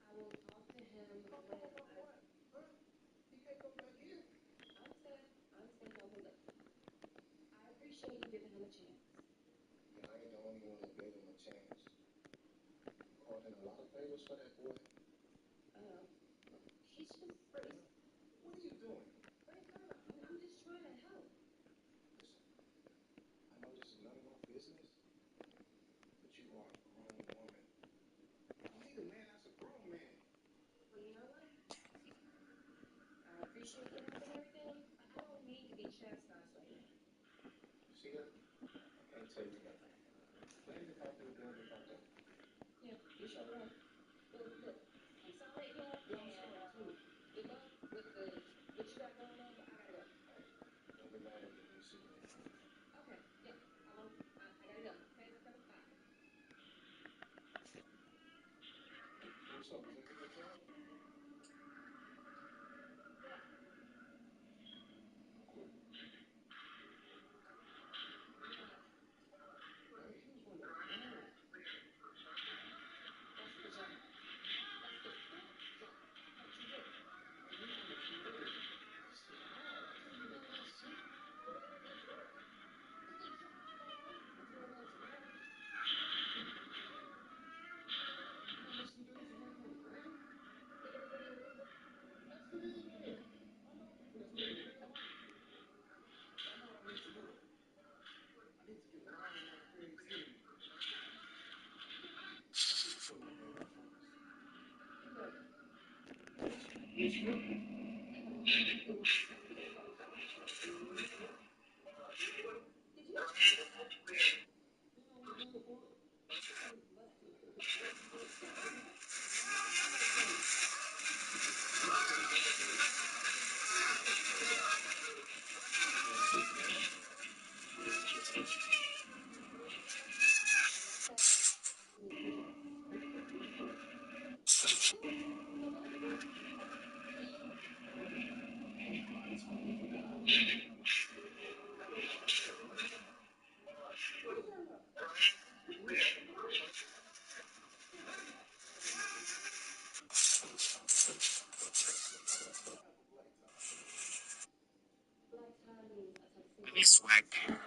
I will talk to him when Talk about what? Huh? He can't come back here. I understand, Calvin. Look, I appreciate you giving him a chance. Yeah, I ain't the only one that gave him a chance. Called in a lot of favors for that boy. He's just first. What are you doing? First, no. I'm just trying to help. Listen, I know this is none of my business, but you are a grown woman. You need a man that's a grown man. Well, you know what? I appreciate your help and everything, but I don't need to be chastised right now. You see that? I can't tell you nothing. Blame if I do, damn if I don't. Yeah, you sure right. Well, look, I'm sorry again. Yeah, I'm sorry too. Good luck with what you got going on, but I gotta go. Hey, don't get mad at me when you see me. Okay, yeah, I won't. I gotta go. Okay, bye. What's up? Is everything okay? Yeah. Cool. Hey, he was running the room. That's the jump. That's the fifth jump. I thought you did. I knew one that you did. This is hard. I can't do that last shit. It's the jump, man. If you don't know it's a run. You know there's some dudes who make money, right? They gotta put in work. Let's get in there. I know people that's making real money. But I know what I need to do. I need to get wild with my creativity. I need to put my baby first. Look, Yes, sir. did you? You know we good for it. But what are you talking about? Black tie means a tuxedo. Any swag pair.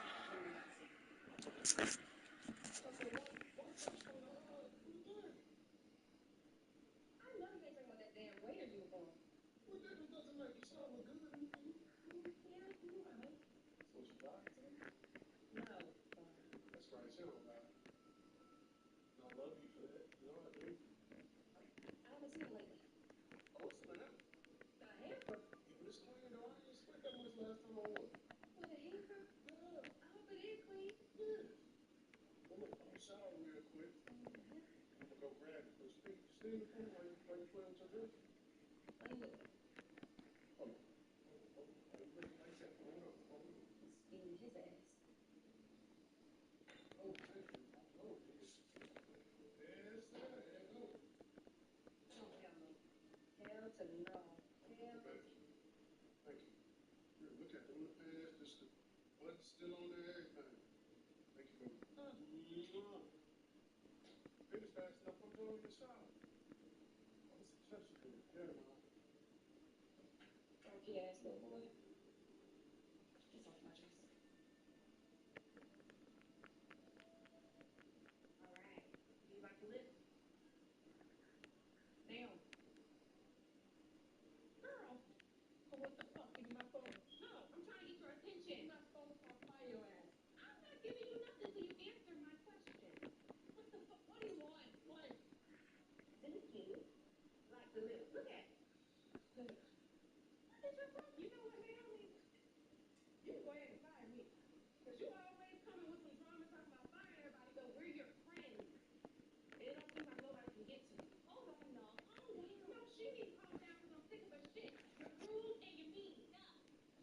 So I said, why touch so hard? We good. I know you ain't talking about that damn waiter uniform. What difference does it make? You still look good in it. Yeah, you're right. So what you buy it to? No, That's right, you don't lie. And I love you for that. You know I do. I haven't seen it lately. Oh, it's a lamp. The hamper? Yeah, but it's clean though. I ain't spent that much last time I wore it. What, a hamper? Yeah. I hope it is clean. Yes. Well, look, I'm gonna shower real quick. I'm gonna go grab it. But stay in the pool while you play with your girlfriend. I ain't looking. Hold on. Why you looking like that? Hold on. He's eating his ass. Oh, thank you. Oh, yes. Yes, sir. There you go. Oh, hell no. Hell to no. I'll put the Hell. back. Thank you. Here, look at it. I'm gonna pass this to. But still on there, everything. Thank you, baby. Finish fast enough. I'm going in the shower. Oh, it's a touch good. Yeah, man. Funky ass little boy. It's off my dress. All right. Do you like the lip? Naomi. Girl. Oh, what the fuck? Give me my phone. No, I'm trying to get your attention. You got phone before I fire your ass. I'm not giving you nothing till you answer my question. What the fuck? What do you want? What? Isn't it cute? Like the lip. Look at it. Look at it. Look at your phone. You know what, Naomi? You can go ahead and fire me. Because you always coming with some drama talking about firing everybody, but we're your friends. And it don't seem like nobody can get to you. Hold on, y'all. Calm down. No, she needs to calm down because I'm sick of her shit. You're rude and you're mean. Stop.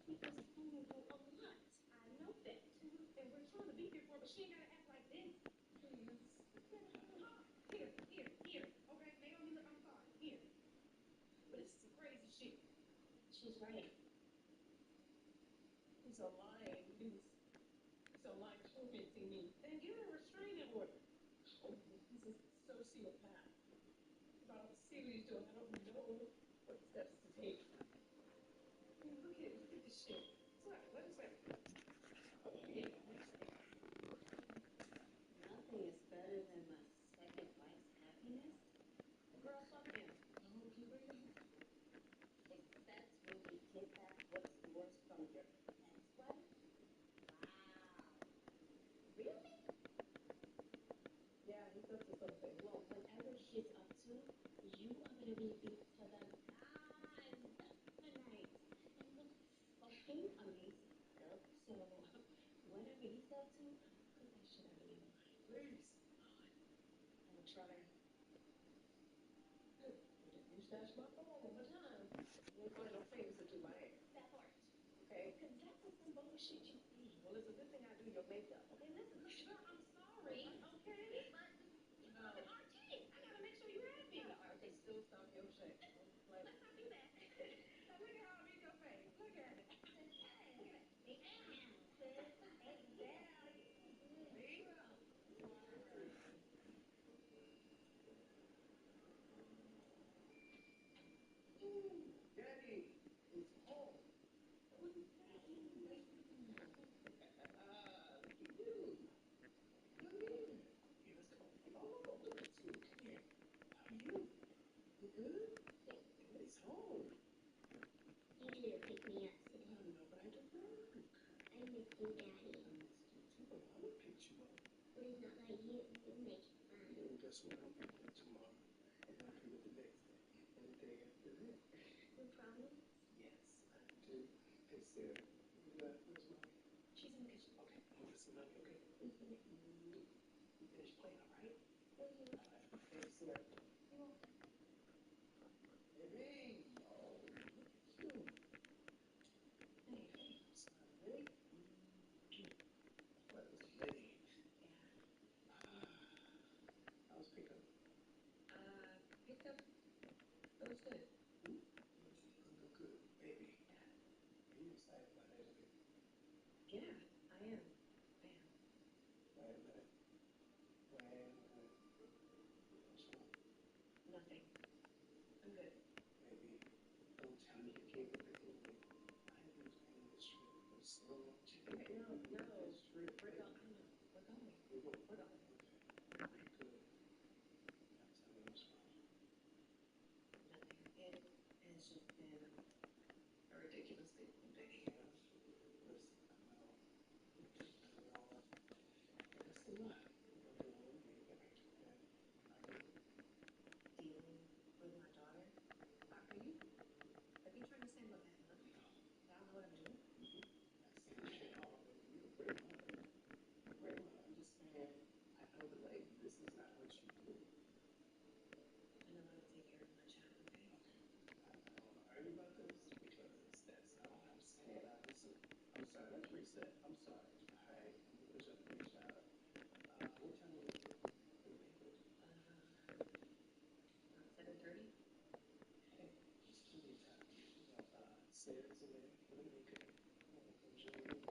Because Tony do a lot. I know that. And we're trying to be here for her, but she ain't got to act like this. Please. Here. Okay, Naomi, look, I'm sorry. Here. But this is some crazy shit. She's right. He's a lying. He's a lying tormenting me. Then give her a restraining order. Oh, he's a sociopath. About to see what he's doing. I don't know what steps to take. I mean, look at this shit. What? What is that? Oh, yeah. Nothing is better than my second wife's happiness. Girl, fuck him. Oh, keep reading. Except when he kidnapped what's yours from your ex-wife. Wow. Really? Yeah, he's up to something. Well, whatever he's up to, you are gonna be beat to the gods tonight. And look fucking amazing. Yep. So, whatever he's up to, put that shit out of your mind. Please. I'm gonna try. Good. You stash my phone all the time. You ain't find no favors to do my hair. That part. Okay? Because that's just some bullshit you think. Well, it's a good thing I do your makeup. Okay, listen, girl, I'm sorry. Okay? But you No. are an artist. I gotta make sure you're happy. Not an artist. Still stop your shit. Like, Let's not do that. now look at how I'm in your face. Look at it. Look at that. Big down. Hey, down. See? Ooh, Daddy is home. What is Daddy? Look at you. Come here. Here, let's go. Oh, look at you. Come here. How are you? You good? Daddy's home. You need to pick me up. Say, I know, but I had to work. I miss you, Daddy. I missed you too, but Mama picked you up. But it's not like you. You make it fun. And guess what? I'm picking up tomorrow. And I'll pick up the next day. And the day after that. You promise? Yes, I do. Hey, Sarah, where's Mommy? She's in the kitchen. Okay, I'm with some money, okay? You finish playing, all right? All right. Hey, Sarah. You're welcome. Baby! Oh, look at you. Hey. I'm smiling, baby. What was late? Yeah. I was picking up. Picked up. That was good. Look good, baby. Are you excited about that, baby? Yeah, I am. Why a minute? What's wrong? Nothing. I'm good. Baby, don't tell me you can't go back in with me. I have been planning this trip for so long. Okay, no. This trip. We're going. I know. We're going. We're going. We're going. Okay, good. Now tell me what's wrong. Nothing. It has just been a ridiculously long day. Listen, I know. That's a lot. We're going to get back to that. I get it. Dealing with my daughter. Are you trying to say what that? I don't know what I'm doing. I'm not saying that at all, baby. You're a great mother. You're a great mother. I'm just saying, I know the lady. This is not what you do. I know how to take care of my child, okay? I don't want to argue about this because that's not what I'm saying. Now, listen, I'm sorry. Let's reset. I'm sorry. All right? I'm going to put you up a big job. What time is it? The banquet? About 7:30. Hey, it's plenty of time. We got Sarah's in there. We're going to be good. Come on, come join me.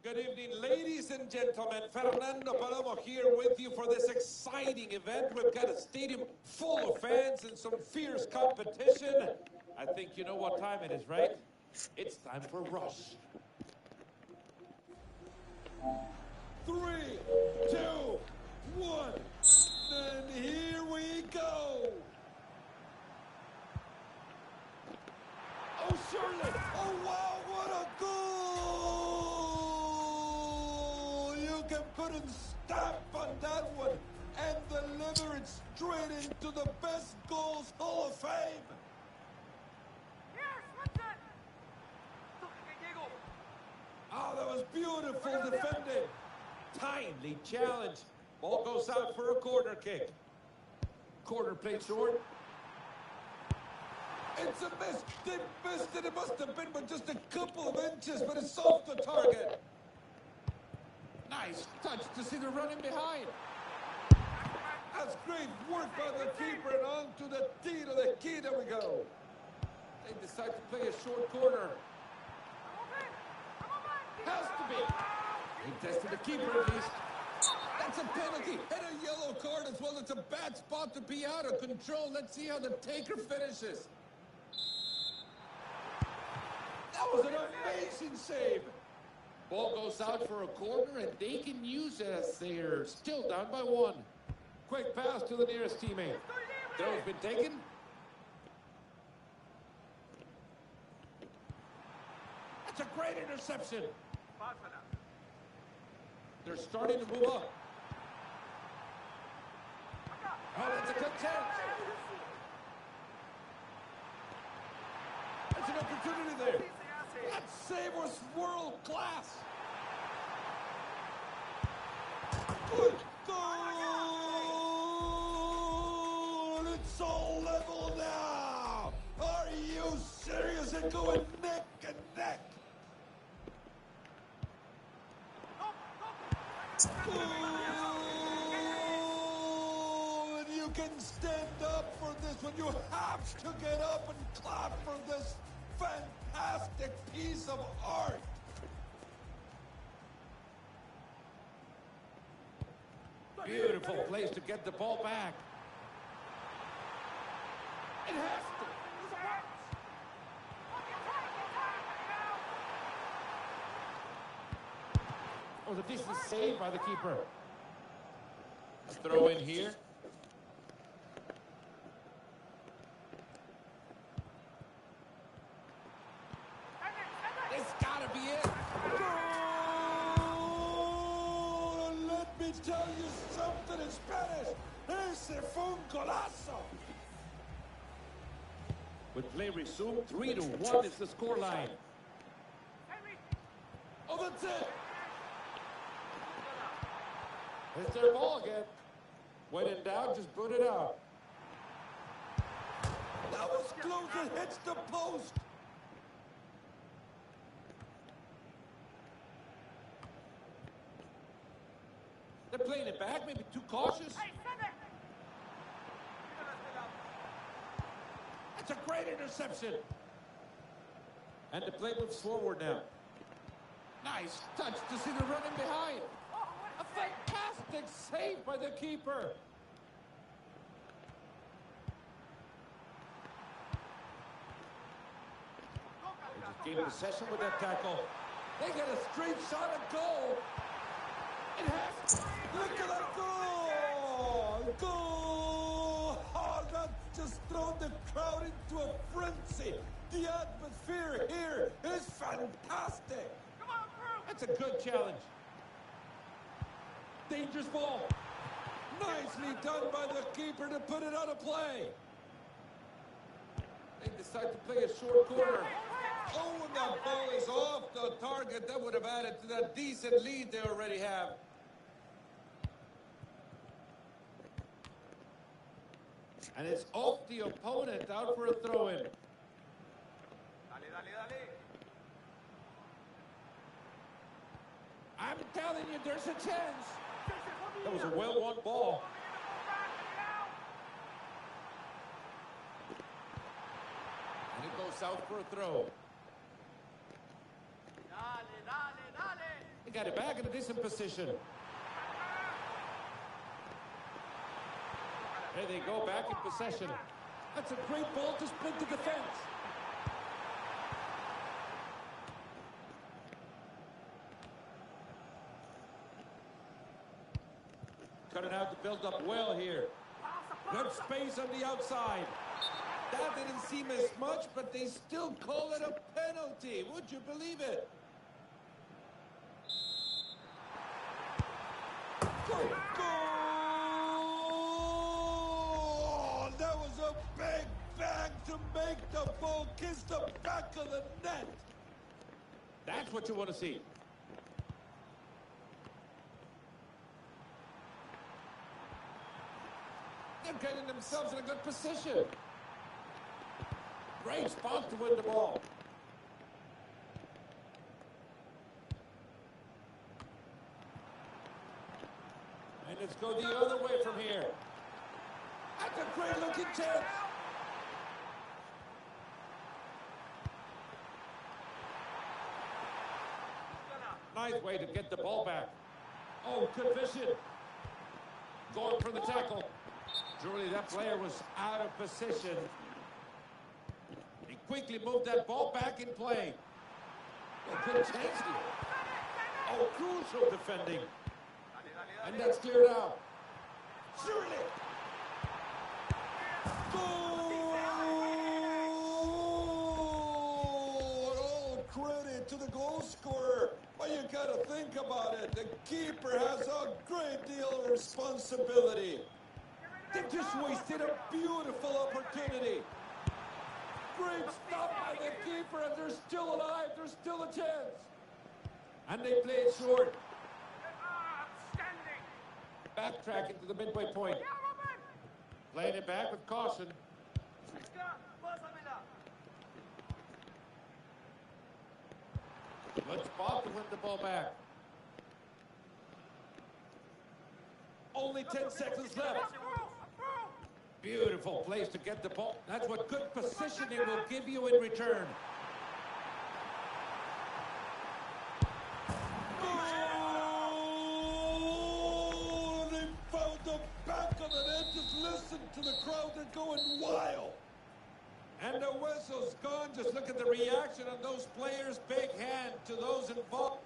Good evening, ladies and gentlemen. Fernando Palomo here with you for this exciting event. We've got a stadium full of fans and some fierce competition. I think you know what time it is, right? It's time for Rush. 3, 2, 1, and here we go. Oh, surely. Oh, wow, what a goal! You can put a stamp on that one and deliver it straight into the Best Goals Hall of Fame. Oh, that was beautiful defending. Timely challenge. Ball goes out for a corner kick. Corner played short. It's a miss. They missed it. It must have been by just a couple of inches, but it's off the target. Nice touch to see the running behind. That's great work by the keeper and on to the tee to the key. There we go. They decide to play a short corner. Has to be. He tested the keeper at least. That's a penalty and a yellow card as well. It's a bad spot to be out of control. Let's see how the taker finishes. That was an amazing save. Ball goes out for a corner, and they can use it as they're still down by 1. Quick pass to the nearest teammate. Throw's been taken. That's a great interception. They're starting to move up. Oh, that's a good chance. That's an opportunity there. That save was world class. Good goal! It's all level now. Are you serious? They're going neck and neck. Oh, and you can stand up for this one. You have to get up and clap for this fantastic piece of art. Beautiful place to get the ball back. It has to. Oh, the decent save by the keeper. A throw in here. It's gotta be it. Goal! Let me tell you something in Spanish. Ese fue un golazo. With play resumed, 3-1 is the scoreline. Oh, that's it. It's their ball again. When in doubt, just put it out. That was close. It hits the post. They're playing it back, maybe too cautious. That's a great interception. And the play moves forward now. Nice touch to see the running behind. A fantastic save by the keeper. They just gave possession with that tackle. They get a straight shot at goal. It has. Look at that goal! Goal! Oh, that just thrown the crowd into a frenzy. The atmosphere here is fantastic. Come on, bro. That's a good challenge. Dangerous ball. Nicely done by the keeper to put it out of play. They decide to play a short corner. Oh, when that ball is off the target, that would have added to that decent lead they already have. And it's off the opponent, out for a throw-in. I'm telling you, there's a chance. That was a well-won ball. And it goes out for a throw. It get it back in a decent position. There they go, back in possession. That's a great ball to split the defense. Cut it out to build up well here. Good space on the outside. That didn't seem as much, but they still call it a penalty. Would you believe it? Goal! Goal! That was a big bang to make the ball kiss the back of the net. That's what you want to see. They're getting themselves in a good position. Great spot to win the ball. And let's go the other way from here. That's a great looking chance. Nice way to get the ball back. Oh, good vision. Going for the tackle. Truly, that player was out of position. He quickly moved that ball back in play. A good chance here. Oh, crucial defending. And that's cleared out. Surely. Goal! All credit to the goal scorer. But you got to think about it. The keeper has a great deal of responsibility. They just wasted a beautiful opportunity. Great stop by the keeper, and they're still alive. There's still a chance. And they play it short. Backtrack into the midway point. Playing it back with caution. Good spot to win the ball back. Only 10 seconds left. Beautiful place to get the ball. That's what good positioning will give you in return. Oh, they found the back of the net. Just listen to the crowd. They're going wild. And the whistle's gone. Just look at the reaction of those players. Big hand to those involved.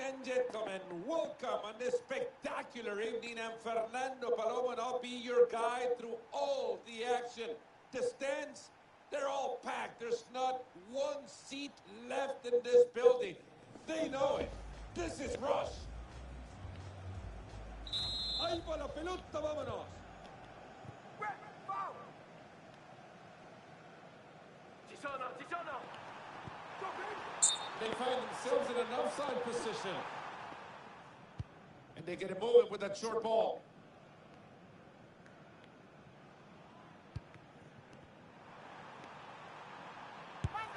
and gentlemen, welcome on this spectacular evening. I'm Fernando Paloma, and I'll be your guide through all the action. The stands, they're all packed. There's not one seat left in this building. They know it. This is Rush. Ahí va la pelota, vámonos. They find themselves in an offside position. And they get it moving with that short ball.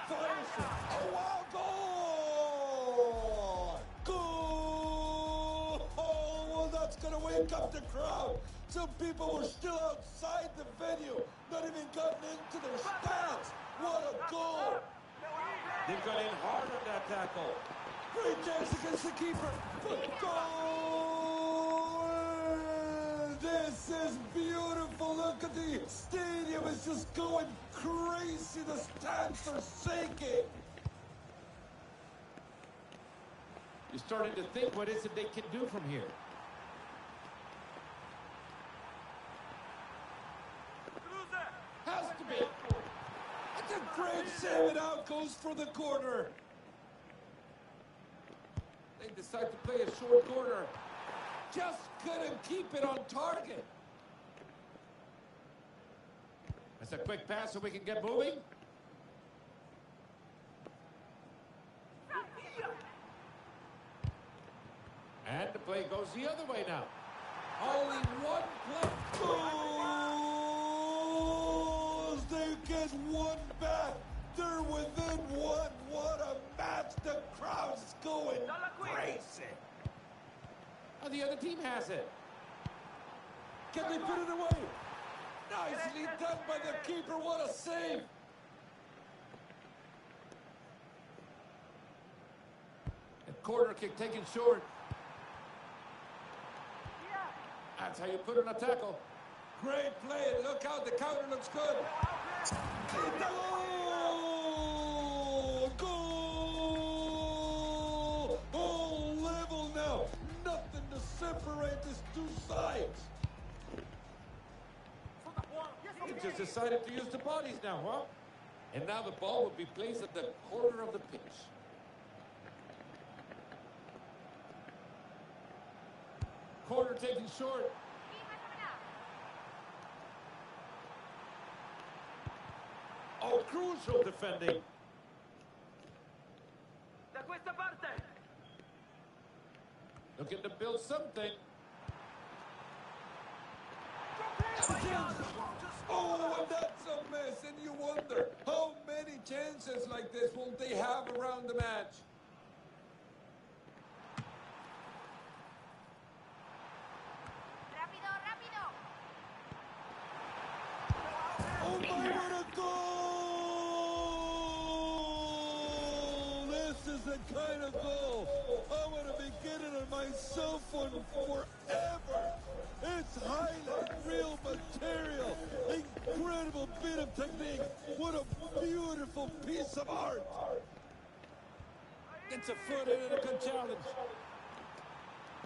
Oh, wow, goal! Goal! Oh, well, that's going to wake up the crowd. Some people were still outside the venue, not even gotten into their stands. What a goal! They've got in hard on that tackle. Great chance against the keeper. Good goal! This is beautiful. Look at the stadium. It's just going crazy. The stands are shaking. You're starting to think, what is it they can do from here? Has to be. It's a great save, and out goes for the corner. They decide to play a short corner. Just couldn't keep it on target. That's a quick pass so we can get moving. And the play goes the other way now. Only one play. Goals! They get one back. They're within one. What a match. The crowd's going crazy. Oh, the other team has it. Can they put it away? Nicely done by the keeper. What a save. A corner kick taken short. That's how you put in a tackle. Great play. Look out. The counter looks good. Goal! Goal! All level now. Nothing to separate these two sides. He just decided to use the bodies now, huh? And now the ball will be placed at the corner of the pitch. Corner taken short. Oh, crucial defending. Looking to build something. Oh, and that's a mess, and you wonder how many chances like this will they have around the match. Oh my, what a goal! This is the kind of goal I want to be getting on my cell phone forever. It's highlight real material. Incredible bit of technique. What a beautiful piece of art. Gets a foot in and a good challenge.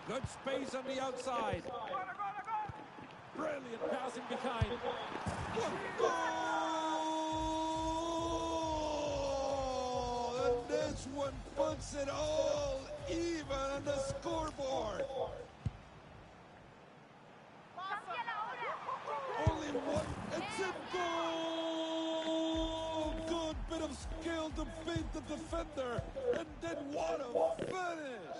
Good space on the outside. Brilliant passing behind. What goal! And this one puts it all even on the scoreboard. Only one. It's a goal! Good bit of skill to beat the defender. And then what a finish!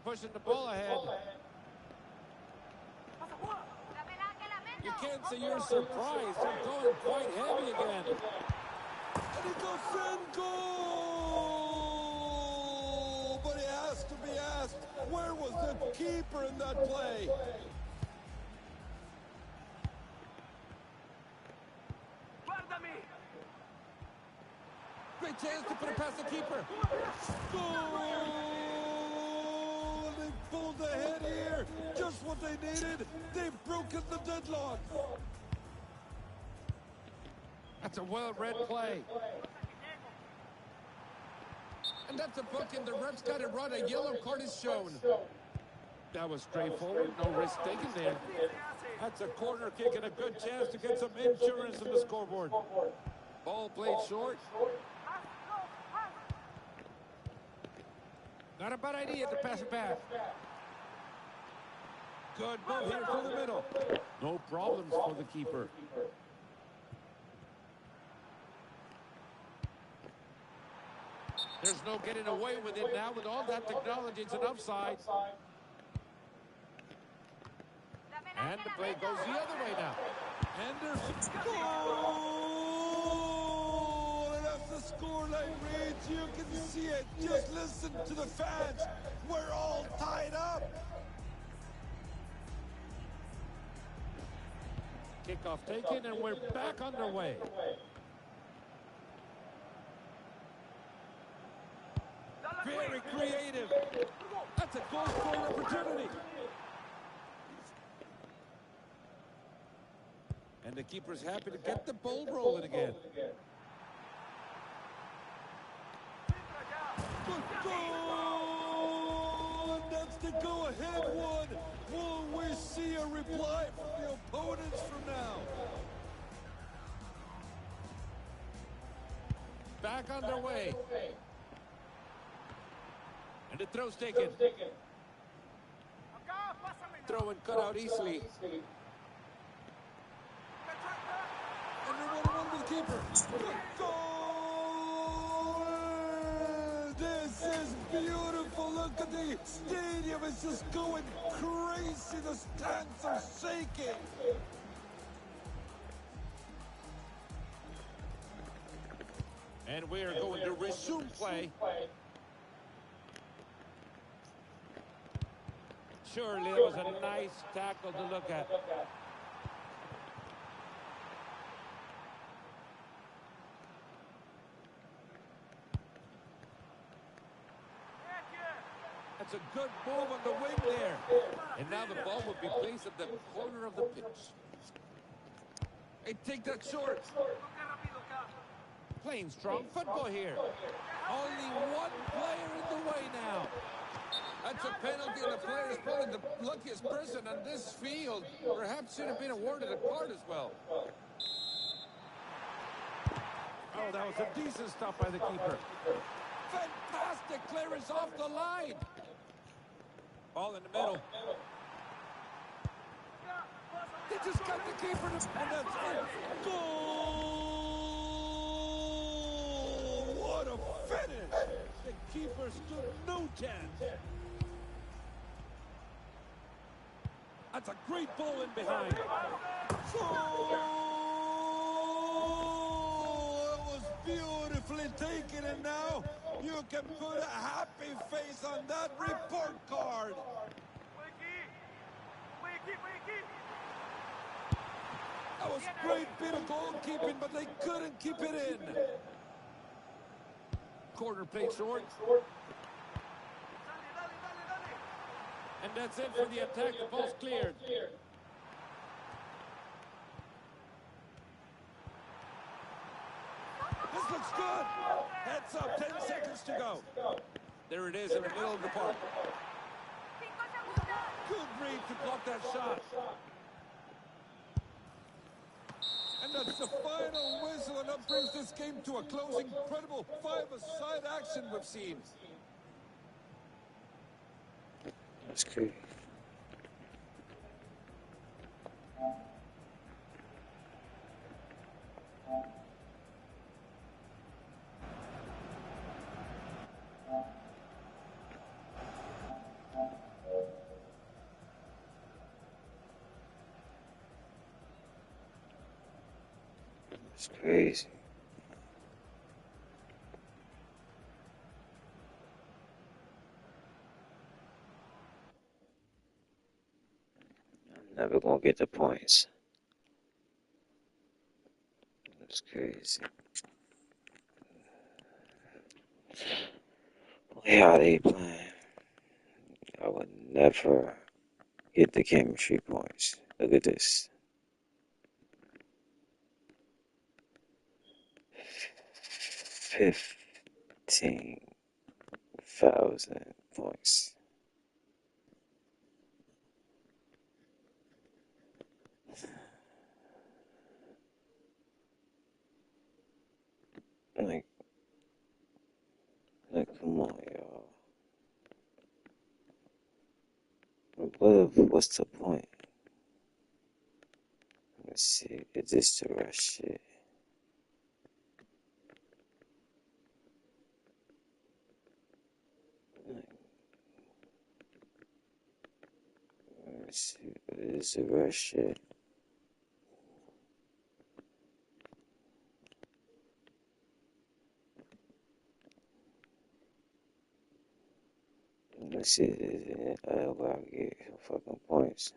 Pushing the ball ahead. You can't say you're surprised. They're going quite heavy again. And he goes in, goal! But he has to be asked, where was the keeper in that play? Great chance to put it past the keeper. Goal! They pulled ahead here. Just what they needed. They've broken the deadlock. That's a well-read play. And that's a booking. The ref's got it run. A yellow card is shown. That was straightforward. No risk taken there. That's a corner kick and a good chance to get some insurance in the scoreboard. Ball played short. Not a bad idea to pass it back. Good move here through the middle. No problems for the keeper. There's no getting away with it now. With all that technology, it's an offside. And the play goes the other way now. Anderson. Goal! And as the scoreline reads, you can see it. Just listen to the fans. We're all tied up. Kickoff taken, and we're back underway. Very creative. That's a goal scoring opportunity. And the keeper's happy to get the ball rolling again. Good goal! And that's the go-ahead one. Will we see a reply from the opponents from now? Back underway. And the throw's taken. Throw and cut out easily. And they're 1-1 with the keeper. Good goal! This is beautiful. Look at the stadium. It's just going crazy. The stands are shaking. And we are going to resume play. Surely it was a nice tackle to look at. That's a good move on the wing there. And now the ball will be placed at the corner of the pitch. Hey, take that short. Playing strong football here. Only one player in the way now. That's a penalty, and the player is probably the luckiest person on this field. Perhaps should have been awarded a card as well. Oh, that was a decent stop by the keeper. Fantastic clearance off the line. Ball in the middle. They just got the keeper to... And that's it. Goal! What a finish! The keeper stood no chance. That's a great ball in behind. Oh, it was beautifully taken, and now you can put a happy face on that report card. That was a great bit of goalkeeping, but they couldn't keep it in. Corner played short. And that's it for the attack. The ball's cleared. This looks good. Heads up, 10 seconds to go. There it is in the middle of the park. Good read to block that shot. And that's the final whistle, and that brings this game to a close. Incredible five-a-side action we've seen. That's crazy. It's crazy. I'm never gonna get the points. It's crazy. The way how they playing, I would never get the chemistry points. Look at this. 15,000 points. Like, come on, y'all. What's the point? Let's see. Is this the rush shit? Let's see. Is the rush shit? Let's see. I gotta get some fucking points.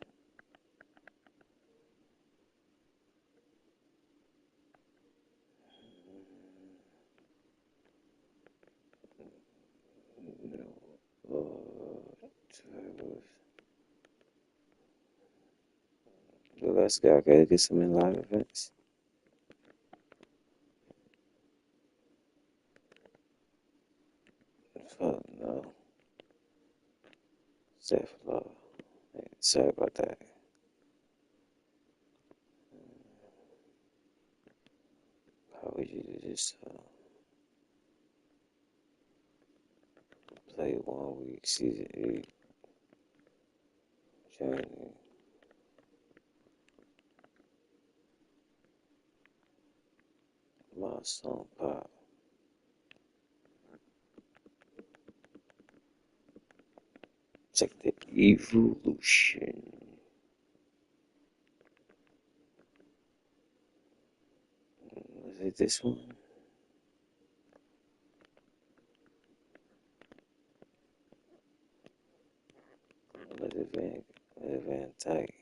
Let's go. I gotta get some in live events. Fuck no. Self-love. Sorry about that. How would you do this? Play 1 week, season 8, journey. Milestone pop. Check the evolution. Was it this one? Was it Van Dyke?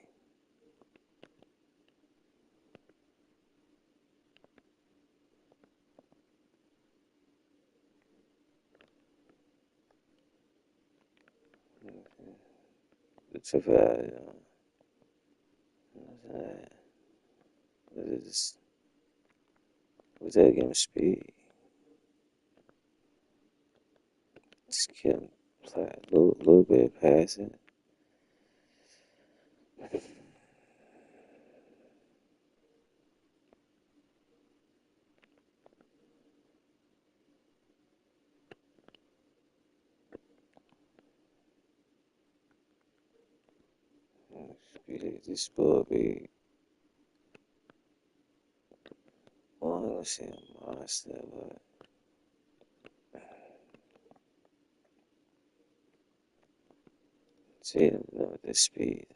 It's a was that game speed? Just kill play a little bit of passing. This will be well, I'm gonna say a monster, but see, no, the speed.